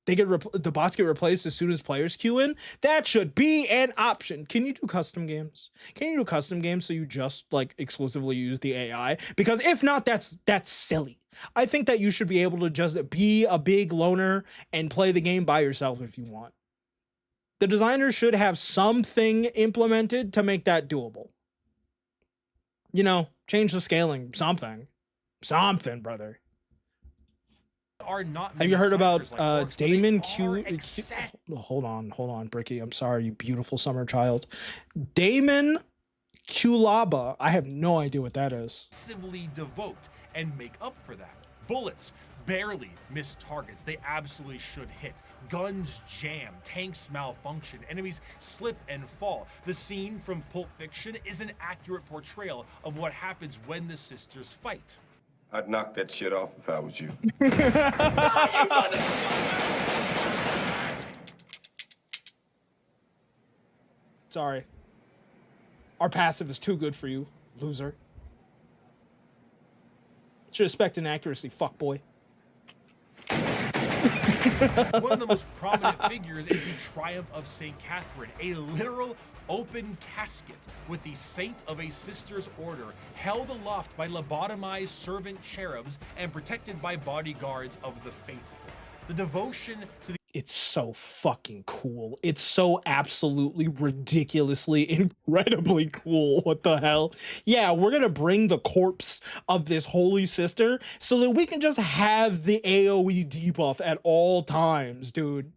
They get the bots get replaced as soon as players queue in. That should be an option. Can you do custom games? Can you do custom games so you just like exclusively use the AI? Because if not, that's silly. I think that you should be able to just be a big loner and play the game by yourself if you want. The designers should have something implemented to make that doable. You know, change the scaling, something, brother. are not Have you heard about like orcs, but they Damon are Q? excess- Hold on, Bricky. I'm sorry, you beautiful summer child. Damon Kulaba. I have no idea what that is. Massively devote and make up for that. Bullets barely miss targets. They absolutely should hit. Guns jam, tanks malfunction, enemies slip and fall. The scene from Pulp Fiction is an accurate portrayal of what happens when the sisters fight. I'd knock that shit off if I was you. Sorry. Our passive is too good for you, loser. Should expect an accuracy, fuckboy. One of the most prominent figures is the Triumph of St. Catherine, a literal open casket with the saint of a sister's order held aloft by lobotomized servant cherubs and protected by bodyguards of the faithful. The devotion to the It's so fucking cool. It's so absolutely ridiculously incredibly cool. What the hell? Yeah, we're gonna bring the corpse of this holy sister so that we can just have the AoE debuff at all times, dude.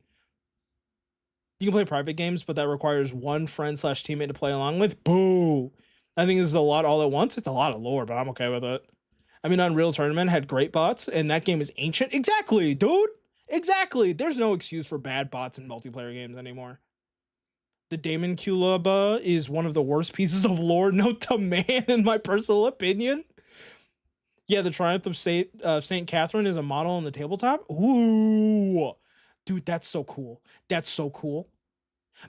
You can play private games, but that requires one friend slash teammate to play along with. Boo. I think this is a lot all at once. It's a lot of lore, but I'm okay with it. I mean, Unreal Tournament had great bots, and that game is ancient. Exactly, dude. Exactly. There's no excuse for bad bots in multiplayer games anymore. The Daemon Kulaba is one of the worst pieces of lore known to man, in my personal opinion. Yeah, the Triumph of Saint Catherine is a model on the tabletop. Ooh, dude, that's so cool. That's so cool.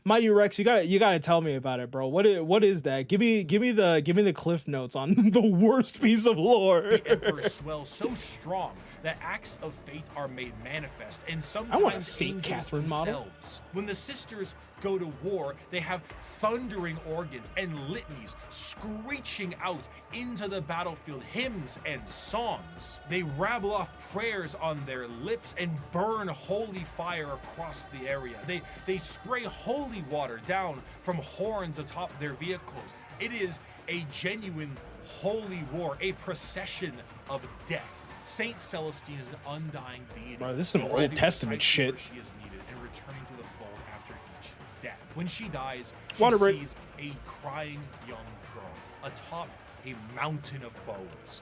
Mighty Rex, you gotta tell me about it, bro. What is that? Give me the cliff notes on the worst piece of lore. The Emperor's swell so strong that acts of faith are made manifest, and sometimes angels themselves. When the sisters go to war, they have thundering organs and litanies screeching out into the battlefield, hymns and songs. They rabble off prayers on their lips and burn holy fire across the area. They spray holy water down from horns atop their vehicles. It is a genuine holy war, a procession of death. Saint Celestine is an undying deity. Bro, this is some Old Testament shit. She is needed and returning to the fold after each death. When she dies, she Water sees a crying young girl atop a mountain of bones.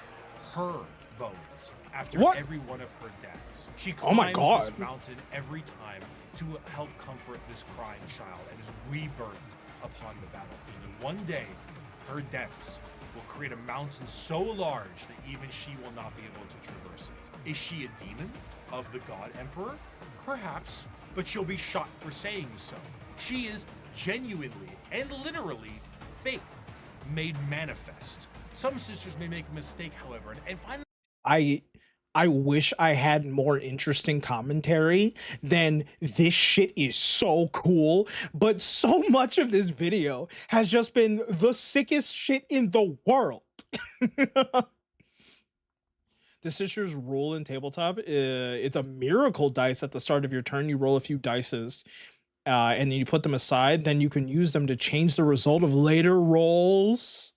Her bones after every one of her deaths. She climbs this mountain every time to help comfort this crying child and is rebirthed upon the battlefield. And one day, her deaths will create a mountain so large that even she will not be able to traverse it. Is she a demon of the God Emperor? Perhaps, but she'll be shot for saying so. She is genuinely and literally faith made manifest. Some sisters may make a mistake, however, and find I wish I had more interesting commentary than this shit is so cool, but so much of this video has just been the sickest shit in the world. The sisters rule in tabletop. It's a miracle dice at the start of your turn. You roll a few dices and then you put them aside. Then you can use them to change the result of later rolls.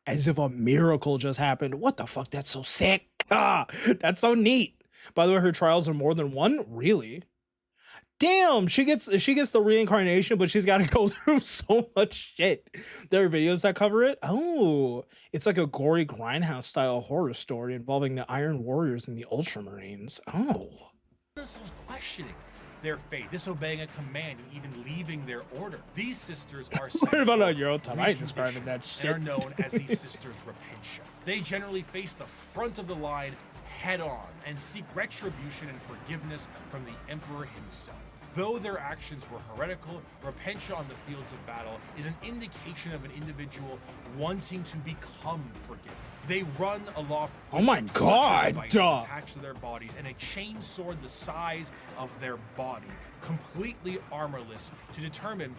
As if a miracle just happened. What the fuck? That's so sick. Ah, that's so neat. By the way, her trials are more than one. Really? Damn, she gets the reincarnation, but she's got to go through so much shit. There are videos that cover it. Oh, it's like a gory grindhouse style horror story involving the Iron Warriors and the Ultramarines. Oh, themselves questioning their faith, disobeying a command, and even leaving their order. These sisters are what about on your own time? I ain't describing that shit. And are known as the Sisters Repentia. They generally face the front of the line head on and seek retribution and forgiveness from the Emperor himself. Though their actions were heretical, repentia on the fields of battle is an indication of an individual wanting to become forgiven. They run aloft with devices attached to their bodies and a chain sword the size of their body, completely armorless, to determine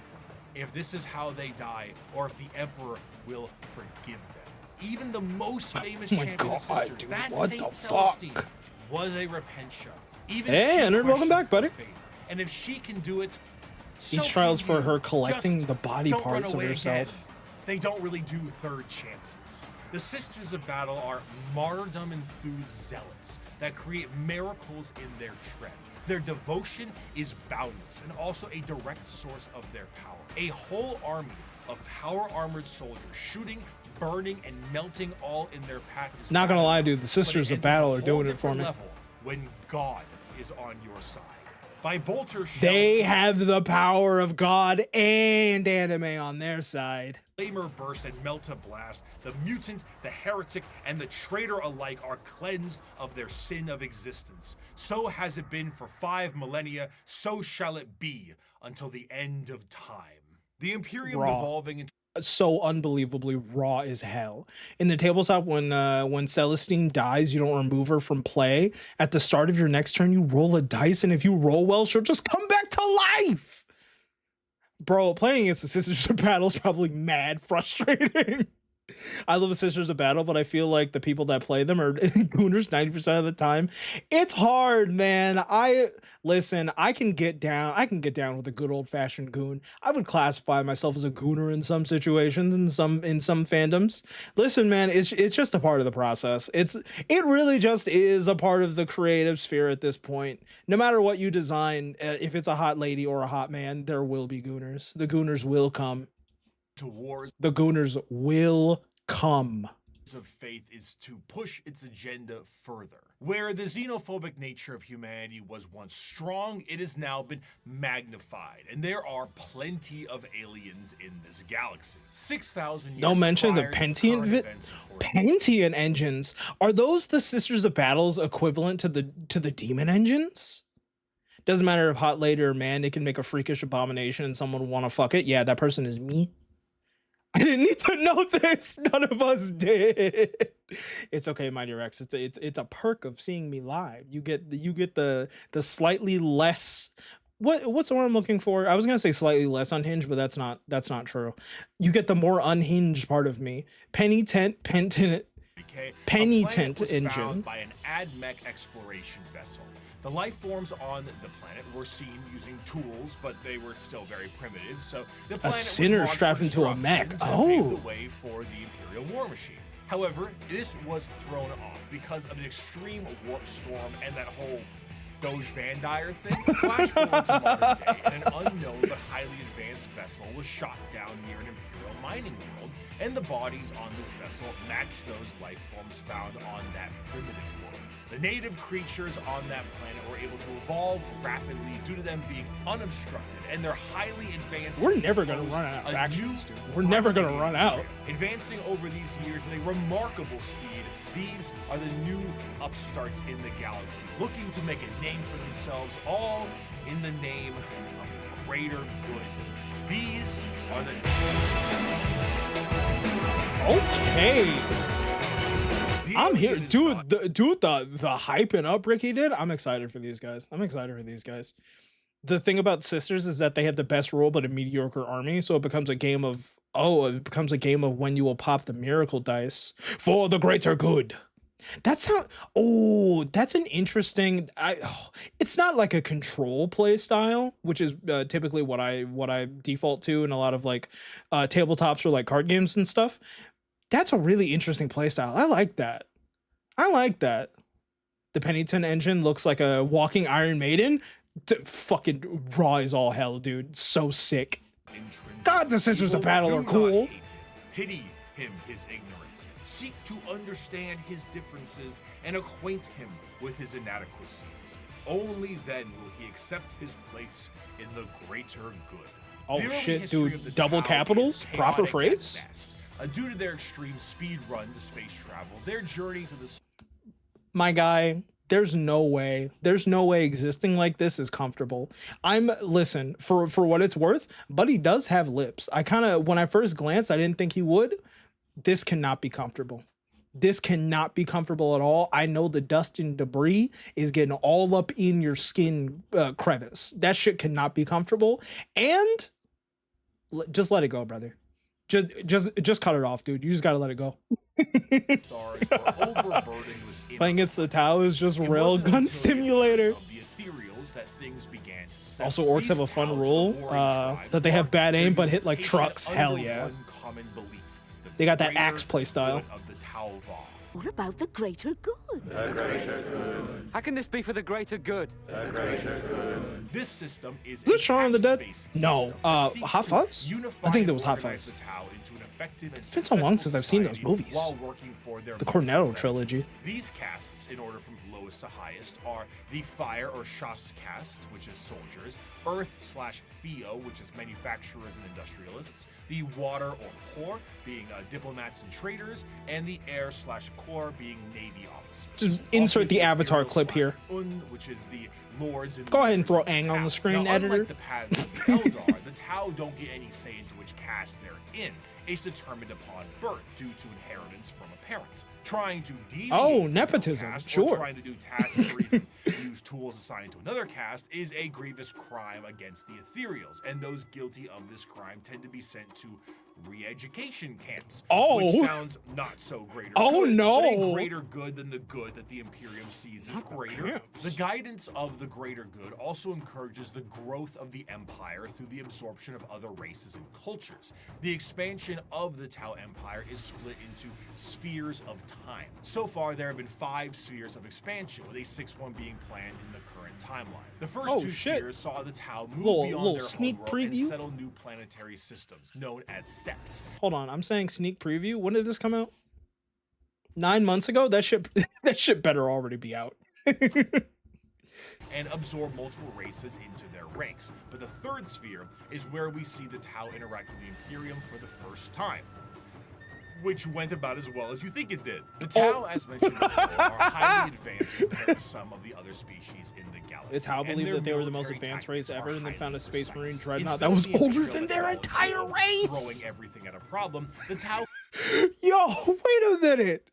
if this is how they die or if the Emperor will forgive them. Even the most famous champion of sisters, dude, that what Saint the Celestine, fuck? was a repentia. Even hey, and welcome back, buddy. Faith. And if she can do it, each trial's for her collecting the body parts of herself. Again. They don't really do third chances. The Sisters of Battle are martyrdom-enthused zealots that create miracles in their tread. Their devotion is boundless and also a direct source of their power. A whole army of power-armored soldiers shooting, burning, and melting all in their path is not gonna lie, dude, the Sisters of Battle are doing it for me. When God is on your side. By Bolter, they have the power of God and anime on their side. Flamer burst and melt a blast. The mutant, the heretic, and the traitor alike are cleansed of their sin of existence. So has it been for 5 millennia, so shall it be until the end of time. The Imperium evolving into so unbelievably raw as hell. In the tabletop, when Celestine dies, you don't remove her from play. At the start of your next turn, you roll a dice, and if you roll well, she'll just come back to life. Bro, playing against the Sisters of Battle is probably mad frustrating. I love Sisters of Battle, but I feel like the people that play them are gooners 90% of the time. It's hard, man. I can get down. I can get down with a good old fashioned goon. I would classify myself as a gooner in some situations, in some fandoms. Listen, man, it's just a part of the process. It really just is a part of the creative sphere at this point. No matter what you design, if it's a hot lady or a hot man, there will be gooners. The gooners will come. The gooners will come. Of faith is to push its agenda further. Where the xenophobic nature of humanity was once strong, it has now been magnified, and there are plenty of aliens in this galaxy. 6,000 years. No mentions of Pentian engines. Are those the Sisters of Battle's equivalent to the demon engines? Doesn't matter if hot lady or man, it can make a freakish abomination and someone want to fuck it. Yeah, that person is me. I didn't need to know this. None of us did. It's okay, Mighty Rex. It's a perk of seeing me live. You get the slightly less. What's the word I'm looking for? I was gonna say slightly less unhinged, but that's not true. You get the more unhinged part of me. Penitent engine. Found by an AdMech exploration vessel. The life forms on the planet were seen using tools, but they were still very primitive. So the planet a sinner was strapped into a mech. Pave the way for the Imperial War Machine. However, this was thrown off because of an extreme warp storm and that whole Doge Van Dyer thing. Flash forward to modern day, and an unknown but highly advanced vessel was shot down near an Imperial mining world, and the bodies on this vessel matched those life forms found on that primitive world. The native creatures on that planet were able to evolve rapidly due to them being unobstructed, and their highly advanced. We're never gonna run out of factions, dude. We're never gonna run out. Advancing over these years with a remarkable speed, these are the new upstarts in the galaxy, looking to make a name for themselves, all in the name of the greater good. These are the. Okay. I'm here, dude. The hyping up Bricky did. I'm excited for these guys. The thing about Sisters is that they have the best role but a mediocre army, so it becomes a game of when you will pop the miracle dice for the greater good. That's how. Oh, that's an interesting. It's not like a control play style, which is typically what I default to in a lot of like tabletops or like card games and stuff. That's a really interesting playstyle. I like that. The Pennington engine looks like a walking Iron Maiden. Fucking raw as all hell, dude. So sick. God, the Sisters of Battle are cool. Pity him his ignorance. Seek to understand his differences and acquaint him with his inadequacies. Only then will he accept his place in the greater good. Oh shit, dude. Double capitals? Proper phrase? Due to their extreme speed run to space travel, their journey to the... My guy, there's no way existing like this is comfortable. Listen, for what it's worth, Buddy does have lips. When I first glanced, I didn't think he would. This cannot be comfortable. This cannot be comfortable at all. I know the dust and debris is getting all up in your skin crevice. That shit cannot be comfortable. And just let it go, brother. Just cut it off, dude. You just gotta let it go. Stars are overburdened with playing against the Tau is just railgun simulator. Also, orcs have a fun rule that they have bad aim but hit like trucks. Hell yeah. They got that axe play style. What about the greater good? The greater good. How can this be for the greater good? The greater good. This system is it Shaun of the Dead? No. Hot Fuzz? I think there was Hot Fuzz. It's been so long since I've seen those movies. The Cornetto trilogy. These casts, in order from lowest to highest, are the Fire or Shas caste, which is soldiers, Earth/Theo, which is manufacturers and industrialists, the Water or Core, being diplomats and traders, and the Air/Core, being Navy officers. Just insert the Avatar clip here. Which is the lords and go ahead and throw Aang on the screen, editor. Unlike the paths of the Eldar, the Tau don't get any say into which caste they're in. It's determined upon birth due to inheritance from a parent. Trying to deviate nepotism, caste, sure. Or trying to do tasks or even use tools assigned to another caste is a grievous crime against the ethereals, and those guilty of this crime tend to be sent to re-education camps. Oh. Which sounds not so greater Oh, good, no. but a greater good than the good that the Imperium sees as greater. camps. The guidance of the greater good also encourages the growth of the Empire through the absorption of other races and cultures. The expansion of the Tau Empire is split into spheres of time. So far, there have been 5 spheres of expansion, with a 6th one being planned in the current timeline. The first Oh, 2 shit. spheres saw the Tau move Little beyond their sneak homeworld and preview? settle new planetary systems, known as SEPs. Hold on, I'm saying sneak preview. When did this come out? 9 months ago? That shit that shit better already be out. And absorb multiple races into their ranks. But the 3rd sphere is where we see the Tau interact with the Imperium for the first time, which went about as well as you think it did. The Tau, as mentioned before, are highly advanced compared to some of the other species in the galaxy. The Tau and believed their that they were the most military advanced race tactics ever, are and they found a highly Space Marine precise. dreadnought Instead that of was the older Imperial than their methodology entire of race. throwing everything at a problem, the Tau Yo, wait a minute.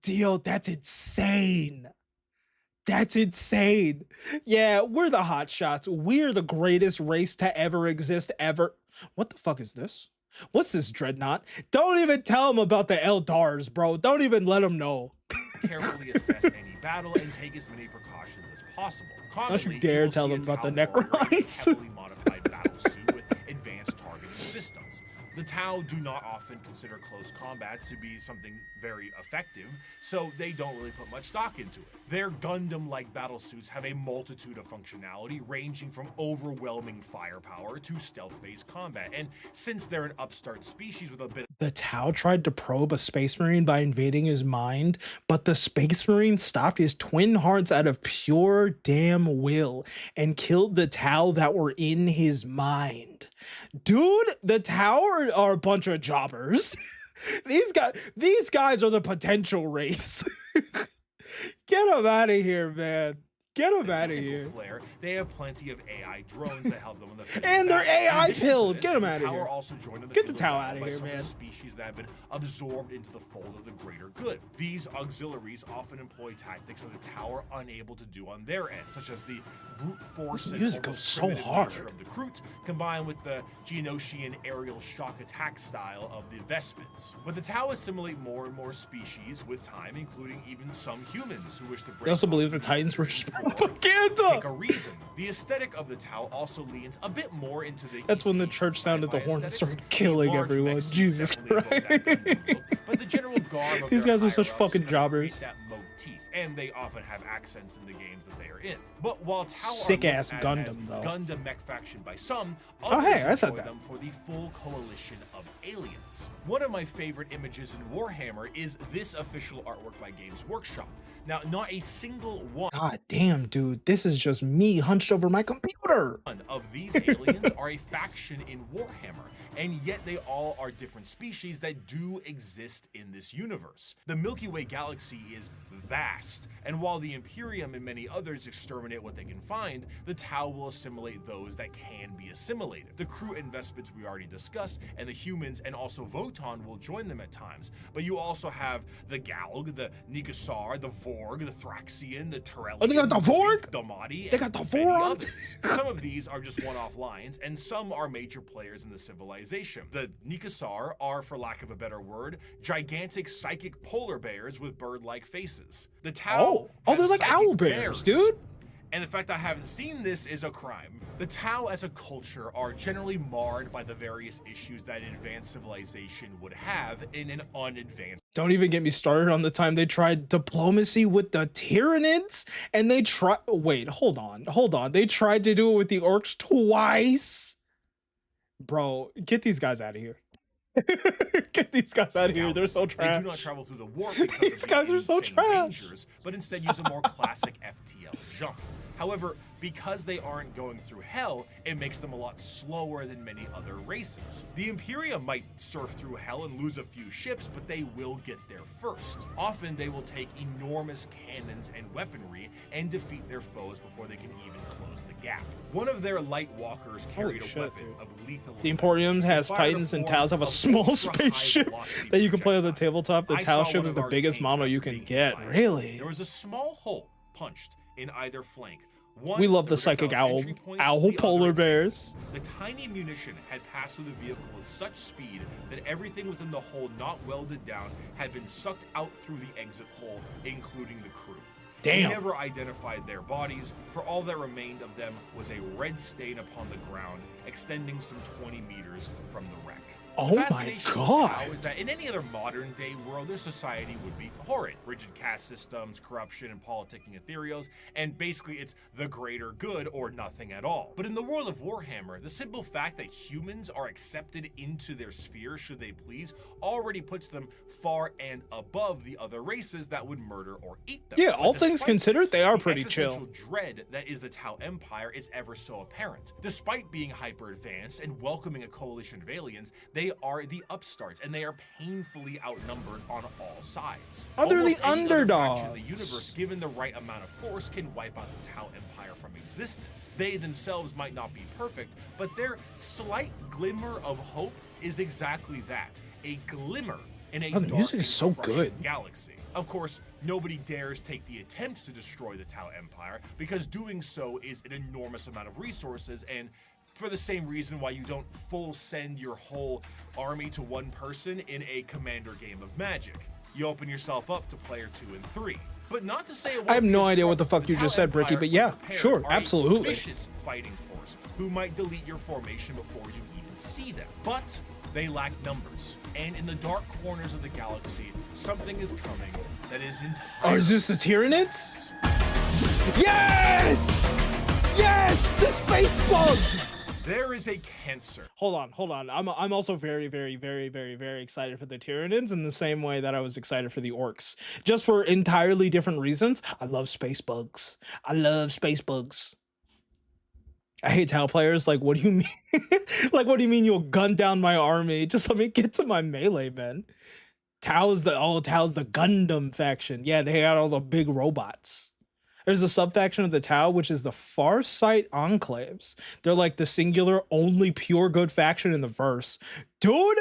Dio, that's insane. That's insane. Yeah, we're the hot shots. We're the greatest race to ever exist ever. What the fuck is this? What's this dreadnought? Don't even tell him about the Eldars, bro. Don't even let him know. carefully assess any battle and take as many precautions as possible. Don't you Commonly, dare will tell see them a about the Tau warrior in a Necrons. heavily modified battle suit with advanced targeting systems. The Tau do not often consider close combat to be something very effective, so they don't really put much stock into it. Their Gundam-like battle suits have a multitude of functionality, ranging from overwhelming firepower to stealth-based combat, and since they're an upstart species with a bit The Tau tried to probe a Space Marine by invading his mind, but the Space Marine stopped his twin hearts out of pure damn will and killed the Tau that were in his mind. Dude, the Tau are a bunch of jobbers. These guys are the potential race. Get them out of here, man. Get them out of technical here. flair, they have plenty of AI drones that help them in the field. And they're of battle. In AI addition to pilled. this, Get 'em the outta Tau here. are also joined in the Get field the Tau battle outta by here, some of man. the species that have been absorbed into the fold of the greater good. These auxiliaries often employ tactics that the Tau are unable to do on their end, such as the brute force This and music almost goes so primitive hard. nature of the Kroot, combined with the Geonosian aerial shock attack style of the Vespens. But the Tau assimilate more and more species with time, including even some humans who wish to break. They also off believe the the Titans were Imperium just for propaganda. Pick a reason. The aesthetic of the Tau also leans a bit more into the That's when the East Asian church sounded the sci-fi horn and aesthetics. started The killing large everyone. mech suits Jesus definitely evoke that Christ. Gundam look, but the general garb of These their guys are such higher-ups fucking kind of jobbers. create that motif, and they often have accents in the games that they are in. But while Tau Sick are ass looked at as Gundam, though. Gundam mech faction by some, Oh, others hey, I said enjoy that. them for the full coalition of aliens. One of my favorite images in Warhammer is this official artwork by Games Workshop. Now, not a single one God damn, dude. This is just me hunched over my computer. of these aliens are a faction in Warhammer, and yet they all are different species that do exist in this universe. The Milky Way galaxy is vast, and while the Imperium and many others exterminate what they can find, the Tau will assimilate those that can be assimilated. The Kroot and Vespens we already discussed, and the humans and also Votan will join them at times, but you also have the Galg, the Nigasar, the Vorg, the Thraxian, the Turellian, Oh, they got the Vorg? the Mahdi, They got the and many Vorg? others. Some of these are just one-off lines, and some are major players in the civilization. The Nikasar are, for lack of a better word, gigantic psychic polar bears with bird-like faces. The Tau Oh, have they're like psychic owl bears, dude. And the fact I haven't seen this is a crime. The Tau as a culture are generally marred by the various issues that an advanced civilization would have in an unadvanced. Don't even get me started on the time they tried diplomacy with the Tyranids, and they tried. Wait, hold on. They tried to do it with the Orcs twice. Bro, get these guys out of here. Get these guys out of here. They're so trash. They do not travel through the warp because These of guys the are so insane trash. dangers, but instead use a more classic FTL jump. However, because they aren't going through hell, it makes them a lot slower than many other races. The Imperium might surf through hell and lose a few ships, but they will get there first. Often they will take enormous cannons and weaponry and defeat their foes before they can even close the gap. One of their light walkers carried a shit, weapon dude. of lethal The effect. Emporium has It fired a Titans and form Taus have a of small ultra-high spaceship velocity that you can play on the projectile. tabletop. The I Tau saw ship one is of the our biggest tanks model after you can being get. fired. Really? There was a small hole punched in either flank, We love the psychic owl polar bears. The tiny munition had passed through the vehicle with such speed that everything within the hull not welded down had been sucked out through the exit hole, including the crew. Damn. We never identified their bodies, for all that remained of them was a red stain upon the ground, extending some 20 meters from the wreck. Oh The my fascination of God. Tau is that in any other modern day world, their society would be horrid. Rigid caste systems, corruption, and politicking ethereals, and basically it's the greater good or nothing at all. But in the world of Warhammer, the simple fact that humans are accepted into their sphere should they please already puts them far and above the other races that would murder or eat them. Yeah, But all things despite considered, this, they are the pretty chill. existential dread that is the Tau Empire is ever so apparent. Despite being hyper advanced and welcoming a coalition of aliens, they are the upstarts and they are painfully outnumbered on all sides. Oh, they're Almost the any other faction in underdogs. the universe, given the right amount of force, can wipe out the Tau Empire from existence. They themselves might not be perfect, but their slight glimmer of hope is exactly that, a glimmer in a Oh, the dark music and is so crushing good. galaxy. Of course, nobody dares take the attempt to destroy the Tau Empire because doing so is an enormous amount of resources, and for the same reason why you don't full send your whole army to one person in a commander game of Magic. You open yourself up to player 2 and 3. But not to say it I have won't be no a idea what the struggle. fuck you Tau just said, Bricky, Empire, but yeah, when prepared, sure, are a absolutely. vicious fighting force who might delete your formation before you even see them. But they lack numbers, and in the dark corners of the galaxy, something is coming that is Oh, entirely. is this the Tyranids? Yes! Yes! The space bugs! There is a cancer. Hold on. I'm also very excited for the Tyranids in the same way that I was excited for the orcs. Just for entirely different reasons. I love space bugs. I hate Tau players. Like, what do you mean? Like, what do you mean you'll gun down my army? Just let me get to my melee, man. Tau's the Gundam faction. Yeah, they got all the big robots. There's a sub-faction of the Tau, which is the Farsight Enclaves. They're like the singular, only pure good faction in the verse. Dude,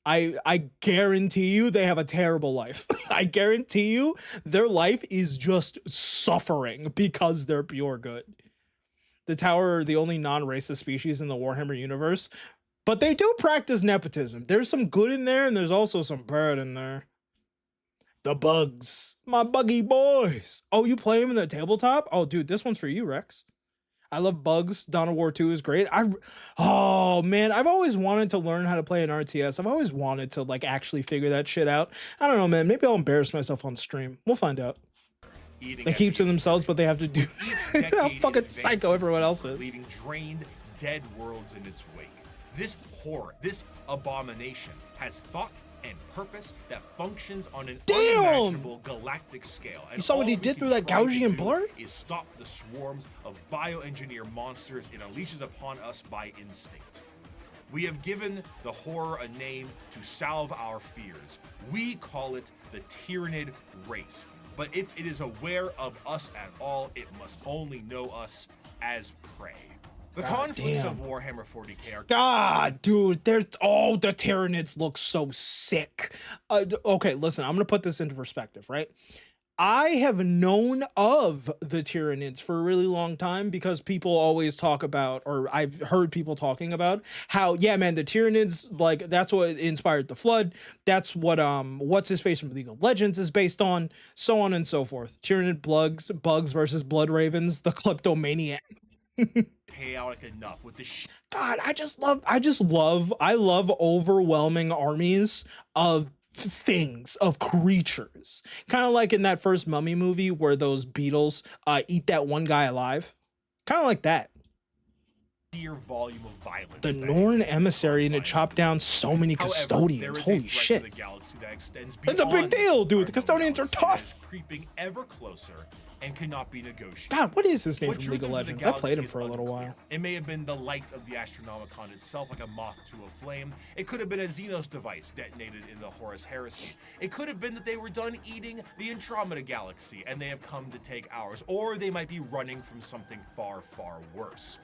I guarantee you they have a terrible life. I guarantee you their life is just suffering because they're pure good. The Tau are the only non-racist species in the Warhammer universe, but they do practice nepotism. There's some good in there, and there's also some bad in there. The bugs, my buggy boys. Oh, you play them in the tabletop? Oh, dude, this one's for you, Rex. I love bugs. Dawn of War 2 is great. Oh man, I've always wanted to learn how to play an RTS. I've always wanted to like actually figure that shit out. I don't know, man. Maybe I'll embarrass myself on stream. We'll find out. They keep to themselves, but they have to do how fucking psycho everyone else is. Leaving drained, dead worlds in its wake. This horror, this abomination, has thought and purpose that functions on an unimaginable galactic scale. And You saw what all he we did can through that try to Gaussian do blur? Is stop the swarms of bioengineer monsters it unleashes upon us by instinct. We have given the horror a name to salve our fears. We call it the Tyranid race. But if it is aware of us at all, it must only know us as prey. The conflicts damn. of Warhammer 40k are God, dude, the Tyranids look so sick. Okay, listen, I'm gonna put this into perspective, right? I have known of the Tyranids for a really long time because people always talk about, or I've heard people talking about how, yeah, man, the Tyranids, like, that's what inspired the Flood. That's what, what's his face from League of Legends is based on, so on and so forth. Tyranid bugs versus Blood Ravens, the kleptomaniac. chaotic enough with the God, I love overwhelming armies of things, of creatures. Kind of like in that first Mummy movie where those beetles eat that one guy alive. Kind of like that. sheer volume of violence. The that Norn exists in emissary and it Warhammer. chopped down so many However, custodians. there is a Holy threat shit. to the galaxy that extends That's a big beyond deal, dude. our The custodians are galaxy tough. that is creeping ever closer and cannot be negotiated. God, what is his name What from drew League of them to the Legends? I played him galaxy for a is little unclear. while. It may have been the light of the Astronomicon itself, like a moth to a flame. It could have been a Xenos device detonated in the Horus Heresy. It could have been that they were done eating the Andromeda Galaxy and they have come to take ours. Or they might be running from something far, far worse.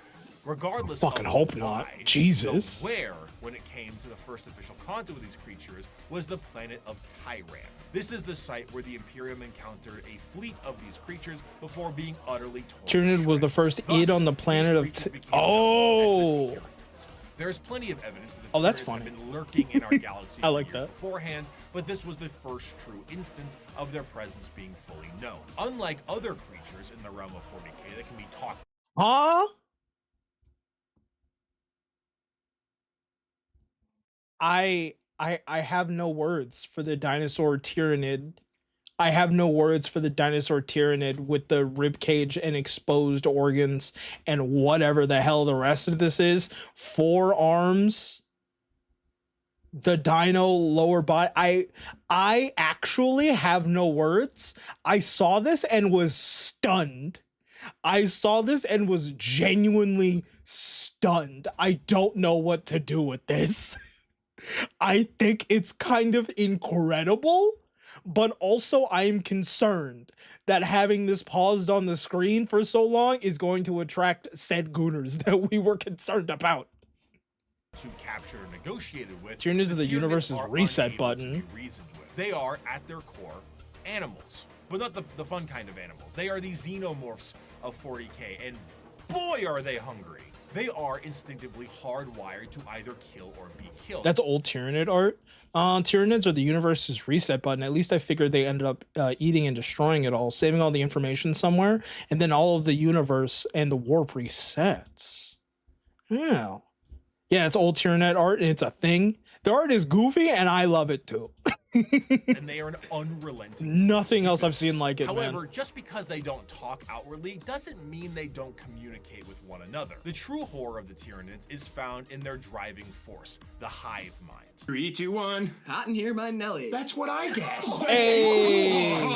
Regardless Fucking of hope the not. why, Jesus. the where, when it came to the first official contact with these creatures, was the planet of Tyran. This is the site where the Imperium encountered a fleet of these creatures before being utterly torn to Tyranid was the shreds. first Thus, id on the these planet of creatures became oh. known as the Tyranids. There's plenty of evidence that the Oh, that's Tyranids funny. have been lurking in our galaxy I for like years that. beforehand, but this was the first true instance of their presence being fully known. Unlike other creatures in the realm of 40k that can be talked Huh? I have no words for the dinosaur Tyranid. I have no words for the dinosaur Tyranid with the rib cage and exposed organs and whatever the hell the rest of this is. 4 arms. The dino lower body. I actually have no words. I saw this and was stunned. I saw this and was genuinely stunned. I don't know what to do with this. I think it's kind of incredible, but also I am concerned that having this paused on the screen for so long is going to attract said gooners that we were concerned about. to capture or negotiated with, Tyranids of the Universe's are reset unable to button. be reasoned with. They are, at their core, animals, but not the fun kind of animals. They are the xenomorphs of 40k, and boy are they hungry. They are instinctively hardwired to either kill or be killed. That's old Tyranid art. Tyranids are the universe's reset button. At least I figured they ended up eating and destroying it all, saving all the information somewhere, and then all of the universe and the warp resets. Yeah. Yeah, it's old Tyranid art, and it's a thing. The art is goofy, and I love it too. And they are an unrelenting. Nothing else I've seen like it, However, man. just because they don't talk outwardly doesn't mean they don't communicate with one another. The true horror of the Tyranids is found in their driving force, the hive mind. 3, 2, 1. Hot in here by Nelly. That's what I guessed. Hey!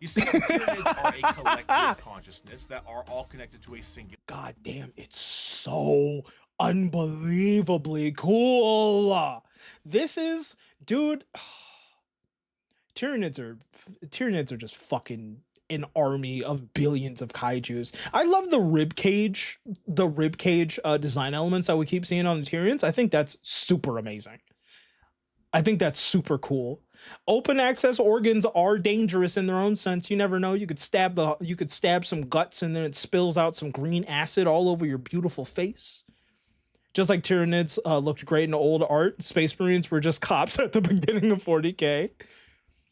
You see, the Tyranids are a collective consciousness that are all connected to a singular. God damn, it's so unbelievably cool. This is, dude. Tyranids are just fucking an army of billions of kaijus. I love the rib cage design elements that we keep seeing on the Tyranids. I think that's super amazing. I think that's super cool. Open access organs are dangerous in their own sense. You never know. You could stab some guts and then it spills out some green acid all over your beautiful face. Just like Tyranids looked great in old art, Space Marines were just cops at the beginning of 40k.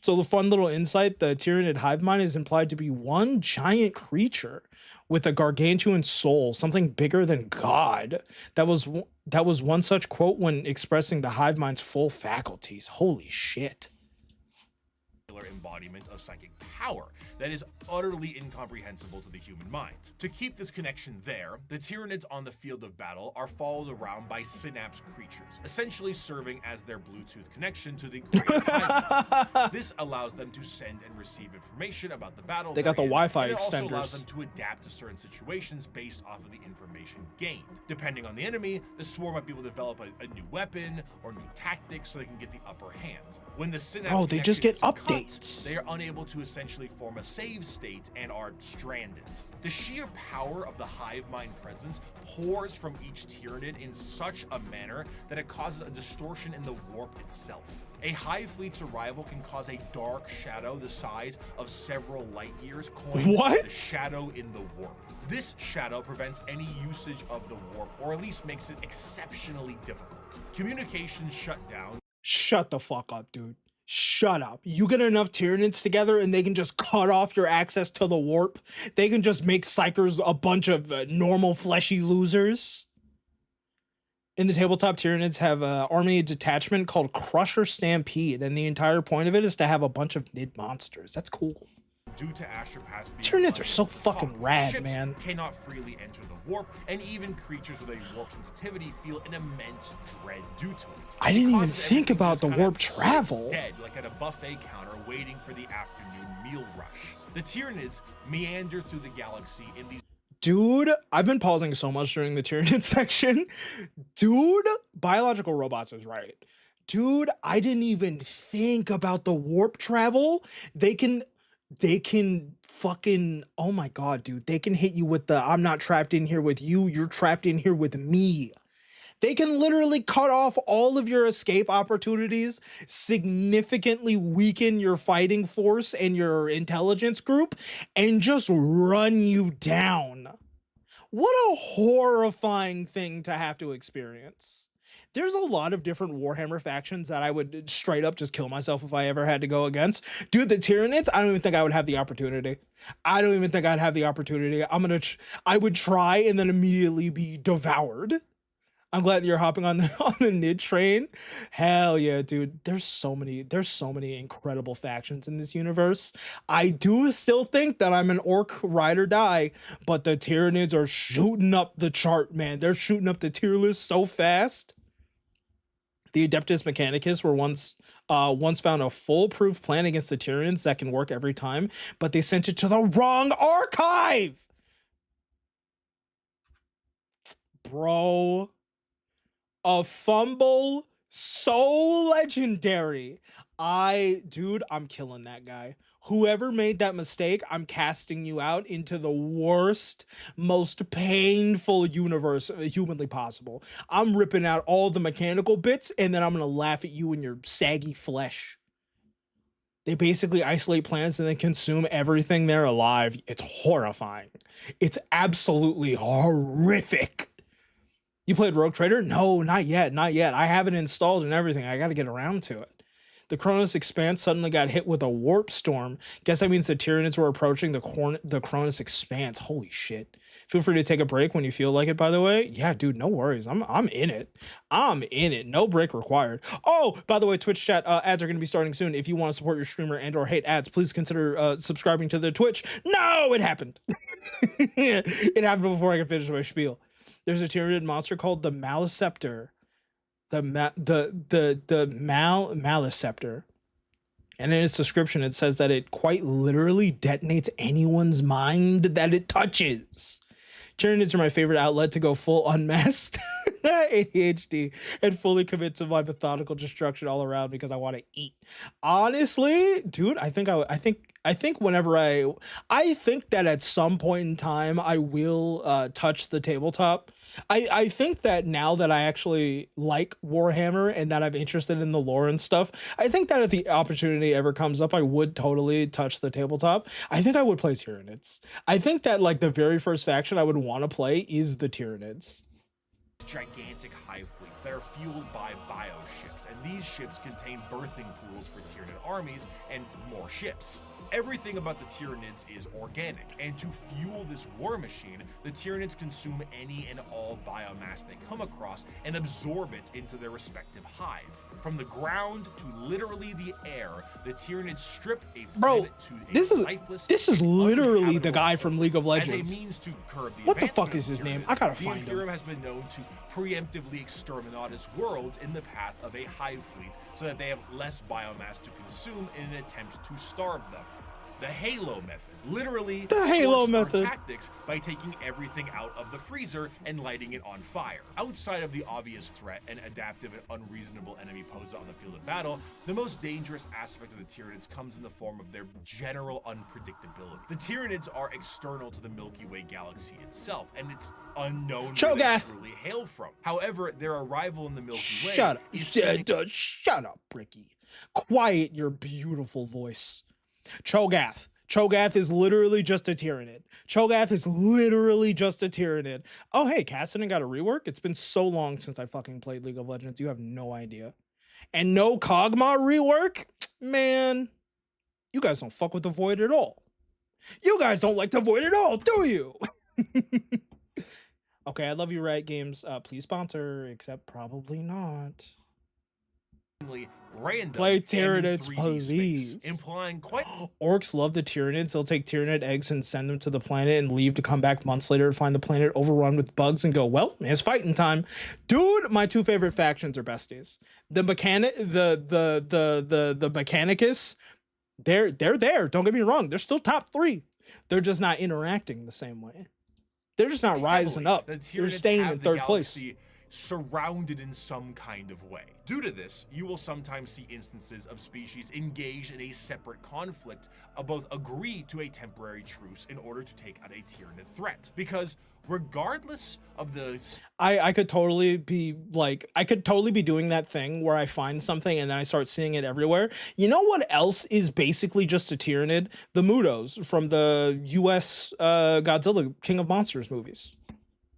So the fun little insight, the Tyranid hive mind is implied to be one giant creature with a gargantuan soul, something bigger than God. That was one such quote when expressing the hive mind's full faculties. Holy shit. Embodiment of psychic power that is utterly incomprehensible to the human mind. To keep this connection there, the Tyranids on the field of battle are followed around by synapse creatures, essentially serving as their Bluetooth connection to the greater hive mind. This allows them to send and receive information about the battle. They got the Wi-Fi extenders. It also allows extenders. them to adapt to certain situations based off of the information gained. Depending on the enemy, the swarm might be able to develop a new weapon or new tactics so they can get the upper hand. When the synapse Bro, they just get connection is cut, updates. they are unable to essentially form a save state and are stranded. The sheer power of the hive mind presence pours from each Tyranid in such a manner that it causes a distortion in the warp itself. A hive fleet's arrival can cause a dark shadow the size of several light years, coined What? the shadow in the warp. This shadow prevents any usage of the warp, or at least makes it exceptionally difficult. Communications shut down. Shut the fuck up, dude. Shut up. You get enough Tyranids together and they can just cut off your access to the warp. They can just make Psychers a bunch of normal fleshy losers. In the tabletop, Tyranids have an army detachment called Crusher Stampede, and the entire point of it is to have a bunch of Nid monsters. That's cool. Due to astropaths being Tyranids are so unable to fucking talk, rad, ships man. cannot freely enter the warp, and even creatures with a warp sensitivity feel an immense dread due to it. I It didn't even causes think everything to about just the kinda warp sit travel. dead, like at a buffet counter waiting for the afternoon meal rush. The Tyranids meander through the galaxy in these. Dude, I've been pausing so much during the Tyranid section. Dude, biological robots is right. Dude, I didn't even think about the warp travel. They can they can fucking, oh my god, dude, they can hit you with the I'm not trapped in here with you, you're trapped in here with me. They can literally cut off all of your escape opportunities, significantly weaken your fighting force and your intelligence group, and just run you down. What a horrifying thing to have to experience. There's a lot of different Warhammer factions that I would straight up just kill myself if I ever had to go against. Dude, the Tyranids, I don't even think I would have the opportunity. I don't even think I'd have the opportunity. I would try and then immediately be devoured. I'm glad that you're hopping on the Nid train. Hell yeah, dude. There's so many incredible factions in this universe. I do still think that I'm an orc ride or die, but the Tyranids are shooting up the chart, man. They're shooting up the tier list so fast. The Adeptus Mechanicus were once found a foolproof plan against the Tyranids that can work every time, but they sent it to the wrong archive. Bro. A fumble so legendary. Dude, I'm killing that guy. Whoever made that mistake, I'm casting you out into the worst, most painful universe humanly possible. I'm ripping out all the mechanical bits, and then I'm gonna laugh at you in your saggy flesh. They basically isolate planets and then consume everything there alive. It's horrifying. It's absolutely horrific. You played Rogue Trader? No, not yet, not yet. I have it installed and everything. I got to get around to it. The Cronus Expanse suddenly got hit with a warp storm. Guess that means the Tyranids were approaching the Cronus Expanse. Holy shit. Feel free to take a break when you feel like it, by the way. Yeah, dude, no worries. I'm in it. I'm in it. No break required. Oh, by the way, Twitch chat, ads are going to be starting soon. If you want to support your streamer and or hate ads, please consider subscribing to the Twitch. No, it happened. It happened before I could finish my spiel. There's a Tyranid monster called the Maleceptor. The Maleceptor. And in its description, it says that it quite literally detonates anyone's mind that it touches. Tyranids are my favorite outlet to go full unmasked ADHD and fully commit to my methodical destruction all around because I want to eat. Honestly, dude, I think that at some point in time I will touch the tabletop. I think that now that I actually like Warhammer and that I'm interested in the lore and stuff, I think that if the opportunity ever comes up, I would totally touch the tabletop. I think I would play Tyranids. I think that like the very first faction I would want to play is the Tyranids. Gigantic hive fleets that are fueled by bioships, and these ships contain birthing pools for Tyranid armies and more ships. Everything about the Tyranids is organic, and to fuel this war machine, the Tyranids consume any and all biomass they come across and absorb it into their respective hive. From the ground to literally the air, the Tyranids strip a planet to a lifeless. This is literally the guy from League of Legends. As a means to curb the what the fuck is his name? I gotta find him. The Imperium has been known to preemptively exterminatus worlds in the path of a hive fleet so that they have less biomass to consume in an attempt to starve them. The Halo method, literally the Halo method tactics by taking everything out of the freezer and lighting it on fire. Outside of the obvious threat and adaptive and unreasonable enemy posed on the field of battle, the most dangerous aspect of the Tyranids comes in the form of their general unpredictability. The Tyranids are external to the Milky Way galaxy itself, and it's unknown where they truly hail from. However, their arrival in the Milky Way shut up, Bricky. Quiet your beautiful voice. Cho'Gath. Cho'Gath is literally just a Tyranid. Cho'Gath is literally just a Tyranid. Oh, hey, Cassidy got a rework? It's been so long since I fucking played League of Legends. You have no idea. And no Kog'Maw rework? Man, you guys don't fuck with the Void at all. You guys don't like the Void at all, do you? Okay, I love you, Riot Games. Please sponsor, except probably not. Random play Tyranids, please. Implying quite orcs love the Tyranids. They'll take Tyranid eggs and send them to the planet and leave to come back months later to find the planet overrun with bugs and go, well, it's fighting time. Dude, my two favorite factions are besties. The Mechanicus, they're there. Don't get me wrong. They're still top 3. They're just not interacting the same way. They're just not rising up. They're staying in third place. surrounded in some kind of way. Due to this, you will sometimes see instances of species engaged in a separate conflict, both agree to a temporary truce in order to take out a Tyranid threat. Because regardless of the... I could totally be like, I could totally be doing that thing where I find something and then I start seeing it everywhere. You know what else is basically just a Tyranid? The Mutos from the US Godzilla King of Monsters movies.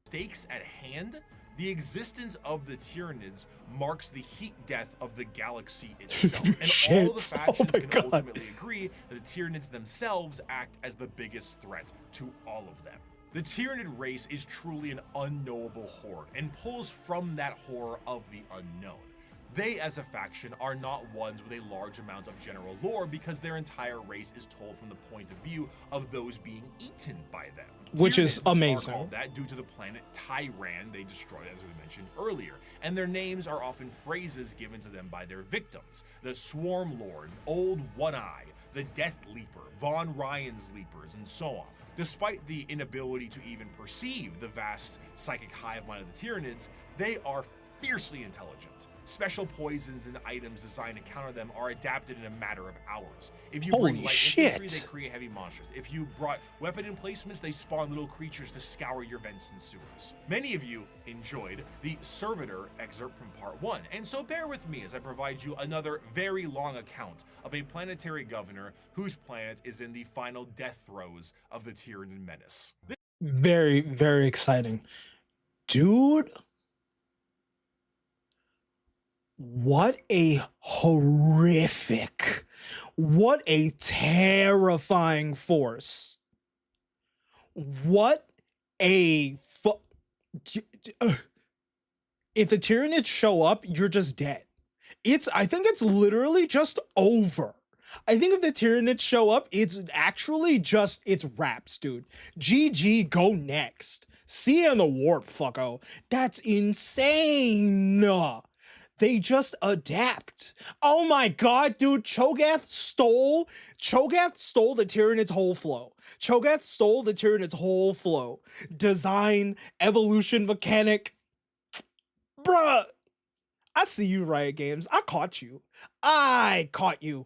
Stakes at hand, the existence of the Tyranids marks the heat death of the galaxy itself. And all the factions can ultimately agree that the Tyranids themselves act as the biggest threat to all of them. The Tyranid race is truly an unknowable horde and pulls from that horror of the unknown. They, as a faction, are not ones with a large amount of general lore because their entire race is told from the point of view of those being eaten by them. Which is amazing. Are called that due to the planet Tyran they destroyed, as we mentioned earlier, and their names are often phrases given to them by their victims: the Swarm Lord, Old One-Eye, the Death Leaper, Von Ryan's Leapers, and so on. Despite the inability to even perceive the vast psychic hive mind of the Tyranids, they are fiercely intelligent. Special poisons and items designed to counter them are adapted in a matter of hours. If you bring light infantry, they create heavy monsters. If you brought weapon emplacements, they spawn little creatures to scour your vents and sewers. Many of you enjoyed the Servitor excerpt from part 1, and so bear with me as I provide you another very long account of a planetary governor whose planet is in the final death throes of the Tyranid menace. Very, very exciting. Dude, what a horrific, what a terrifying force. What a if the Tyranids show up, you're just dead. I think it's literally just over. I think if the Tyranids show up, it's actually just, it's wraps, dude. GG, go next. See you in the warp, fucko. That's insane. They just adapt. Oh my god, dude, Cho'Gath stole the Tyranid's whole flow. Cho'Gath stole the Tyranid's whole flow. Design, evolution, mechanic. Bruh, I see you, Riot Games. I caught you. You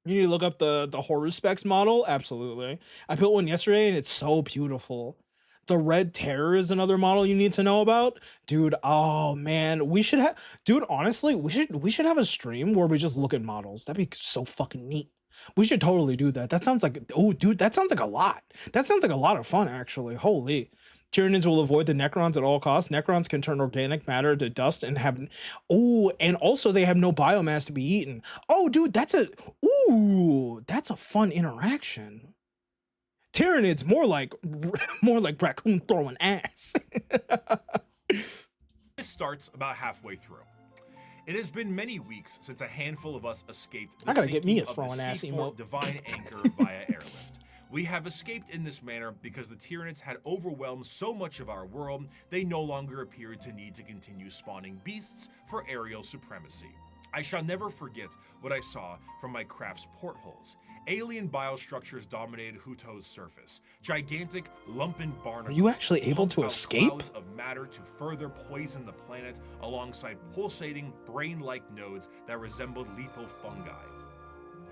need to look up the horror specs model? Absolutely. I built one yesterday and it's so beautiful. The Red Terror is another model you need to know about. Dude, oh man, we should have, dude, honestly, we should have a stream where we just look at models. That'd be so fucking neat. We should totally do that. That sounds like, oh dude, that sounds like a lot. That sounds like a lot of fun, actually. Holy. Tyranids will avoid the Necrons at all costs. Necrons can turn organic matter to dust and have, oh, and also they have no biomass to be eaten. Oh, dude, that's a fun interaction. Tyranids more like raccoon throwing ass. This starts about halfway through. It has been many weeks since a handful of us escaped the sinking of the Seafort Divine Anchor via airlift. We have escaped in this manner because the Tyranids had overwhelmed so much of our world, they no longer appeared to need to continue spawning beasts for aerial supremacy. I shall never forget what I saw from my craft's portholes. Alien biostructures dominated Huto's surface. Gigantic lumpen barnacles. Are you actually able to escape? Clouds of matter to further poison the planet alongside pulsating brain-like nodes that resembled lethal fungi.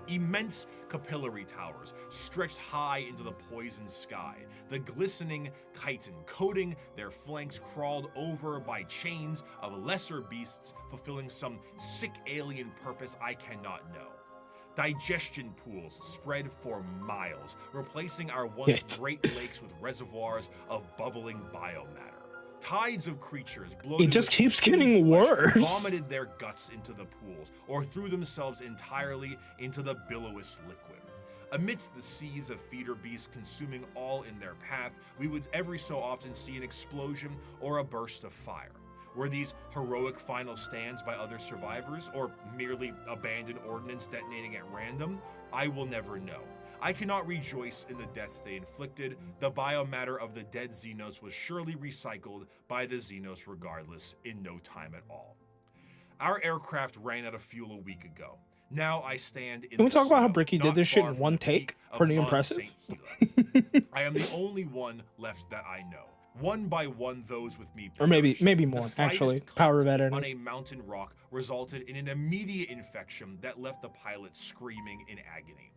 Immense capillary towers stretched high into the poisoned sky. The glistening chitin coating their flanks crawled over by chains of lesser beasts fulfilling some sick alien purpose I cannot know. Digestion pools spread for miles, replacing our once great lakes with reservoirs of bubbling biomatter. Tides of creatures bloated. It just keeps getting worse. Vomited their guts into the pools or threw themselves entirely into the billowous liquid. Amidst the seas of feeder beasts consuming all in their path, we would every so often see an explosion or a burst of fire. Were these heroic final stands by other survivors, or merely abandoned ordnance detonating at random? I will never know. I cannot rejoice in the deaths they inflicted. The biomatter of the dead Xenos was surely recycled by the Xenos regardless in no time at all. Our aircraft ran out of fuel a week ago. Now I stand in. Can we talk about how Bricky did this shit in one take? Pretty impressive. I am the only one left that I know. One by one, those with me Or maybe perished. more, The slightest actually. cut Power of on Eternity. a mountain rock resulted in an immediate infection that left the pilot screaming in agony.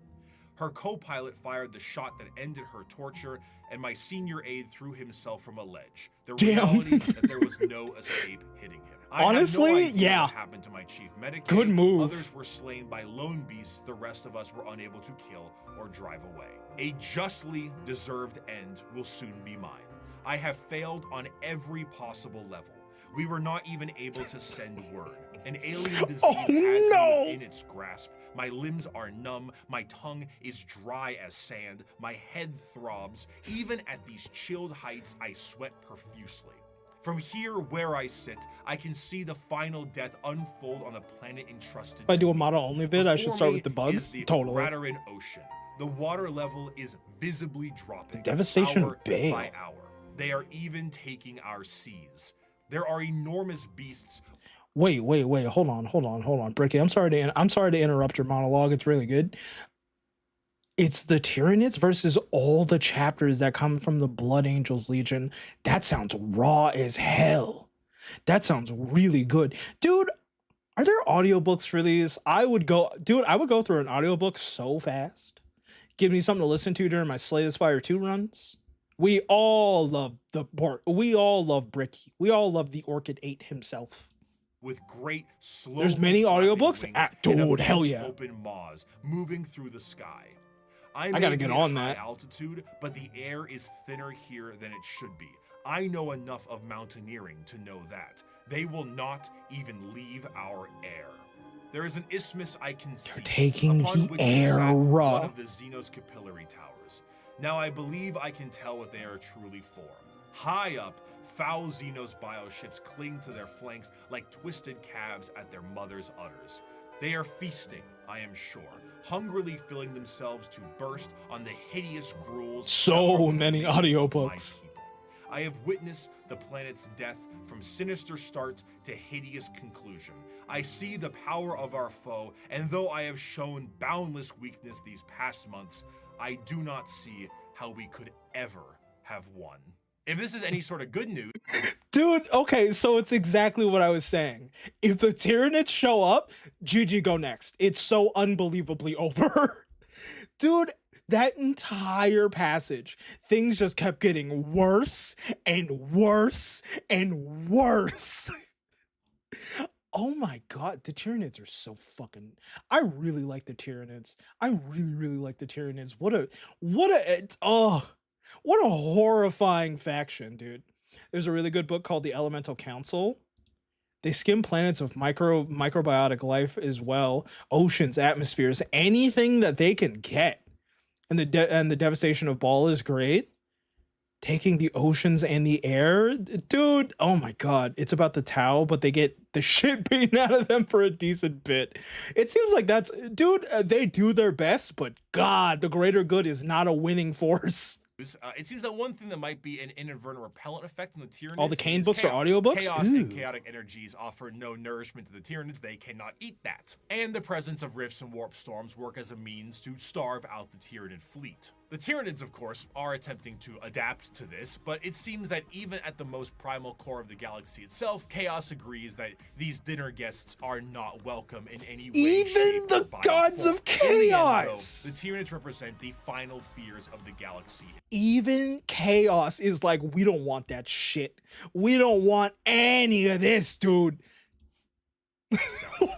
Her co-pilot fired the shot that ended her torture, and my senior aide threw himself from a ledge. The reality is that there was no escape hitting him. I Honestly, had no idea yeah. what happened to my chief medic. Good move. Others were slain by lone beasts the rest of us were unable to kill or drive away. A justly deserved end will soon be mine. I have failed on every possible level. We were not even able to send word. An alien disease has me within its grasp. My limbs are numb, my tongue is dry as sand, my head throbs. Even at these chilled heights, I sweat profusely. From here where I sit, I can see the final death unfold on the planet entrusted If I to do a me. model only vid, I should Before start me with the is bugs. the Totally. Radarin Ocean. The water level is visibly dropping. The devastation hour of Bale. by hour. They are even taking our seas. There are enormous beasts. Wait. Hold on. Bricky, I'm sorry to interrupt your monologue. It's really good. It's the Tyranids versus all the chapters that come from the Blood Angels Legion. That sounds raw as hell. That sounds really good. Dude, are there audiobooks for these? I would go through an audiobook so fast. Give me something to listen to during my Slay the Spire 2 runs. We all love Bricky. We all love the Orchid 8 himself. With great slow. There's many audiobooks? Dude, hell yeah. Open maws moving through the sky. I gotta may get be on at high that. altitude, but the air is thinner here than it should be. I know enough of mountaineering to know that. They will not even leave our air. There is an isthmus I can see. taking upon the which air, sat raw. one of the Xenos capillary towers. Now I believe I can tell what they are truly for. High up, foul Xenos bioships cling to their flanks like twisted calves at their mother's udders. They are feasting, I am sure, hungrily filling themselves to burst on the hideous gruels. So that are many the remains of my audiobooks. people. I have witnessed the planet's death from sinister start to hideous conclusion. I see the power of our foe, and though I have shown boundless weakness these past months, I do not see how we could ever have won. If this is any sort of good news, Dude, okay, so it's exactly what I was saying. If the Tyranids show up, GG go next. It's so unbelievably over. Dude, that entire passage, things just kept getting worse and worse and worse. Oh my god, the Tyranids are so fucking... I really like the Tyranids. I really like the Tyranids. What a horrifying faction, dude. There's a really good book called The Elemental Council. They skim planets of microbiotic life as well, oceans, atmospheres, anything that they can get. And the devastation of Baal is great. Taking the oceans and the air, dude. Oh my god, it's about the Tau, but they get the shit beaten out of them for a decent bit. It seems like that's, dude. They do their best, but god, the greater good is not a winning force. it seems that one thing that might be an inadvertent repellent effect on the Tyranids. All the Kane is books are chaos. audiobooks? Chaos and Ooh. chaotic energies offer no nourishment to the Tyranids. They cannot eat that. And the presence of rifts and warp storms work as a means to starve out the Tyranid fleet. The Tyranids, of course, are attempting to adapt to this, but it seems that even at the most primal core of the galaxy itself, Chaos agrees that these dinner guests are not welcome in any way, Even shape, the or by gods form. of In the end, though, chaos! the Tyranids represent the final fears of the galaxy. Even Chaos is like, we don't want that shit. We don't want any of this, dude.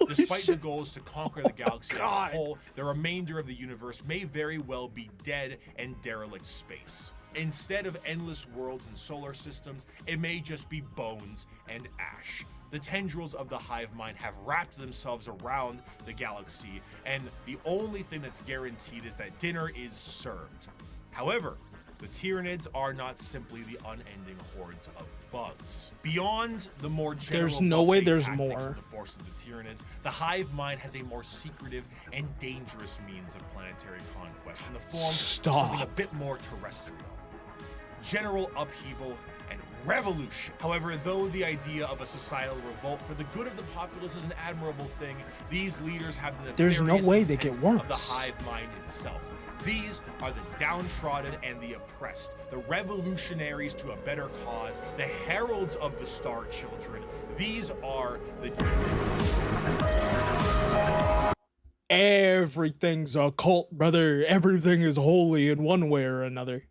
Despite the goals to conquer the galaxy as a God. whole, the remainder of the universe may very well be dead and derelict space. Instead of endless worlds and solar systems, it may just be bones and ash. The tendrils of the hive mind have wrapped themselves around the galaxy, and the only thing that's guaranteed is that dinner is served. However, the Tyranids are not simply the unending hordes of bugs. Beyond the more general There's no way buffet there's tactics more. of the force of the Tyranids, the hive mind has a more secretive and dangerous means of planetary conquest in the form of something a Stop. bit more terrestrial. General upheaval and revolution. However, though the idea of a societal revolt for the good of the populace is an admirable thing, these leaders have the There's no nefarious way they intent get worse. of the hive mind itself. These are the downtrodden and the oppressed, the revolutionaries to a better cause, the heralds of the Star Children. These are the... Everything's a cult, brother. Everything is holy in one way or another.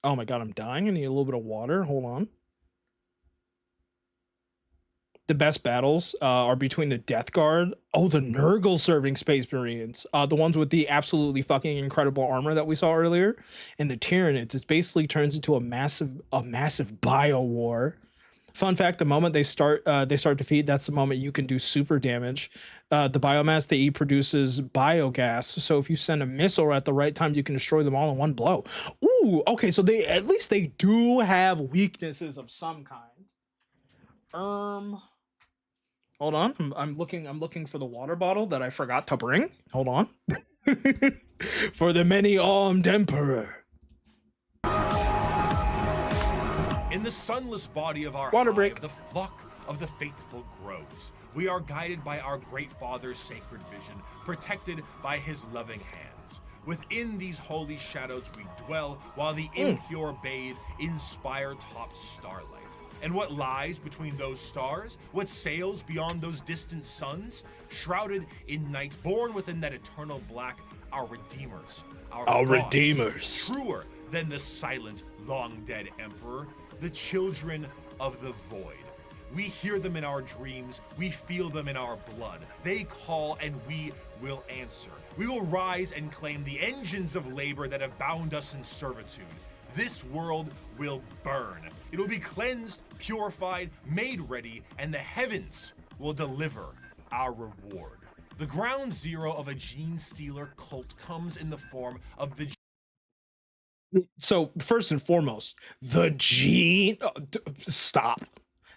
Oh my god, I'm dying. I need a little bit of water. Hold on. The best battles are between the Death Guard. Oh, the Nurgle serving Space Marines. The ones with the absolutely fucking incredible armor that we saw earlier. And the Tyranids. It basically turns into a massive bio war. Fun fact, the moment they start to feed, that's the moment you can do super damage. The biomass they eat produces biogas. So if you send a missile at the right time, you can destroy them all in one blow. Ooh, okay, so at least they do have weaknesses of some kind. Hold on, I'm looking for the water bottle that I forgot to bring. Hold on. For the many-armed emperor. In the sunless body of our Water hive, break. the flock of the faithful grows. We are guided by our great Father's sacred vision, protected by his loving hands. Within these holy shadows we dwell, while the impure bathe in spire-topped starlight. And what lies between those stars? What sails beyond those distant suns? Shrouded in night, born within that eternal black, our redeemers. Our gods, redeemers. Truer than the silent, long-dead emperor. The children of the void. We hear them in our dreams, we feel them in our blood. They call and we will answer. We will rise and claim the engines of labor that have bound us in servitude. This world will burn. It will be cleansed, purified, made ready, and the heavens will deliver our reward. The ground zero of a gene stealer cult comes in the form of the... So first and foremost, the gene stop.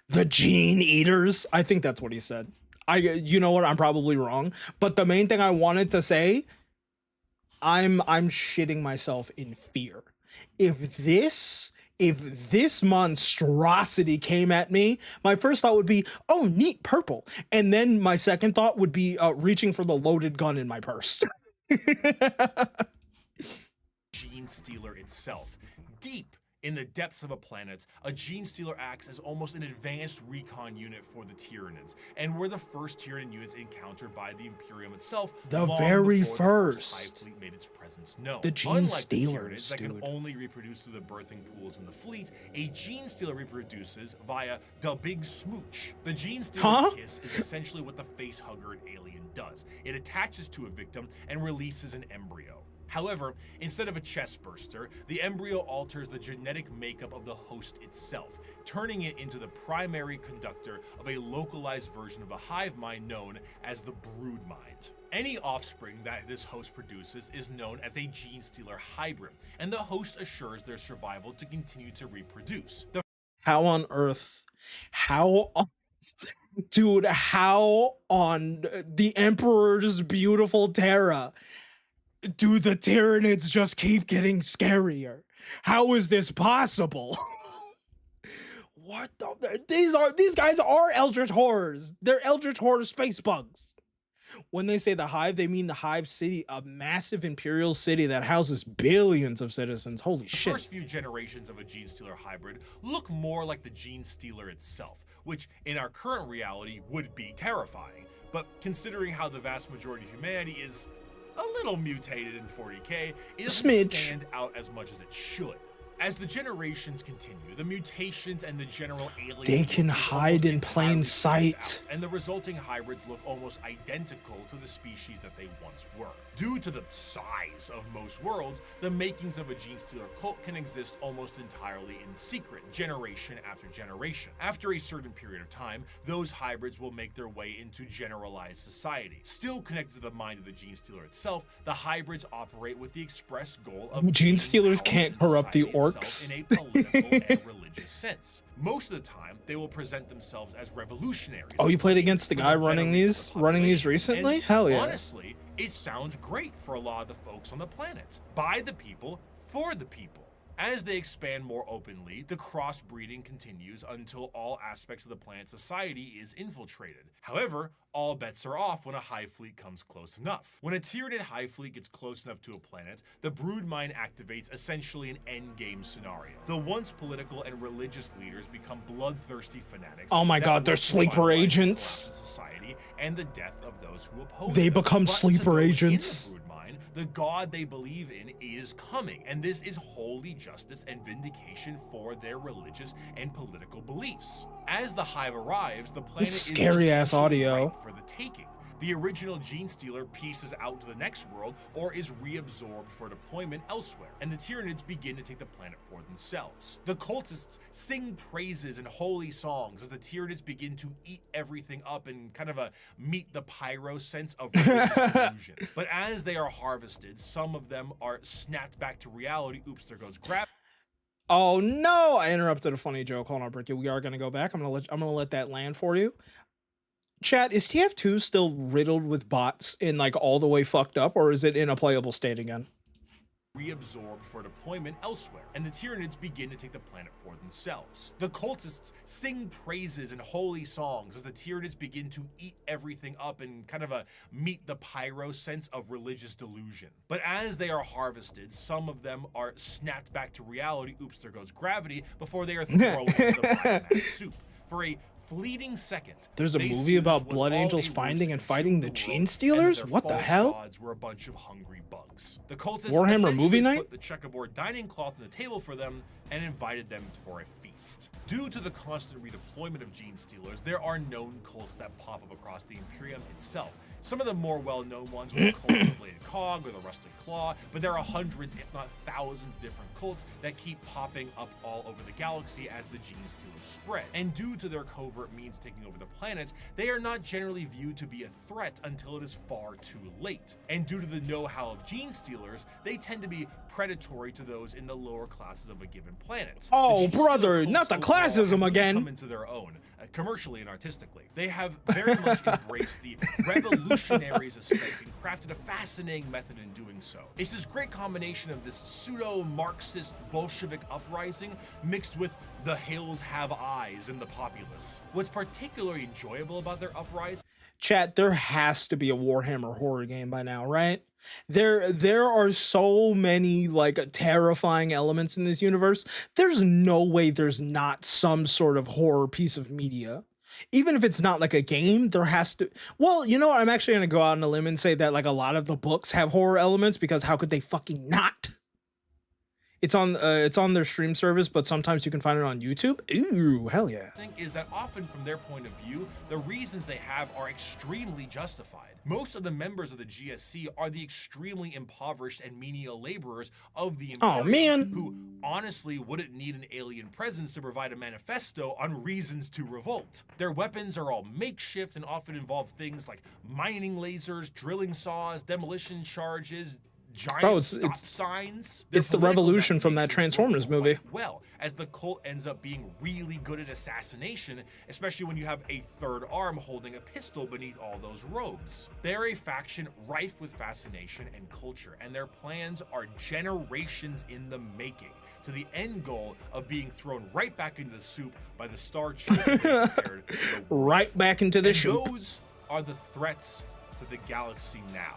The gene eaters. I think that's what he said. You know what? I'm probably wrong. But the main thing I wanted to say, I'm shitting myself in fear. If this monstrosity came at me, my first thought would be, oh, neat, purple. And then my second thought would be reaching for the loaded gun in my purse. Gene stealer itself. Deep in the depths of a planet, a gene stealer acts as almost an advanced recon unit for the Tyranids, and were the first Tyranid units encountered by the Imperium itself. The long very before first. The Hive fleet made its presence known. The gene Unlike stealers, the Tyranids that dude. can only reproduce through the birthing pools in the fleet, a gene stealer reproduces via the big smooch. The gene stealer kiss is essentially what the facehugger alien does. It attaches to a victim and releases an embryo. However, instead of a chest burster, the embryo alters the genetic makeup of the host itself, turning it into the primary conductor of a localized version of the hive mind known as the brood mind. Any offspring that this host produces is known as a gene stealer hybrid, and the host assures their survival to continue to reproduce. How on earth? Dude, how on the Emperor's beautiful Terra do the Tyranids just keep getting scarier? How is this possible? What the? These guys are Eldritch Horrors. They're Eldritch Horror space bugs. When they say the Hive, they mean the Hive City, a massive imperial city that houses billions of citizens. Holy shit. The first few generations of a gene stealer hybrid look more like the gene stealer itself, which in our current reality would be terrifying. But considering how the vast majority of humanity is a little mutated in 40K, it doesn't stand out as much as it should. As the generations continue, the mutations and the general alien they can hide in plain sight, and the resulting hybrids look almost identical to the species that they once were. Due to the size of most worlds, the makings of a gene stealer cult can exist almost entirely in secret, generation after generation. After a certain period of time, those hybrids will make their way into generalized society. Still connected to the mind of the gene stealer itself, the hybrids operate with the express goal of gene stealers can't corrupt the orcs in a political and religious sense. Most of the time, they will present themselves as revolutionaries. Oh, you played against the guy running these recently? And hell yeah. Honestly, it sounds great for a lot of the folks on the planet. By the people, for the people. As they expand more openly, the crossbreeding continues until all aspects of the planet's society is infiltrated. However, all bets are off when a hive fleet comes close enough. When a Tyranid hive fleet gets close enough to a planet, the broodmine activates essentially an endgame scenario. The once political and religious leaders become bloodthirsty fanatics. Oh my god, they're sleeper agents. Society and the death of those who oppose They them. become But to sleeper those in agents. the broodmine, the god they believe in is coming, and this is holy justice and vindication for their religious and political beliefs. As the hive arrives, the planet is scary ass essentially audio. ripe for the taking. The original gene stealer pieces out to the next world or is reabsorbed for deployment elsewhere, and the Tyranids begin to take the planet for themselves. The cultists sing praises and holy songs as the Tyranids begin to eat everything up in kind of a meet the pyro sense of religious illusion. But as they are harvested, some of them are snapped back to reality. Oops, there goes gravity. Oh no, I interrupted a funny joke. Hold on, Bricky. We are gonna go back. I'm gonna let that land for you. Chat, is TF2 still riddled with bots and like all the way fucked up, or is it in a playable state again? Reabsorbed for deployment elsewhere, and the Tyranids begin to take the planet for themselves. The cultists sing praises and holy songs as the Tyranids begin to eat everything up in kind of a meet the pyro sense of religious delusion. But as they are harvested, some of them are snapped back to reality. Oops, there goes gravity, before they are thrown into the biomass soup. For a fleeting second, There's a they movie see about this was blood all angels a ruse finding to and consume fighting the world, gene and stealers? their What the false hell? gods were a bunch of hungry bugs. The cultists Warhammer essentially movie night? put the checkerboard dining cloth on the table for them and invited them for a feast. Due to the constant redeployment of gene stealers, there are known cults that pop up across the Imperium itself. Some of the more well-known ones are the cult of the Bladed Cog or the Rusted Claw, but there are hundreds, if not thousands, different cults that keep popping up all over the galaxy as the gene stealers spread. And due to their covert means taking over the planet, they are not generally viewed to be a threat until it is far too late. And due to the know-how of gene stealers, they tend to be predatory to those in the lower classes of a given planet. Oh, The gene stealer brother, cults not the overall classism have again. come into their own, commercially and artistically. They have very much embraced the revolutionaries aesthetic and crafted a fascinating method in doing so. It's this great combination of this pseudo-Marxist Bolshevik uprising mixed with the hills have eyes in the populace. What's particularly enjoyable about their uprising— Chat, there has to be a Warhammer horror game by now, right? There are so many like terrifying elements in this universe. There's no way there's not some sort of horror piece of media. Even if it's not like a game, there has to. Well, you know what? I'm actually going to go out on a limb and say that like a lot of the books have horror elements, because how could they fucking not? It's on their stream service, but sometimes you can find it on YouTube. Ooh, hell yeah. is that often from their point of view, the reasons they have are extremely justified. Most of the members of the GSC are the extremely impoverished and menial laborers of the Imperium, Oh, man. who honestly wouldn't need an alien presence to provide a manifesto on reasons to revolt. Their weapons are all makeshift and often involve things like mining lasers, drilling saws, demolition charges, giant Bro, stop signs. it's the Their political revolution from that machinations Transformers work movie. quite well, as the cult ends up being really good at assassination, especially when you have a third arm holding a pistol beneath all those robes. They're a faction rife with fascination and culture, and their plans are generations in the making, to the end goal of being thrown right back into the soup by the Star Children they prepared for the Right back into the and soup. those are the threats to the galaxy now.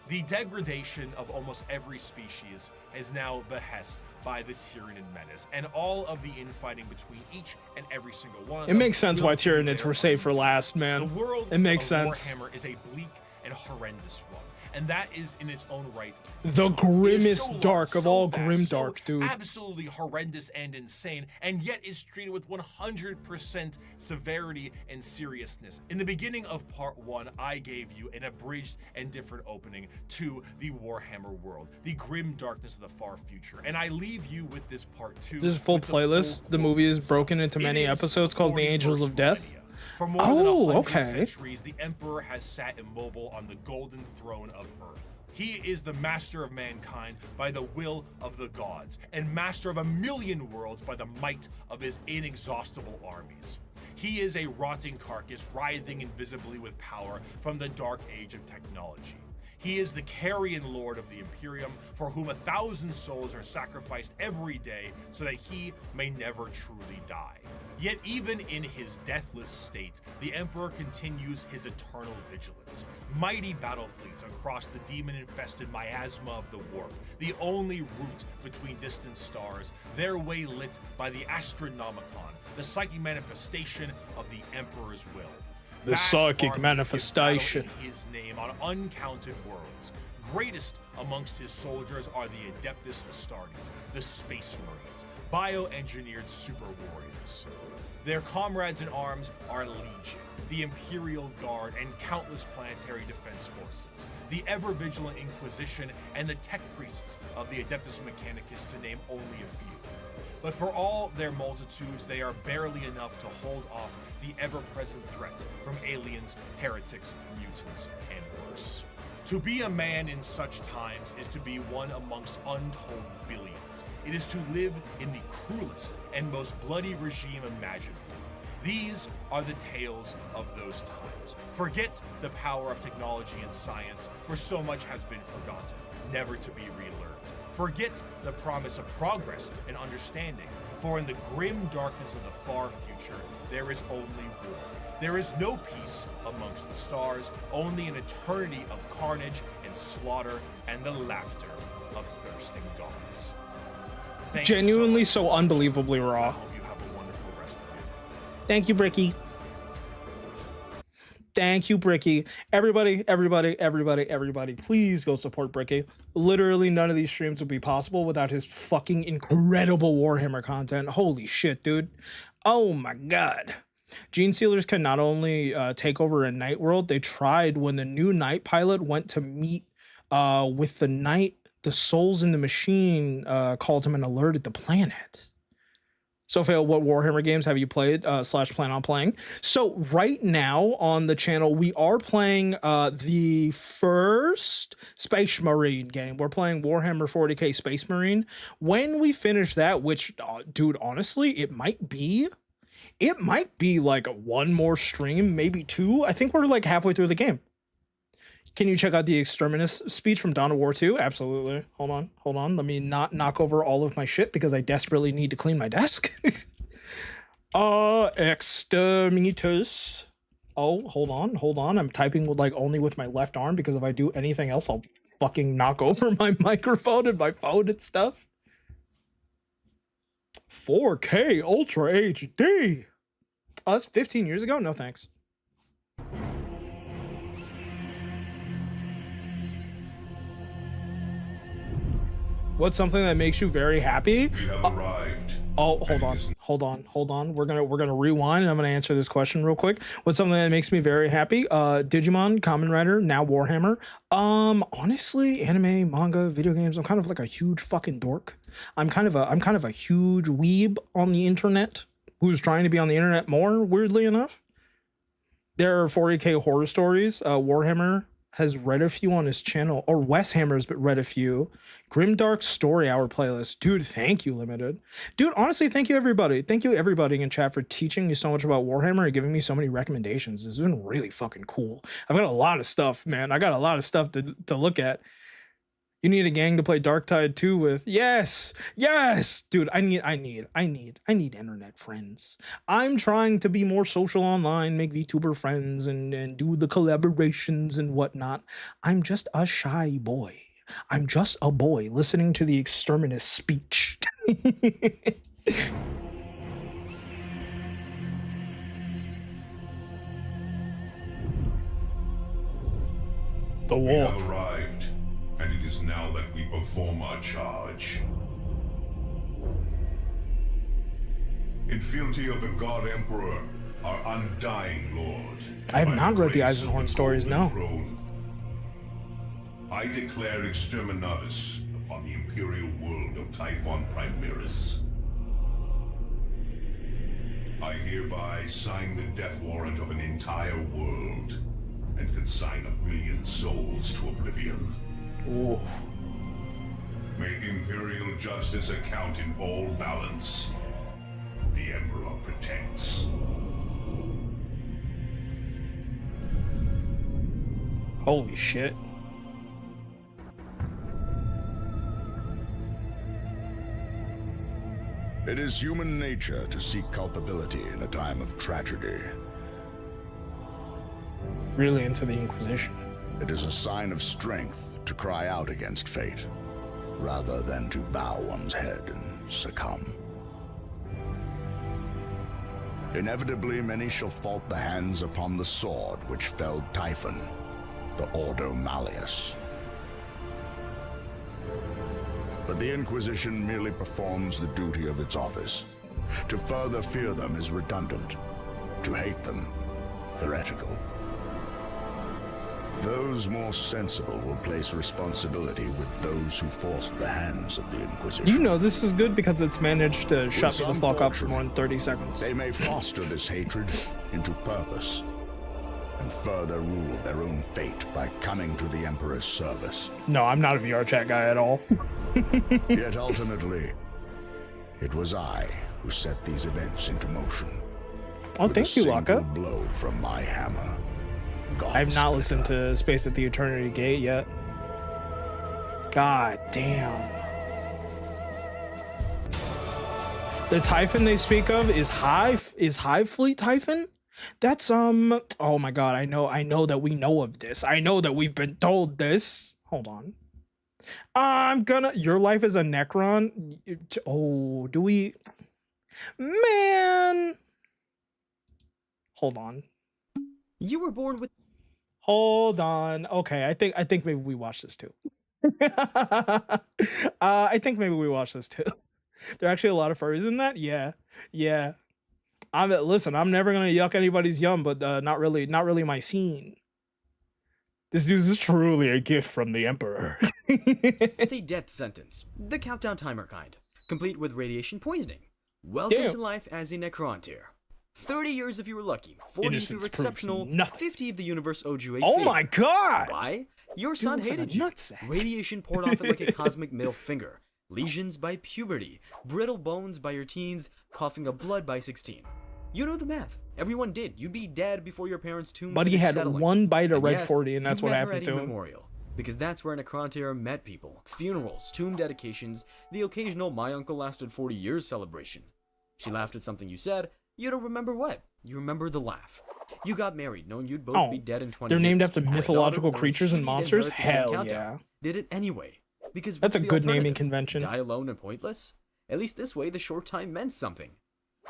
The degradation of almost every species is now behest by the Tyranid menace, and all of the infighting between each and every single one of It them makes sense will why be Tyranids there were saved for until last, the man. world It makes of sense. Warhammer is a bleak and horrendous one, and that is in its own right. The It is grimmest so large, dark of so all vast, grim so dark, dude. absolutely horrendous and insane, and yet is treated with 100% severity and seriousness. In the beginning of part 1, I gave you an abridged and different opening to the Warhammer world, the grim darkness of the far future, and I leave you with this part 2. This is full with the playlist. The quote movie is itself. broken into It many is episodes called The Angels 41st of Death. millennia. For more than Oh, 100 okay. centuries, the Emperor has sat immobile on the golden throne of Earth. He is the master of mankind by the will of the gods, and master of 1,000,000 worlds by the might of his inexhaustible armies. He is a rotting carcass writhing invisibly with power from the dark age of technology. He is the carrion lord of the Imperium, for whom 1,000 souls are sacrificed every day so that he may never truly die. Yet even in his deathless state, the Emperor continues his eternal vigilance. Mighty battle fleets across the demon-infested miasma of the warp, the only route between distant stars, their way lit by the Astronomicon, the psychic manifestation of the Emperor's will. The Vast psychic armies manifestation. give battle in his name on uncounted worlds. Greatest amongst his soldiers are the Adeptus Astartes, the Space Marines, bioengineered super warriors. Their comrades in arms are Legion, the Imperial Guard, and countless planetary defense forces, the ever-vigilant Inquisition, and the tech priests of the Adeptus Mechanicus, to name only a few. But for all their multitudes, they are barely enough to hold off the ever-present threat from aliens, heretics, mutants, and worse. To be a man in such times is to be one amongst untold billions. It is to live in the cruelest and most bloody regime imaginable. These are the tales of those times. Forget the power of technology and science, for so much has been forgotten, never to be relearned. Forget the promise of progress and understanding, for in the grim darkness of the far future, there is only war. There is no peace amongst the stars, only an eternity of carnage and slaughter and the laughter of thirsting gods. Thank you Genuinely much. so unbelievably I raw. hope you have a wonderful rest of your day. Thank you, Bricky. Thank you, Bricky. Everybody, please go support Bricky. Literally none of these streams would be possible without his fucking incredible Warhammer content. Holy shit, dude. Oh my god. Gene Sealers can not only take over a night world, they tried when the new night pilot went to meet with the night, the souls in the machine called him and alerted the planet. So, Fael, what Warhammer games have you played / plan on playing? So right now on the channel, we are playing the first Space Marine game. We're playing Warhammer 40k Space Marine. When we finish that, which, dude, honestly, it might be like one more stream, maybe two. I think we're like halfway through the game. Can you check out the Exterminus speech from Dawn of War 2? Absolutely. Hold on. Let me not knock over all of my shit because I desperately need to clean my desk. Exterminatus. Oh, hold on. I'm typing with only with my left arm because if I do anything else, I'll fucking knock over my microphone and my phone and stuff. 4K Ultra HD. Oh, that's 15 years ago? No, thanks. What's something that makes you very happy? We have arrived. Oh, hold on. We're gonna rewind and I'm gonna answer this question real quick. What's something that makes me very happy? Digimon, Kamen Rider, now Warhammer. Honestly, anime, manga, video games. I'm kind of like a huge fucking dork. I'm kind of a huge weeb on the internet who's trying to be on the internet more, weirdly enough. There are 40k horror stories. Warhammer has read a few on his channel, or Wes Hammer's read a few. Grimdark Story Hour playlist. Dude, thank you, Limited. Dude, honestly, thank you, everybody. Thank you, everybody in chat for teaching me so much about Warhammer and giving me so many recommendations. This has been really fucking cool. I've got a lot of stuff, man. I got a lot of stuff to look at. You need a gang to play Darktide 2 with. Yes, dude. I need internet friends. I'm trying to be more social online, make VTuber friends, and do the collaborations and whatnot. I'm just a shy boy. I'm just a boy listening to the Exterminus speech. The We war. have arrived, and it is now that we perform our charge. In fealty of the God Emperor, our undying Lord. I have by not read the grace of Eisenhorn stories, Golden no. Throne, I declare Exterminatus upon the imperial world of Typhon Primaris. I hereby sign the death warrant of an entire world and consign 1 million souls to oblivion. Ooh. May imperial justice account in all balance. The Emperor protects. Holy shit. It is human nature to seek culpability in a time of tragedy. Really into the Inquisition. It is a sign of strength to cry out against fate, rather than to bow one's head and succumb. Inevitably, many shall fault the hands upon the sword which felled Typhon, the Ordo Malleus. But the Inquisition merely performs the duty of its office. To further fear them is redundant. To hate them, heretical. Those more sensible will place responsibility with those who forced the hands of the Inquisition. You know this is good because it's managed to shut me the fuck up for more than 30 seconds. They may foster this hatred into purpose and further rule their own fate by coming to the Emperor's service. No, I'm not a VR chat guy at all. Yet ultimately, it was I who set these events into motion. Oh, thank you, Laka. With a single blow from my hammer. I have not listened to Space at the Eternity Gate yet. God damn. The Typhon they speak of is Hive Fleet Typhon? That's oh my god, I know that we know of this. I know that we've been told this. Hold on. Your life is a Necron. Oh, do we? Man. Hold on. You were born with. Hold on. Okay, I think maybe we watched this too. I think maybe we watched this too. There are actually a lot of furries in that. Yeah. Listen, I'm never gonna yuck anybody's yum, but not really my scene. This dude is truly a gift from the Emperor. The death sentence, the countdown timer kind, complete with radiation poisoning. Welcome to life as a Necrontyr. 30 years if you were lucky, 40 if you were exceptional, 50 if the universe owed you a favor. My god! Why? Your son hated you. Radiation poured off it like a cosmic middle finger. Lesions by puberty, brittle bones by your teens, coughing up blood by 16. You know the math. Everyone did. You'd be dead before your parents' tomb. But he had settling. one bite of Red 40, and that's what happened to him. Memorial, because that's where Necrontyr met people. Funerals, tomb dedications, the occasional "my uncle lasted 40 years" celebration. She laughed at something you said. You don't remember what. You remember the laugh. You got married, knowing you'd both be dead in 20 They're years. named after mythological creatures and monsters? Hell yeah. Did it anyway. Because that's a good naming convention. Die alone and pointless? At least this way, the short time meant something.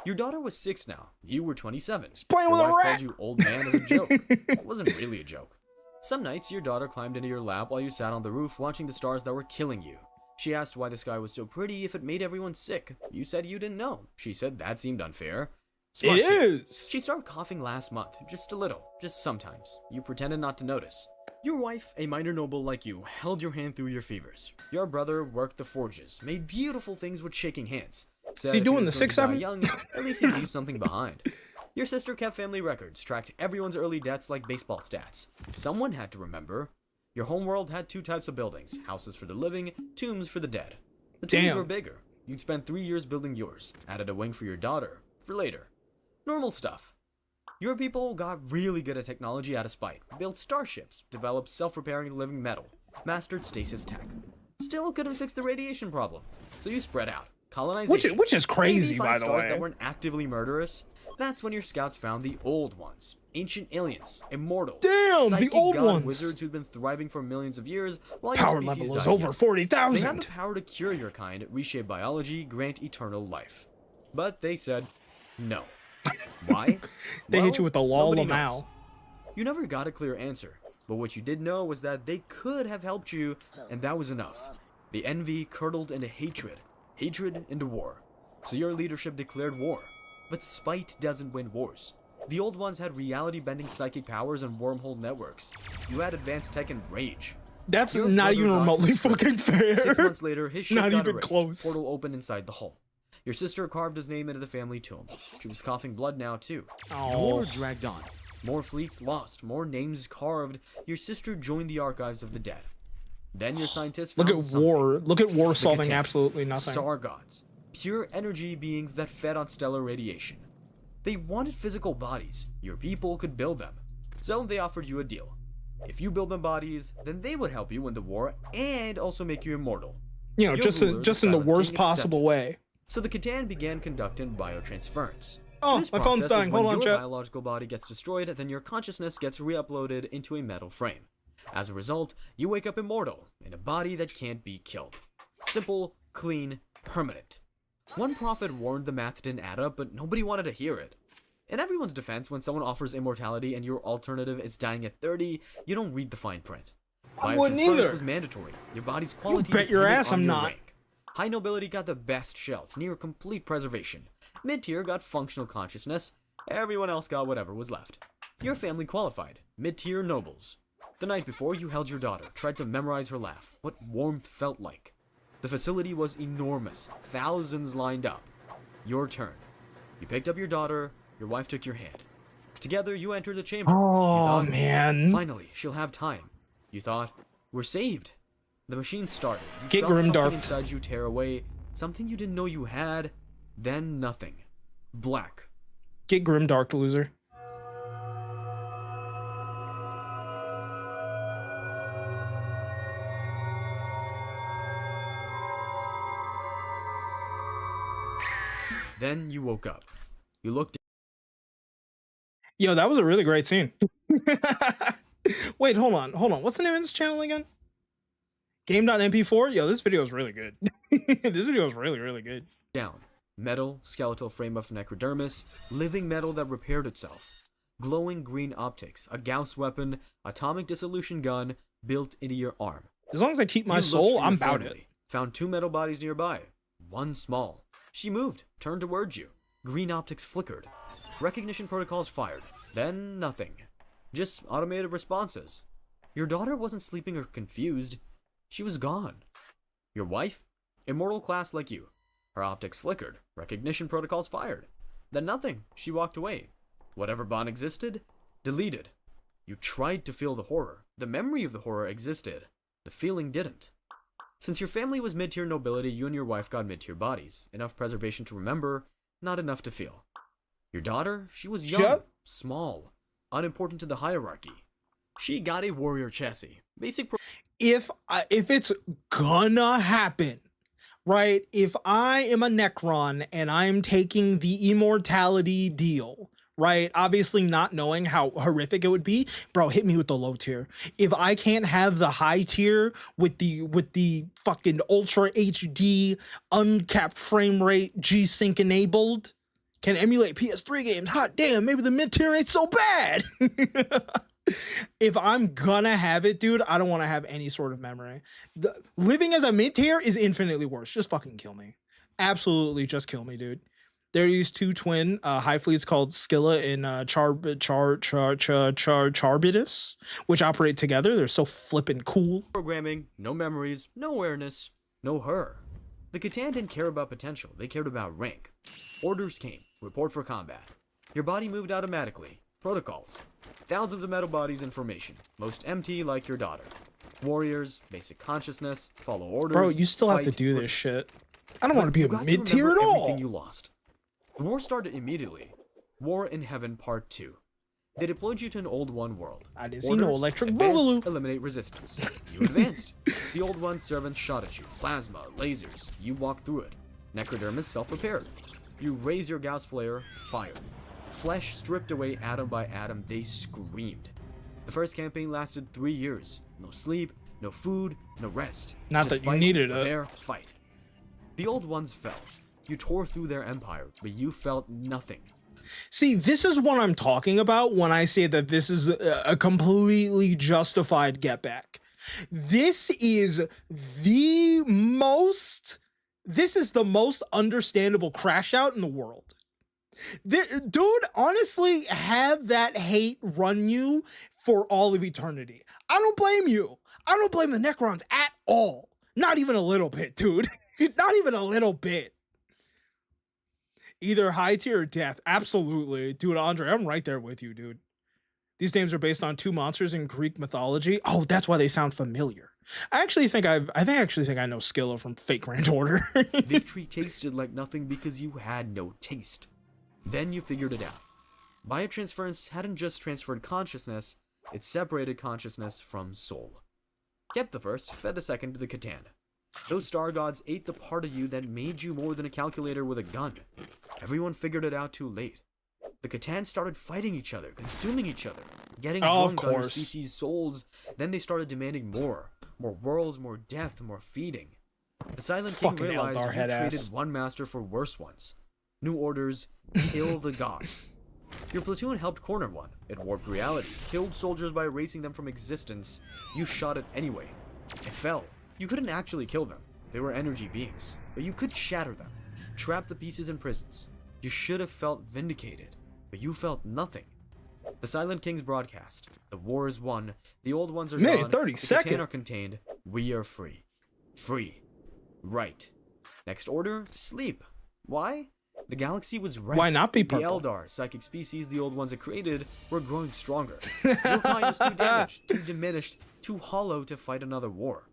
Your daughter was 6 now. You were 27. She's playing with a rat. Called you old man as a joke. It wasn't really a joke. Some nights, your daughter climbed into your lap while you sat on the roof watching the stars that were killing you. She asked why the sky was so pretty if it made everyone sick. You said you didn't know. She said that seemed unfair. Smart it kid. Is. She'd start coughing last month, just a little, just sometimes. You pretended not to notice. Your wife, a minor noble like you, held your hand through your fevers. Your brother worked the forges, made beautiful things with shaking hands. Is he doing the 6-7? Young, at least he leaves something behind. Your sister kept family records, tracked everyone's early deaths like baseball stats. Someone had to remember. Your homeworld had 2 types of buildings, houses for the living, tombs for the dead. The tombs were bigger. You'd spend 3 years building yours, added a wing for your daughter, for later. Normal stuff. Your people got really good at technology out of spite, built starships, developed self-repairing living metal, mastered stasis tech. Still couldn't fix the radiation problem, so you spread out. Colonization. Which is crazy, by the way. That weren't actively murderous. That's when your scouts found the old ones. Ancient aliens, immortal. Damn, the old ones. Wizards who'd been thriving for millions of years while power your species level is died over young. 40,000. They had the power to cure your kind, reshape biology, grant eternal life. But they said no. Why? They hit you with a lol. You never got a clear answer, but what you did know was that they could have helped you, and that was enough. The envy curdled into hatred, hatred into war. So your leadership declared war. But spite doesn't win wars. The old ones had reality-bending psychic powers and wormhole networks. You had advanced tech and rage. That's not even remotely fucking fair. 6 months later, his ship not got even erased. close. Portal opened inside the hull. Your sister carved his name into the family tomb. She was coughing blood now, too. The war dragged on. More fleets lost, more names carved. Your sister joined the archives of the dead. Then your scientists found Look at war solving Nicotine, absolutely nothing. Star gods. Pure energy beings that fed on stellar radiation. They wanted physical bodies. Your people could build them. So they offered you a deal. If you build them bodies, then they would help you win the war and also make you immortal. You know, just in the worst possible way. So the Catan began conducting biotransference. Oh, This my phone's process is dying. when Hold on, your chat. biological body gets destroyed, then your consciousness gets re-uploaded into a metal frame. As a result, you wake up immortal, in a body that can't be killed. Simple, clean, permanent. One prophet warned the math didn't add up, but nobody wanted to hear it. In everyone's defense, when someone offers immortality and your alternative is dying at 30, you don't read the fine print. I wouldn't Biotransference either. was mandatory. Your body's quality bet your depended ass on I'm your not. rank. High nobility got the best shells, near complete preservation. Mid-tier got functional consciousness. Everyone else got whatever was left. Your family qualified. Mid-tier nobles. The night before, you held your daughter, tried to memorize her laugh, what warmth felt like. The facility was enormous. Thousands lined up. Your turn. You picked up your daughter. Your wife took your hand. Together, you entered the chamber. Oh, man. Finally, she'll have time. You thought, we're saved. The machine started. You Get felt something grimdarked. inside you tear away. Something you didn't know you had. Then nothing. Black. Get grimdarked, loser. Then you woke up. You looked. Yo, that was a really great scene. Wait, hold on. What's the name of this channel again? Game.mp4? Yo, this video is really good. This video is really, really good. Down. Metal, skeletal frame of necrodermis, living metal that repaired itself. Glowing green optics, a Gauss weapon, atomic dissolution gun built into your arm. As long as I keep my You looked soul, for your I'm about it. family, Found 2 metal bodies nearby. One small. She moved, turned towards you. Green optics flickered. Recognition protocols fired. Then nothing. Just automated responses. Your daughter wasn't sleeping or confused. She was gone. Your wife? Immortal class like you. Her optics flickered. Recognition protocols fired. Then nothing. She walked away. Whatever bond existed, deleted. You tried to feel the horror. The memory of the horror existed. The feeling didn't. Since your family was mid-tier nobility, you and your wife got mid-tier bodies. Enough preservation to remember, not enough to feel. Your daughter, she was young, small, unimportant to the hierarchy. She got a warrior chassis. If it's gonna happen, right? If I am a Necron and I'm taking the immortality deal, right? Obviously not knowing how horrific it would be, bro, hit me with the low tier. If I can't have the high tier with the fucking ultra HD uncapped frame rate G-Sync enabled, can emulate PS3 games, hot damn, maybe the mid tier ain't so bad. If I'm gonna have it, dude, I don't want to have any sort of memory. Living as a mid tier is infinitely worse. Just fucking kill me. Absolutely just kill me, dude. There are these 2 twin high fleets called Scylla and Charybdis, which operate together. They're so flippin' cool. Programming, no memories, no awareness, no her. The Catan didn't care about potential, they cared about rank. Orders came, report for combat. Your body moved automatically. Protocols. Thousands of metal bodies in formation, most empty like your daughter. Warriors, basic consciousness, follow orders. Bro, you still have to fight, do this shit. I don't But want to be you a got to mid tier at remember all. everything you lost. The war started immediately. War in Heaven Part 2. They deployed you to an Old One world. I didn't see no Orders, electric advance, boogaloo. eliminate resistance. You advanced. The Old One servants shot at you. Plasma, lasers. You walked through it. Necrodermis self-repaired. You raise your Gauss flare, fired. Flesh stripped away atom by atom, they screamed. The first campaign lasted 3 years. No sleep, no food, no rest. Not Just that you fight, needed it. repair, fight. The Old Ones fell. You tore through their empire, but you felt nothing. See, this is what I'm talking about when I say that this is a completely justified get back. This is the most understandable crash out in the world. Dude, honestly, have that hate run you for all of eternity. I don't blame you. I don't blame the Necrons at all. Not even a little bit, dude. Not even a little bit. Either high tier or death. Absolutely. Dude, Andre, I'm right there with you, dude. These names are based on 2 monsters in Greek mythology. Oh, that's why they sound familiar. I actually think I know Scylla from Fate Grand Order. Victory tasted like nothing because you had no taste. Then you figured it out. Biotransference hadn't just transferred consciousness, it separated consciousness from soul. Kept the first, fed the second to the Catan. Those star gods ate the part of you that made you more than a calculator with a gun. Everyone figured it out too late. The Catan started fighting each other, consuming each other, getting drunk on your species' souls. Then they started demanding more. More worlds, more death, more feeding. The Silent King realized you traded one master for worse ones. New orders, kill the gods. Your platoon helped corner one. It warped reality, killed soldiers by erasing them from existence. You shot it anyway. It fell. You couldn't actually kill them. They were energy beings. But you could shatter them. Trap the pieces in prisons. You should have felt vindicated. But you felt nothing. The Silent King's broadcast. The war is won. The old ones are gone. 30 seconds. The Catan are contained. We are free. Free. Right. Next order, sleep. Why? The galaxy was right. Why not be purple? The Eldar, psychic species the old ones had created, were growing stronger. Your kind was too damaged, too diminished, too hollow to fight another war.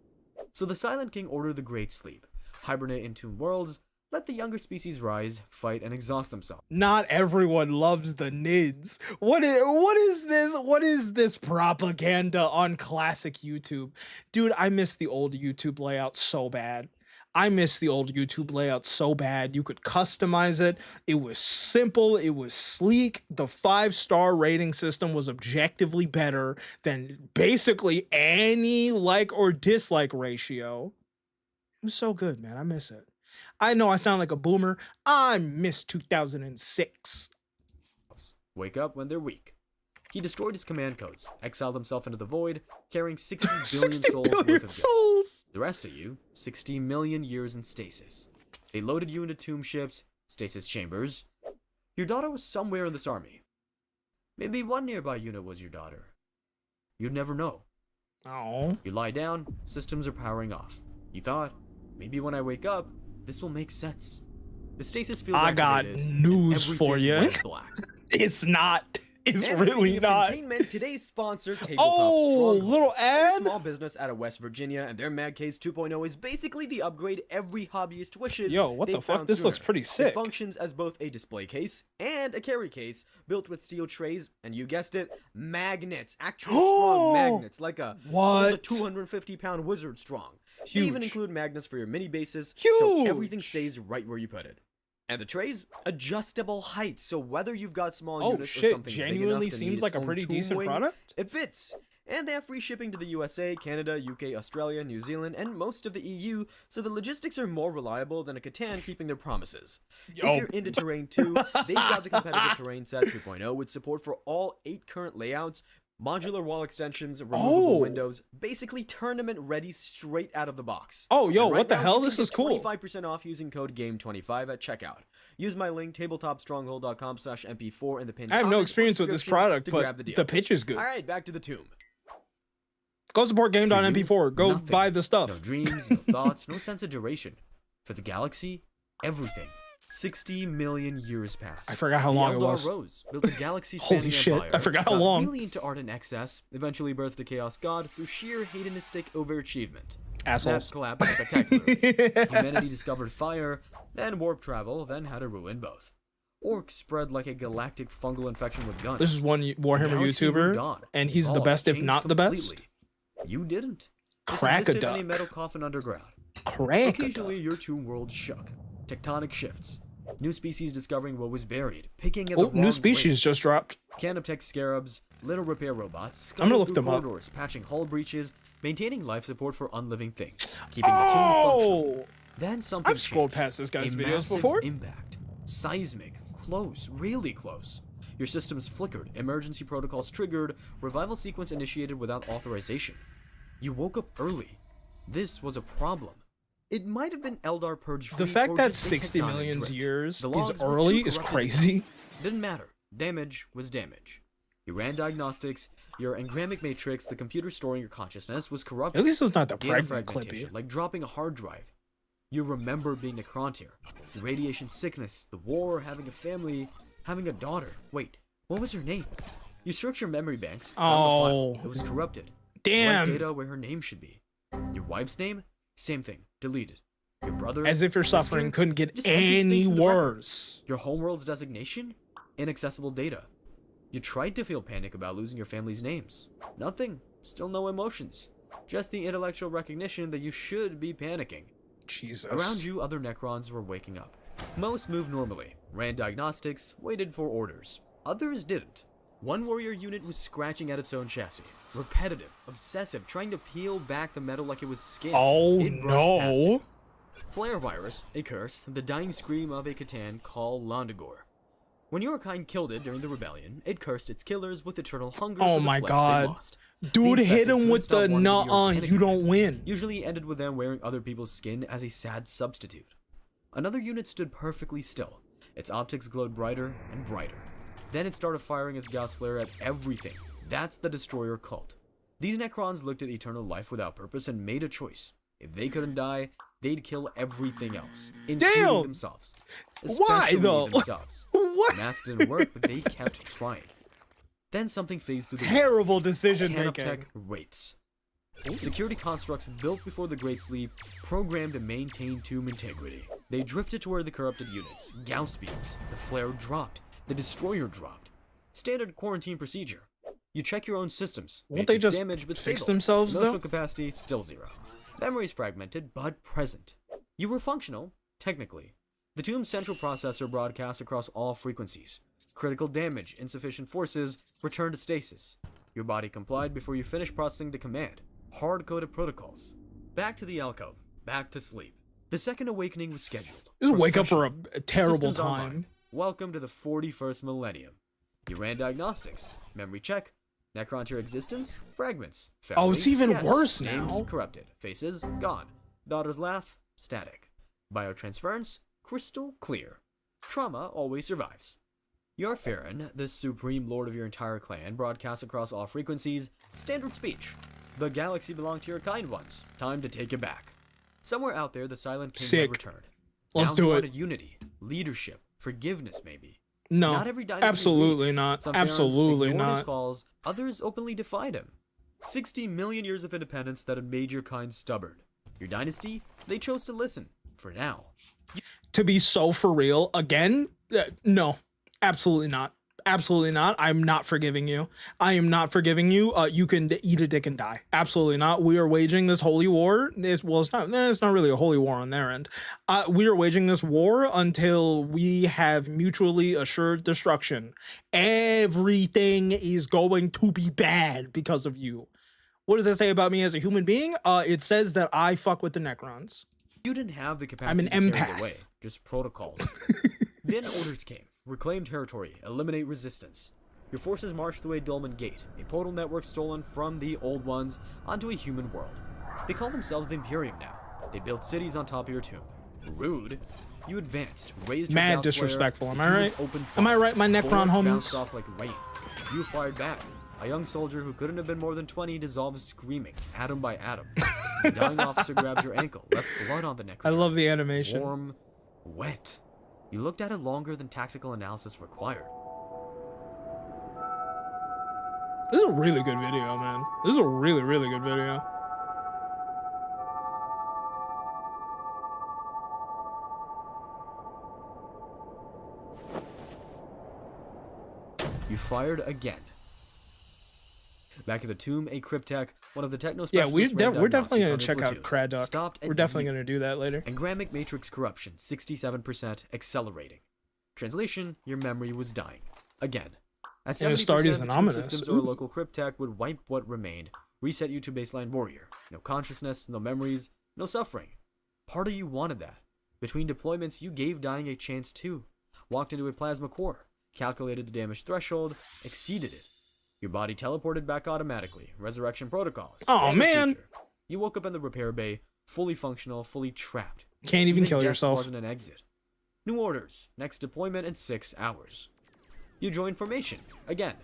So the Silent King ordered the Great Sleep. Hibernate in two worlds, let the younger species rise, fight, and exhaust themselves. Not everyone loves the NIDS. What is this? What is this propaganda on classic YouTube? Dude, I miss the old YouTube layout so bad. I miss the old YouTube layout so bad. You could customize it. It was simple. It was sleek. The 5-star rating system was objectively better than basically any like or dislike ratio. It was so good, man. I miss it. I know I sound like a boomer. I miss 2006. Wake up when they're weak. He destroyed his command codes, exiled himself into the void, carrying 60 billion 60 souls billion worth of souls. The rest of you, 60 million years in stasis. They loaded you into tomb ships, stasis chambers. Your daughter was somewhere in this army. Maybe one nearby unit was your daughter. You'd never know. Oh. You lie down, systems are powering off. You thought, maybe when I wake up, this will make sense. The stasis field I got news for you. It's not. It's and really not. Containment, today's sponsor, Tabletop Oh, Stronghold. little ad. Small business out of West Virginia, and their Mad Case 2.0 is basically the upgrade every hobbyist wishes. Yo, what the fuck? This looks pretty sick. It functions as both a display case and a carry case, built with steel trays, and you guessed it, magnets. Actual strong magnets, like a 250-pound wizard strong. They even include magnets for your mini bases, so everything stays right where you put it. And the trays, adjustable height, so whether you've got small units or something genuinely big enough to seems need like its a pretty own decent tomb wing, product. it fits. And they have free shipping to the USA, Canada, UK, Australia, New Zealand, and most of the EU, so the logistics are more reliable than a Catan keeping their promises. If you're into Terrain 2, they've got the competitive Terrain Set 2.0 with support for all 8 current layouts, modular wall extensions, removable windows, basically tournament ready straight out of the box. Oh, yo, right what the now, hell? you This can is get cool. 25% off using code GAME25 at checkout. Use my link, tabletopstronghold.com/mp4 in the pinned I have no comment or experience with this description product, to but grab the deal. the pitch is good. All right, back to the tomb. Go support game.mp4. Go Nothing. buy the stuff. No dreams, no thoughts, no sense of duration. For the galaxy, everything. 60 million years passed. I forgot how long it was. The Eldar rose, built a galaxy-spanning Holy shit, empire, I forgot how got long. really into art and excess, eventually birthed a chaos god through sheer hedonistic overachievement. Assholes. That collapsed spectacularly. Humanity discovered fire, then warp travel, then had to ruin both. Orcs spread like a galactic fungal infection with guns. This is one Warhammer Galaxy moved YouTuber, on, and he's the evolved, best, if changed not the best. completely. You didn't. This Crack a existed in duck. a metal coffin underground. Crack a Occasionally, duck. your tomb world shook. Tectonic shifts. New species discovering what was buried. Picking at Oh, the wrong new species graves. just dropped. Canoptech scarabs, little repair robots. I'm gonna look through them up. corridors, patching hull breaches, maintaining life support for unliving things, keeping the tomb functional. Then something I've scrolled changed. past this guy's A videos massive before. Impact. Seismic. Close. Really close. Your systems flickered. Emergency protocols triggered. Revival sequence initiated without authorization. You woke up early. This was a problem. It might have been Eldar purge free. The fact or that just a 60 tectonic million drift. years The is logs were early too is corrupted. crazy. Didn't matter. Damage was damage. You ran diagnostics, your engramic matrix, the computer storing your consciousness, was corrupted. At least it's not the Data pregnant Clippy. fragmentation, like dropping a hard drive. You remember being a Necrontyr, the radiation sickness, the war, having a family, having a daughter. Wait, what was her name? You searched your memory banks, found the file. It was corrupted. Damn. Blank data where her name should be. Your wife's name? Same thing, deleted. Your brother? As if your sister? suffering couldn't get Just empty any space in the record. worse. Your homeworld's designation? Inaccessible data. You tried to feel panic about losing your family's names. Nothing. Still no emotions. Just the intellectual recognition that you should be panicking. Jesus. Around you, other Necrons were waking up. Most moved normally, ran diagnostics, waited for orders. Others didn't. One warrior unit was scratching at its own chassis. Repetitive, obsessive, trying to peel back the metal like it was skin. Oh It brushed past no. you. Flare virus, a curse, the dying scream of a Catan called Londagor. When your kind killed it during the rebellion, it cursed its killers with eternal hunger Oh for the my flesh God. they lost. Dude The hit infected him couldn't with stop the wanting to be nuh-uh, organic you don't again. win. Usually ended with them wearing other people's skin as a sad substitute. Another unit stood perfectly still. Its optics glowed brighter and brighter. Then it started firing its Gauss flare at everything. That's the Destroyer cult. These Necrons looked at eternal life without purpose and made a choice. If they couldn't die, they'd kill everything else, including Damn! themselves. Why, Especially though? themselves. What? Math didn't work, but they kept trying. Then something phased through the Terrible decision Canoptech making. Wraiths. Security constructs built before the Great Sleep, programmed to maintain tomb integrity. They drifted toward the corrupted units. Gauss beams. The flare dropped. The destroyer dropped. Standard quarantine procedure. You check your own systems. Won't they Matrix just damage, but fix stable. themselves, though? Emotional capacity still 0. Memories fragmented, but present. You were functional, technically. The tomb's central processor broadcasts across all frequencies. Critical damage, insufficient forces, return to stasis. Your body complied before you finished processing the command. Hard-coded protocols. Back to the alcove. Back to sleep. The second awakening was scheduled. Just wake up for a terrible Systems time. online. Welcome to the 41st millennium. You ran diagnostics. Memory check. Necron to your existence. Fragments. Oh, it's even yes. worse Names now. corrupted. Faces gone. Daughter's laugh static. Biotransference crystal clear. Trauma always survives. Your Farron, the supreme lord of your entire clan, broadcasts across all frequencies. Standard speech. The galaxy belonged to your kind once. Time to take it back. Somewhere out there, the Silent King Sick. had returned. Let's Now do he it. wanted unity, leadership, forgiveness, maybe. No, Not every dynasty absolutely agreed. not. Some pharaohs Absolutely ignored his not. calls, others openly defied him. 60 million years of independence that had made your kind stubborn. Your dynasty, they chose to listen. For now. To be so for real again, no, absolutely not. Absolutely not. I'm not forgiving you. I am not forgiving you. You can eat a dick and die. Absolutely not. We are waging this holy war. It's not really a holy war on their end. We are waging this war until we have mutually assured destruction. Everything is going to be bad because of you. What does that say about me as a human being? It says that I fuck with the Necrons. You didn't have the capacity I'm an to carry empath. the way, just protocols. Then orders came. Reclaim territory, eliminate resistance. Your forces marched through a dolmen gate, a portal network stolen from the old ones onto a human world. They call themselves the Imperium now. They built cities on top of your tomb. Rude. You advanced, raised your Mad Gauss flare, disrespectful, am the I tomb's right? open Am I fire. right, my Necron Bullets homies? bounced off like rain. You fired back. A young soldier who couldn't have been more than 20 dissolved screaming, atom by atom. The dying officer grabbed your ankle, left blood on the neck. I love the animation. Warm, wet. You looked at it longer than tactical analysis required. This is a really good video, man. This is a really, really good video. You fired again. Back at the tomb, a cryptech, one of the techno Yeah, specialists we're ran definitely gonna diagnostics check on out your platoon. Cradock. Stopped We're at definitely you. gonna do that later. Engramic matrix corruption, 67% accelerating. Translation, your memory was dying. Again. At 70%, Astartes the tomb Anonymous. systems or Ooh. local cryptech would wipe what remained, reset you to baseline warrior. No consciousness, no memories, no suffering. Part of you wanted that. Between deployments, you gave dying a chance too. Walked into a plasma core, calculated the damage threshold, exceeded it. Your body teleported back automatically. Resurrection protocols. Aw, standard man. feature. You woke up in the repair bay, fully functional, fully trapped. Can't even kill death yourself. Wasn't an exit. New orders. Next deployment in 6 hours. You join formation. Again.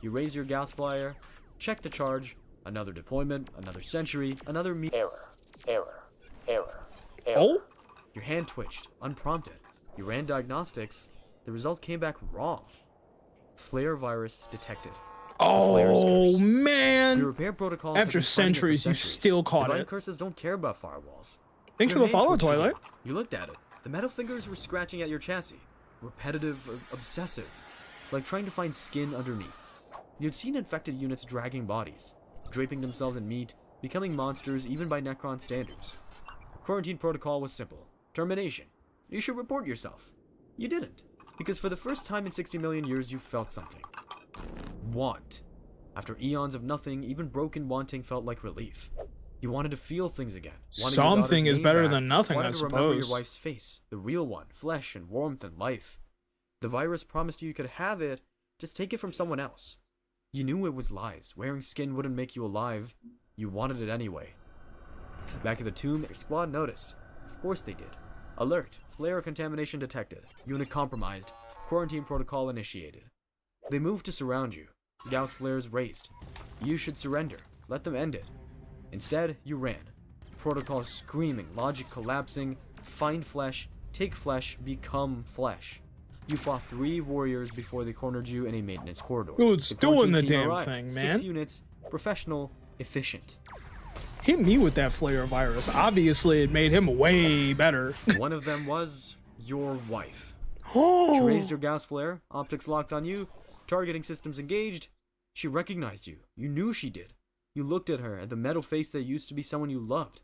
You raise your Gauss flyer. Check the charge. Another deployment. Another century. Another error. Error. Error. Error. Oh? Your hand twitched. Unprompted. You ran diagnostics. The result came back wrong. Flare virus detected. Oh, Your man. repair protocols After have been fighting it for centuries, you still caught Divine it. curses don't care about firewalls. Thanks Your for the hand follow, twitched Twilight. again. You looked at it. The metal fingers were scratching at your chassis. Repetitive, obsessive. Like trying to find skin underneath. You'd seen infected units dragging bodies, draping themselves in meat, becoming monsters even by Necron standards. Quarantine protocol was simple. Termination. You should report yourself. You didn't, because for the first time in 60 million years you felt something. Want. After eons of nothing, even broken wanting felt like relief. You wanted to feel things again. Something is better than nothing, I suppose. Wanted to remember your suppose. wife's face, the real one, flesh and warmth and life. The virus promised you could have it, just take it from someone else. You knew it was lies. Wearing skin wouldn't make you alive. You wanted it anyway. Back at the tomb, your squad noticed. Of course they did. Alert. Flare contamination detected. Unit compromised. Quarantine protocol initiated. They moved to surround you. Gauss flares raised. You should surrender. Let them end it. Instead, you ran. Protocol screaming, logic collapsing. Find flesh, take flesh, become flesh. You fought 3 warriors before they cornered you in a maintenance corridor. Who's doing the team damn arrived. thing, 6 man? units, professional, efficient. Hit me with that flare virus. Obviously, it made him way better. One of them was your wife. She Oh, raised your gas flare, optics locked on you, targeting systems engaged. She recognized you. You knew she did. You looked at her, at the metal face that used to be someone you loved.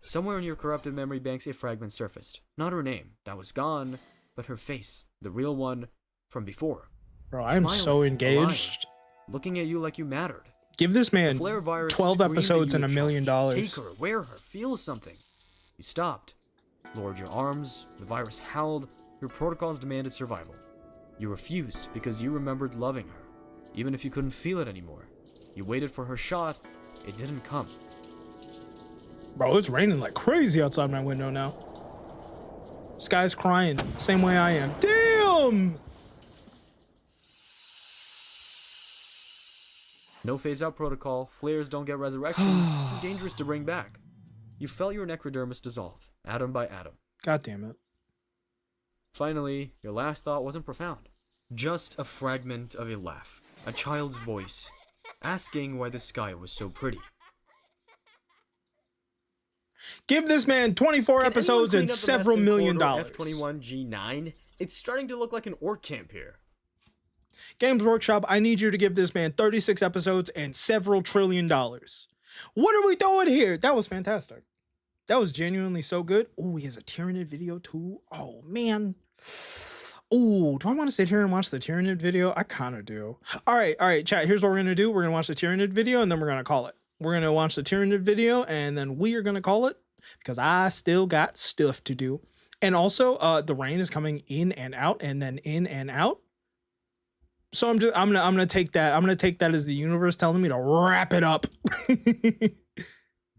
Somewhere in your corrupted memory banks, a fragment surfaced. Not her name, that was gone, but her face, the real one from before. bro, I'm Smiling, so alive, engaged. looking at you like you mattered. Give this man The flare virus 12 screamed at episodes you and to $1 million. Take her, wear her, feel something. You stopped, lowered your arms, the virus howled, your protocols demanded survival. You refused because you remembered loving her, even if you couldn't feel it anymore. You waited for her shot, it didn't come. Bro, it's raining like crazy outside my window now. Sky's crying, same way I am. Damn! No phase-out protocol, flares don't get resurrection, too dangerous to bring back. You felt your necrodermis dissolve, atom by atom. God damn it. Finally, your last thought wasn't profound. Just a fragment of a laugh, a child's voice, asking why the sky was so pretty. Give this man 24 episodes and several $1 million. F-21 G9? It's starting to look like an orc camp here. Games Workshop, I need you to give this man 36 episodes and several $1 trillion. What are we doing here? That was fantastic. That was genuinely so good. Oh, he has a Tyranid video too. Oh, man. Oh, do I want to sit here and watch the Tyranid video? I kind of do. All right, chat. Here's what we're going to do. We're going to watch the Tyranid video and then we're going to call it. We're going to watch the Tyranid video and then we are going to call it because I still got stuff to do. And also, the rain is coming in and out and then in and out. So I'm gonna take that. I'm gonna take that as the universe telling me to wrap it up.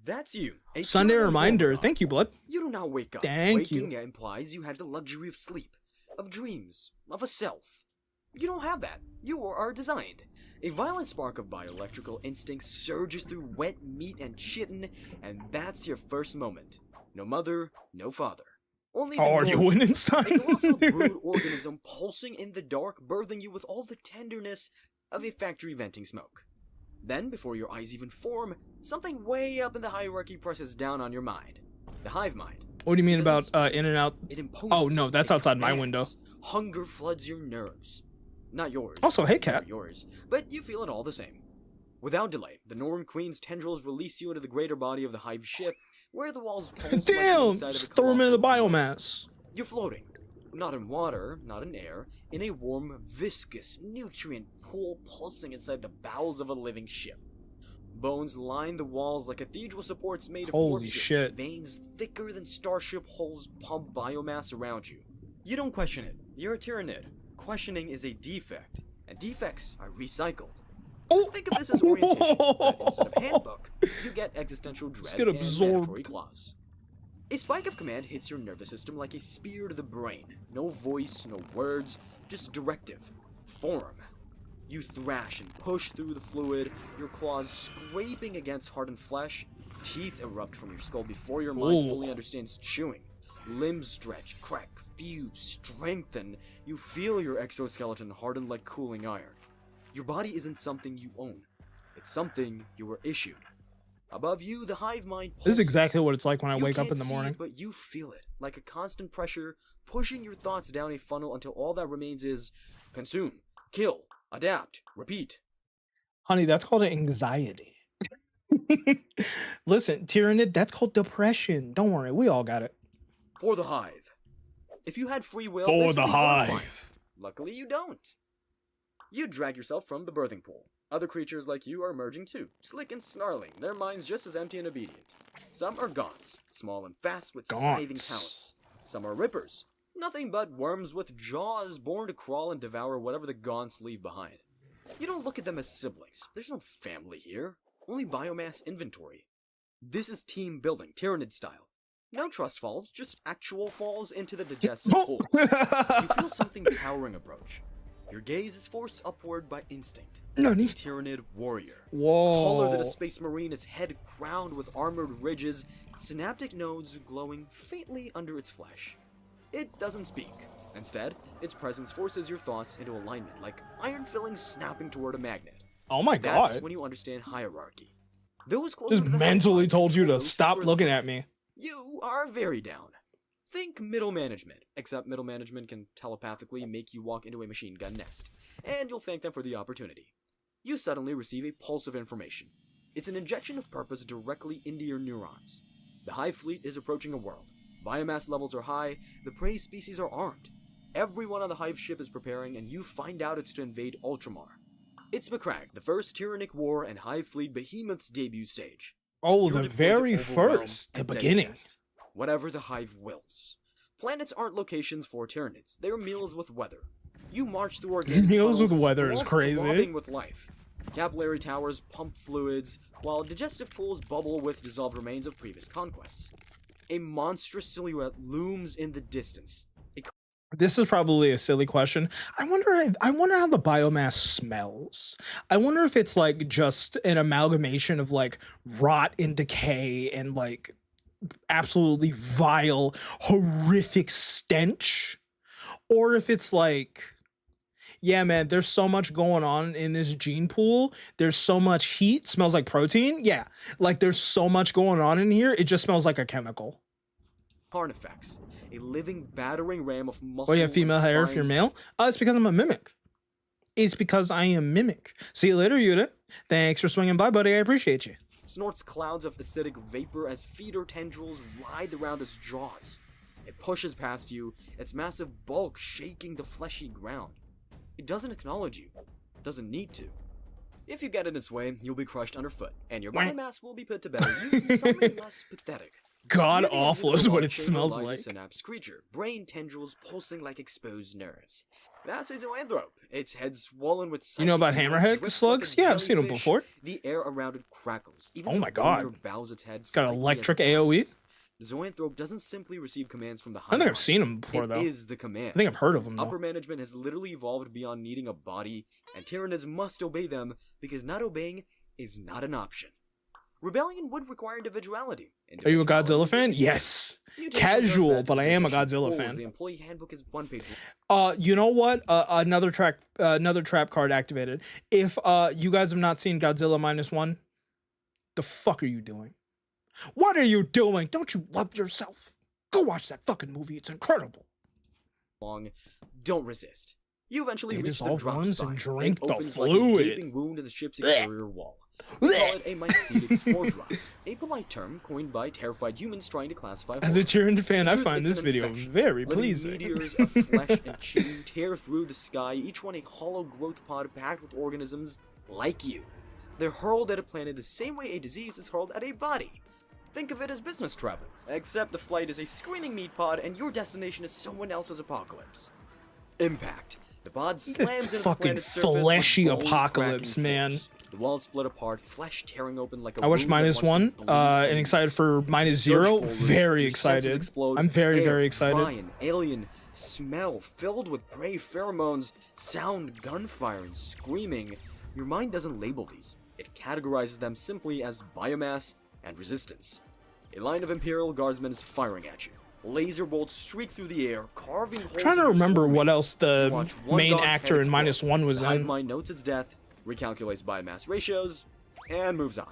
That's you. A Sunday Tyranid reminder. Warlock. Thank you, Blood. You do not wake up. Thank Waking you. implies you had the luxury of sleep, of dreams, of a self. You don't have that. You are designed. A violent spark of bioelectrical instinct surges through wet meat and chitin, and that's your first moment. No mother, no father. Only the Are you normal. an inside? A colossal brood organism pulsing in the dark, birthing you with all the tenderness of a factory venting smoke. Then, before your eyes even form, something way up in the hierarchy presses down on your mind. The hive mind. What do you mean It about doesn't in and out? It imposes. Oh no, that's it outside my commands. window. Hunger floods your nerves. Not yours. Also, hey Not cat. yours. But you feel it all the same. Without delay, the Norn Queen's tendrils release you into the greater body of the hive ship, where the walls pulse like the Damn! inside of a Just throw him into the colossal flood. biomass. You're floating. Not in water, not in air, in a warm, viscous, nutrient pool pulsing inside the bowels of a living ship. Bones line the walls like cathedral supports made of Holy corpses. shit. Veins thicker than starship hulls pump biomass around you. You don't question it. You're a Tyranid. Questioning is a defect, and defects are recycled. Oh. Think of this as orientation, but instead of handbook, you get existential dread get and absorbed. mandatory clause. A spike of command hits your nervous system like a spear to the brain. No voice, no words, just directive. Form. You thrash and push through the fluid, your claws scraping against hardened flesh. Teeth erupt from your skull before your mind Ooh. fully understands chewing. Limbs stretch, crack, fuse, strengthen. You feel your exoskeleton harden like cooling iron. Your body isn't something you own. It's something you were issued. Above you, the hive mind This is pulses. exactly what it's like when I You wake up can't in the see morning. it, but you feel it, like a constant pressure, pushing your thoughts down a funnel until all that remains is consume, kill, adapt, repeat. Honey, that's called anxiety. Listen, Tyrannid, that's called depression. Don't worry, we all got it. For the hive. If you had free will, For this the would be horrifying. hive. Luckily, you don't. You drag yourself from the birthing pool. Other creatures like you are emerging too, slick and snarling, their minds just as empty and obedient. Some are gaunts, small and fast with scything talons. Some are rippers, nothing but worms with jaws born to crawl and devour whatever the gaunts leave behind. You don't look at them as siblings. There's no family here, only biomass inventory. This is team building, Tyrannid style. No trust falls, just actual falls into the digestive holes. You feel something towering approach. Your gaze is forced upward by instinct. Tyrannid warrior. Whoa. Taller than a space marine, its head crowned with armored ridges, synaptic nodes glowing faintly under its flesh. It doesn't speak. Instead, its presence forces your thoughts into alignment, like iron fillings snapping toward a magnet. Oh my god. That's when you understand hierarchy. Those Just mentally told you to stop looking at me. You are very down. Think middle management, except middle management can telepathically make you walk into a machine gun nest, and you'll thank them for the opportunity. You suddenly receive a pulse of information. It's an injection of purpose directly into your neurons. The Hive fleet is approaching a world. Biomass levels are high, the prey species are armed. Everyone on the Hive ship is preparing, and you find out it's to invade Ultramar. It's McCrag, the first Tyrannic War and Hive fleet behemoth's debut stage. Oh, You're the deployed to very overwhelm first, the and beginning. digest whatever the Hive wills. Planets aren't locations for Tyranids, they're meals with weather. You march through organic Meals tunnels, with weather the is walls crazy. throbbing with life. Capillary towers pump fluids, while digestive pools bubble with dissolved remains of previous conquests. A monstrous silhouette looms in the distance. This is probably a silly question. I wonder how the biomass smells. I wonder if it's like just an amalgamation of like rot and decay and like absolutely vile, horrific stench, or if it's like, yeah, man, there's so much going on in this gene pool. There's so much heat, smells like protein. Yeah, like there's so much going on in here. It just smells like a chemical. Carnifex, a living battering ram of muscle. Oh, you have female and hair if you're spines. male? It's because I'm a mimic. It's because I am mimic. See you later, Yuta. Thanks for swinging by, buddy. I appreciate you. Snorts clouds of acidic vapor as feeder tendrils writhe around its jaws. It pushes past you, its massive bulk shaking the fleshy ground. It doesn't acknowledge you. It doesn't need to. If you get in its way, you'll be crushed underfoot, and your biomass will be put to bed using something less pathetic. God Within awful its is what large it chamber smells lies a like. synapse creature, brain tendrils pulsing like exposed nerves. That's a zoanthrope. Its head swollen with You know about psychic blood hammerhead drips slugs? like a Yeah, I've seen them jellyfish. before. The air around it crackles. Even Oh the my God. owner bows its head It's got slightly as electric it AoE. passes. The zoanthrope doesn't simply receive commands from the I hive think I've mind. seen them before, It though. is the command. I think I've heard of them, though. Upper management has literally evolved beyond needing a body, and Tyranids must obey them because not obeying is not an option. Rebellion would require individuality. Are you a Godzilla fan? Yes. Casual, but I am a Godzilla The fan. employee handbook is one page. You know what? Another trap card activated. If you guys have not seen Godzilla -1, the fuck are you doing? What are you doing? Don't you love yourself? Go watch that fucking movie. It's incredible. Long. Don't resist. You eventually They reach the dissolve drop worms spine. and drink It the opens like a fluid. gaping wound in the ship's exterior wall. We call it a mycetic spore drop, a polite term coined by terrified humans trying to classify. As a horrors. Tyranid fan, I In truth, find it's this an video infection. very Living pleasing. Meteors of flesh and cheating tear through the sky, each one a hollow growth pod packed with organisms like you. They're hurled at a planet the same way a disease is hurled at a body. Think of it as business travel, except the flight is a screaming meat pod and your destination is someone else's apocalypse. Impact. The pod slams into the Fucking planet's surface with fleshy bone apocalypse, cracking man. force. The walls split apart, flesh tearing open like a I watched wound that wants to -1 bleed and excited for -0. Very Your senses excited. explode. I'm very, Air, very excited. Flying, alien, smell filled with prey pheromones, sound, gunfire, and screaming. Your mind doesn't label these. It categorizes them simply as biomass and resistance. A line of Imperial Guardsmen is firing at you. Laser bolts streak through the air, carving holes. I'm trying to in your remember soul what mates. else the You watch one main God's head actor in explode. -1 was The hive in. mind notes its death, recalculates biomass ratios, and moves on.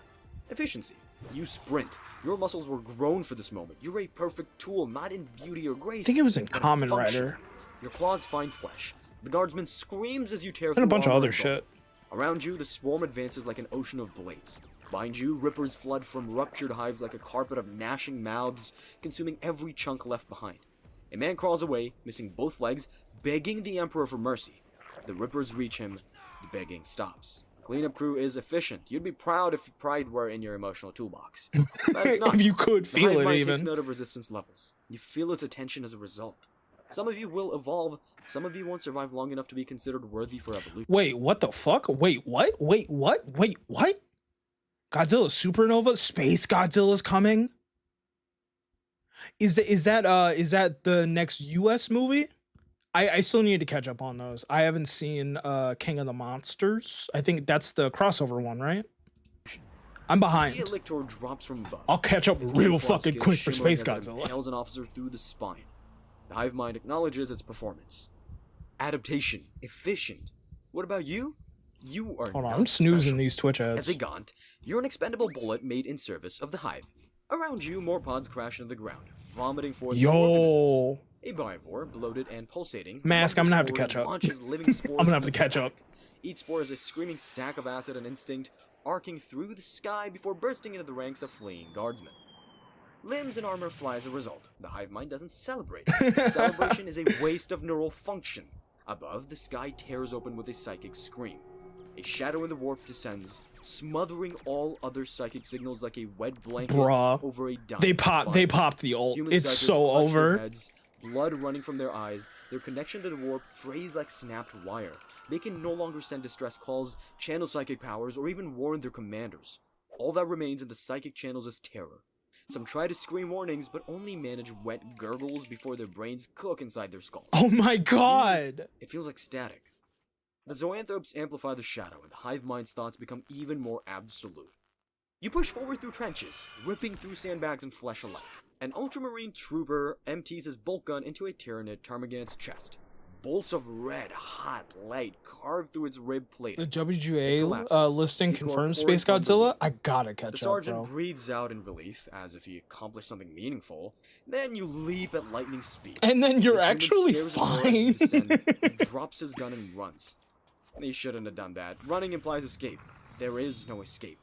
Efficiency. You sprint. Your muscles were grown for this moment. You're a perfect tool, not in beauty or grace. I think it was in but in Kamen function. Rider. Your claws find flesh. The guardsman screams as you tear And through a bunch of armor other and bone. shit. Around you, the swarm advances like an ocean of blades. Behind you, rippers flood from ruptured hives like a carpet of gnashing mouths, consuming every chunk left behind. A man crawls away, missing both legs, begging the Emperor for mercy. The rippers reach him. The begging stops. The cleanup crew is efficient. You'd be proud if pride were in your emotional toolbox. But it's not. If you could feel the it, hive mind even. takes note of resistance levels. You feel its attention as a result. Some of you will evolve. Some of you won't survive long enough to be considered worthy for evolution. Wait, what the fuck? Wait, what? Wait, what? Wait, what? Godzilla Supernova? Space Godzilla's coming? Is that the next US movie? I still need to catch up on those. I haven't seen King of the Monsters. I think that's the crossover one, right? I'm behind. The Elector drops from above. I'll catch up Its real camouflage fucking skills quick for shimmering Space as it Godzilla. impales an officer through the spine. The hive mind acknowledges its performance. Adaptation. Efficient. What about you? You are Hold on, not I'm snoozing special. these Twitch ads. As a Gaunt, you're an expendable bullet made in service of the hive. Around you, more pods crash into the ground, vomiting forth more organisms. A biovore, bloated and pulsating. Mask, I'm gonna have to spore catch up. launches living spores I'm gonna have from to its catch up. stomach. Each spore is a screaming sack of acid and instinct, arcing through the sky before bursting into the ranks of fleeing guardsmen. Limbs and armor fly as a result. The hive mind doesn't celebrate. Celebration is a waste of neural function. Above, the sky tears open with a psychic scream. A shadow in the warp descends, smothering all other psychic signals like a wet blanket Bruh. over a dying They fire. popped the ult. Human It's psychics so clutch their over. heads, blood running from their eyes, their connection to the warp frays like snapped wire. They can no longer send distress calls, channel psychic powers, or even warn their commanders. All that remains in the psychic channels is terror. Some try to scream warnings, but only manage wet gurgles before their brains cook inside their skulls. Oh my god! It feels like static. The zoanthropes amplify the shadow, and the hive mind's thoughts become even more absolute. You push forward through trenches, ripping through sandbags and flesh alike. An ultramarine trooper empties his bolt gun into a Tyranid Termagant's chest. Bolts of red, hot light carve through its rib plate. The WGA collapses. listing The confirms corpse Space forms Godzilla? relief. I gotta The catch up, sergeant bro. breathes out in relief, as if he accomplished something meaningful. Then you leap at lightning speed. And then you're The human actually stares at the roar as you fine. descend. He drops his gun and runs. He shouldn't have done that. Running implies escape. There is no escape.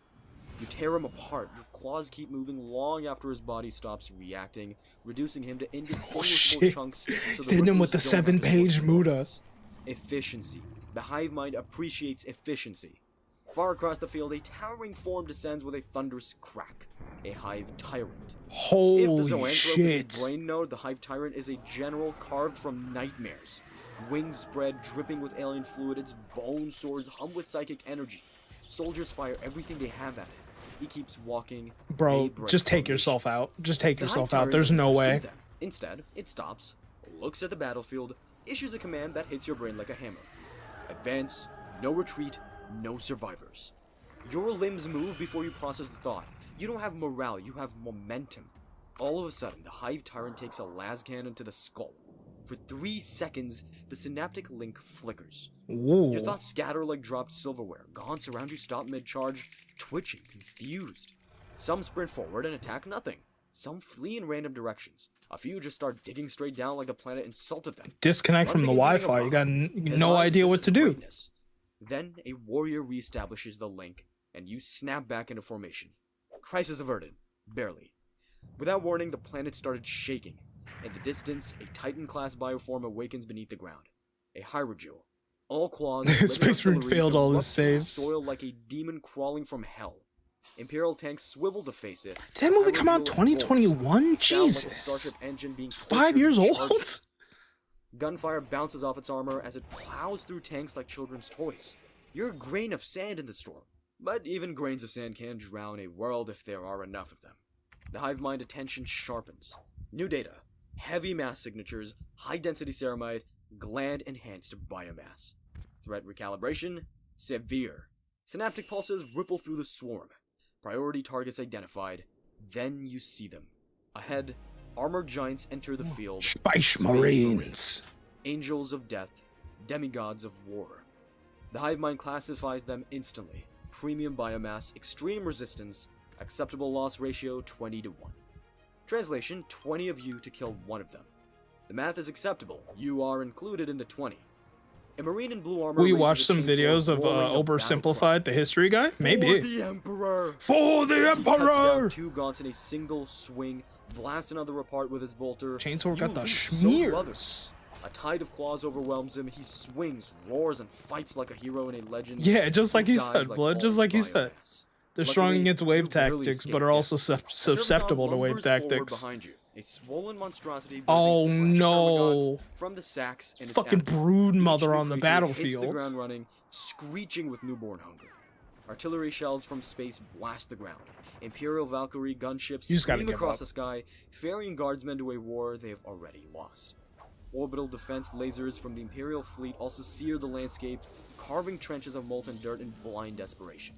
You tear him apart. Your claws keep moving long after his body stops reacting, reducing him to indistinguishable shit. chunks. So the Hitting him with rippers the don't have to 7-page sort through Muda. organs. Efficiency. The hive mind appreciates efficiency. Far across the field, a towering form descends with a thunderous crack. A hive tyrant. If the Holy zoanthrope shit. is a brain node, the hive tyrant is a general carved from nightmares. Wings spread, dripping with alien fluid, its bone swords hum with psychic energy. Soldiers fire everything they have at it. He keeps walking. Bro, they break just take formation. yourself out. Just take The yourself hive out. tyrant There's doesn't no pursue way. them. Instead, it stops, looks at the battlefield, issues a command that hits your brain like a hammer. Advance, no retreat, no survivors. Your limbs move before you process the thought. You don't have morale, you have momentum. All of a sudden, the hive tyrant takes a las cannon to the skull. For 3 seconds, the synaptic link flickers. Ooh. Your thoughts scatter like dropped silverware. Gaunts around you stop mid-charge, twitching, confused. Some sprint forward and attack nothing. Some flee in random directions. A few just start digging straight down like the planet insulted them. Disconnect from the One begins Wi-Fi. hitting You a got rock. As no I, idea this what is to do. greatness. Then a warrior reestablishes the link, and you snap back into formation. Crisis averted. Barely. Without warning, the planet started shaking. In the distance, a Titan-class bioform awakens beneath the ground. A Hyrogel. All claws. Space Marine failed all his saves. Soil like a demon crawling from hell. Imperial tanks swivel to face it. Did that movie come out Hyrogel 2021? roars. Sound like a Jesus. starship engine being 5 years tortured and old? charged. Gunfire bounces off its armor as it plows through tanks like children's toys. You're a grain of sand in the storm. But even grains of sand can drown a world if there are enough of them. The hive mind attention sharpens. New data. Heavy mass signatures, high-density ceramide, gland-enhanced biomass. Threat recalibration, severe. Synaptic pulses ripple through the swarm. Priority targets identified. Then you see them. Ahead, armored giants enter the field. Space Marines. Angels of death, demigods of war. The hive mind classifies them instantly. Premium biomass, extreme resistance, acceptable loss ratio 20-1. Translation, 20 of you to kill one of them. The math is acceptable. You are included in the 20. A Marine in blue armor. Will you raises watch a some chainsaw, videos of roaring a oversimplified the history guy? For Maybe. the Emperor! For the He cuts Emperor! down 2 gaunts in a single swing, blasts another apart with his bolter. Chainsaw got the You leap, so do others. schmears. A tide of claws overwhelms him. He swings, roars, and fights like a hero in a legend. Yeah, just like He you dies said, like Blood, just all like you said. biomass. They're strong Luckily, against wave you barely tactics, but escaped are also death. susceptible to wave lumbers forward tactics. Behind you. A swollen monstrosity Oh birthing fresh no! termagants from the sacks in its Fucking abdomen. brood Each mother new on the creature hits the battlefield. ground running, screeching with newborn hunger. Artillery shells from space blast the ground. Imperial Valkyrie gunships You just gotta scream give across up. the sky, ferrying guardsmen to a war they have already lost. Orbital defense lasers from the Imperial fleet also sear the landscape, carving trenches of molten dirt in blind desperation.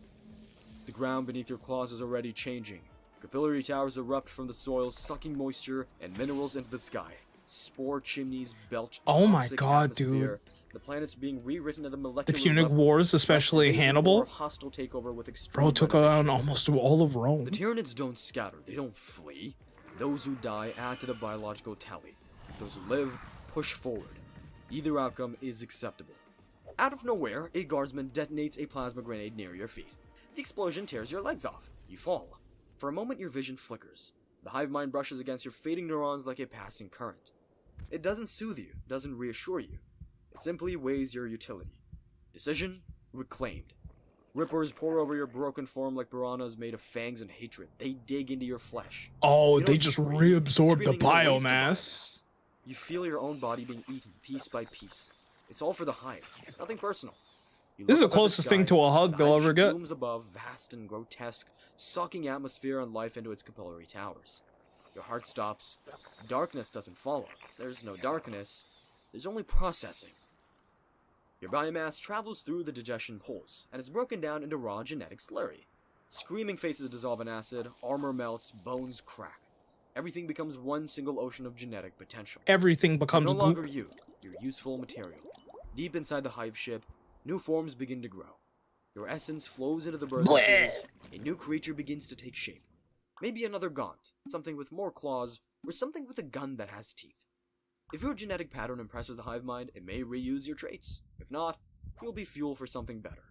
The ground beneath your claws is already changing. Capillary towers erupt from the soil, sucking moisture and minerals into the sky. Spore chimneys belch Oh my toxic god, atmosphere. The planet's being rewritten at the The molecular Punic level. Wars, especially Invasion Hannibal, war, hostile takeover with extreme bro, took renovation. on almost all of The Rome. Tyranids don't scatter, they don't flee. Those who die add to the biological tally. Those who live push forward. Either outcome is acceptable. Out of nowhere, a guardsman detonates a plasma grenade near your feet. The explosion tears your legs off. You fall. For a moment, your vision flickers. The hive mind brushes against your fading neurons like a passing current. It doesn't soothe you, doesn't reassure you. It simply weighs your utility. Decision reclaimed. Rippers pour over your broken form like piranhas made of fangs and hatred. They dig into your flesh. Oh, You they don't just scream. reabsorb the Screaming is a waste of biomass. You feel your own body being eaten piece by piece. It's all for the hive. Nothing personal. You This is look the up at closest thing sky, to a hug the they'll hive ever get. looms above, vast and grotesque, sucking atmosphere and life into its capillary towers. Your heart stops. Darkness doesn't follow. There's no darkness. There's only processing. Your biomass travels through the digestion pulse, and is broken down into raw genetic slurry. Screaming faces dissolve in acid, armor melts, bones crack. Everything becomes one single ocean of genetic potential. Everything You're becomes no longer goop. you, you're useful material. Deep inside the hive ship, new forms begin to grow. Your essence flows into the birth Bleh. pools. A new creature begins to take shape. Maybe another gaunt, something with more claws, or something with a gun that has teeth. If your genetic pattern impresses the hive mind, it may reuse your traits. If not, you'll be fuel for something better.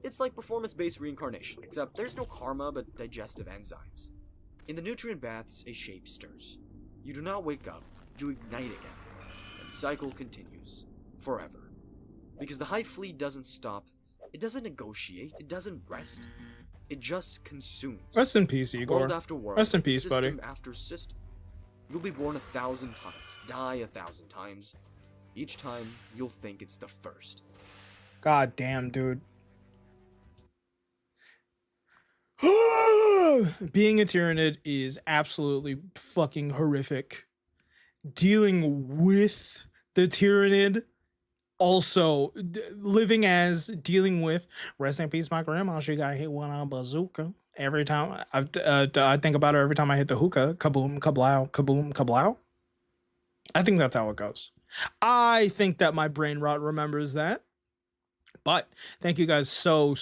It's like performance-based reincarnation, except there's no karma but digestive enzymes. In the nutrient baths, a shape stirs. You do not wake up, you ignite again. And the cycle continues. Forever. Because the hive fleet doesn't stop, it doesn't negotiate, it doesn't rest. It just consumes. Rest in peace, Igor. World after world, Rest in peace, system buddy. after system. You'll be born 1,000 times, die 1,000 times. Each time, you'll think it's the first. God damn, dude. Being a Tyranid is absolutely fucking horrific. Dealing with the Tyranid, also living as, dealing with, rest in peace, my grandma, she got hit with a bazooka. Every time I think about her, every time I hit the hookah, kaboom, kablow, kaboom, kablow. I think that's how it goes. I think that my brain rot remembers that. But thank you guys so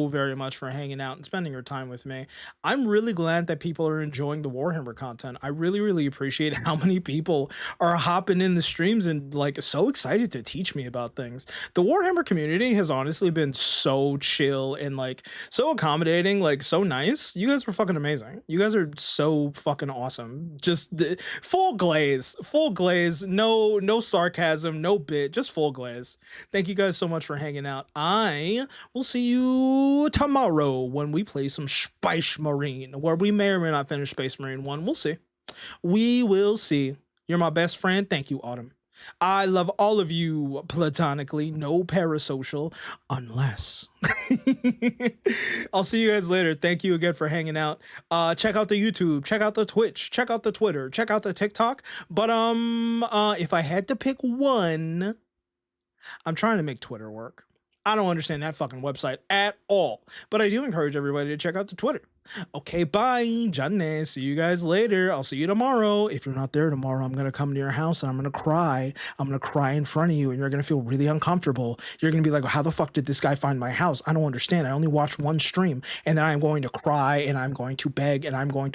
very much for hanging out and spending your time with me. I'm really glad that people are enjoying the Warhammer content. I really appreciate how many people are hopping in the streams and like so excited to teach me about things. The Warhammer community has honestly been so chill and like so accommodating, like so nice. You guys are fucking amazing. You guys are so fucking awesome. Just full glaze, no sarcasm, no bit, just full glaze. Thank you guys so much for hanging out. I will see you tomorrow when we play some Space Marine, where we may or may not finish Space Marine 1. We'll see. We will see. You're my best friend. Thank you, Autumn. I love all of you platonically, no parasocial, unless. I'll see you guys later. Thank you again for hanging out. Check out the YouTube, check out the Twitch, check out the Twitter, check out the TikTok. But if I had to pick one, I'm trying to make Twitter work. I don't understand that fucking website at all. But I do encourage everybody to check out the Twitter. Okay, bye. Johnny. See you guys later. I'll see you tomorrow. If you're not there tomorrow, I'm going to come to your house and I'm going to cry. I'm going to cry in front of you and you're going to feel really uncomfortable. You're going to be like, how the fuck did this guy find my house? I don't understand. I only watched one stream. And then I'm going to cry and I'm going to beg and I'm going to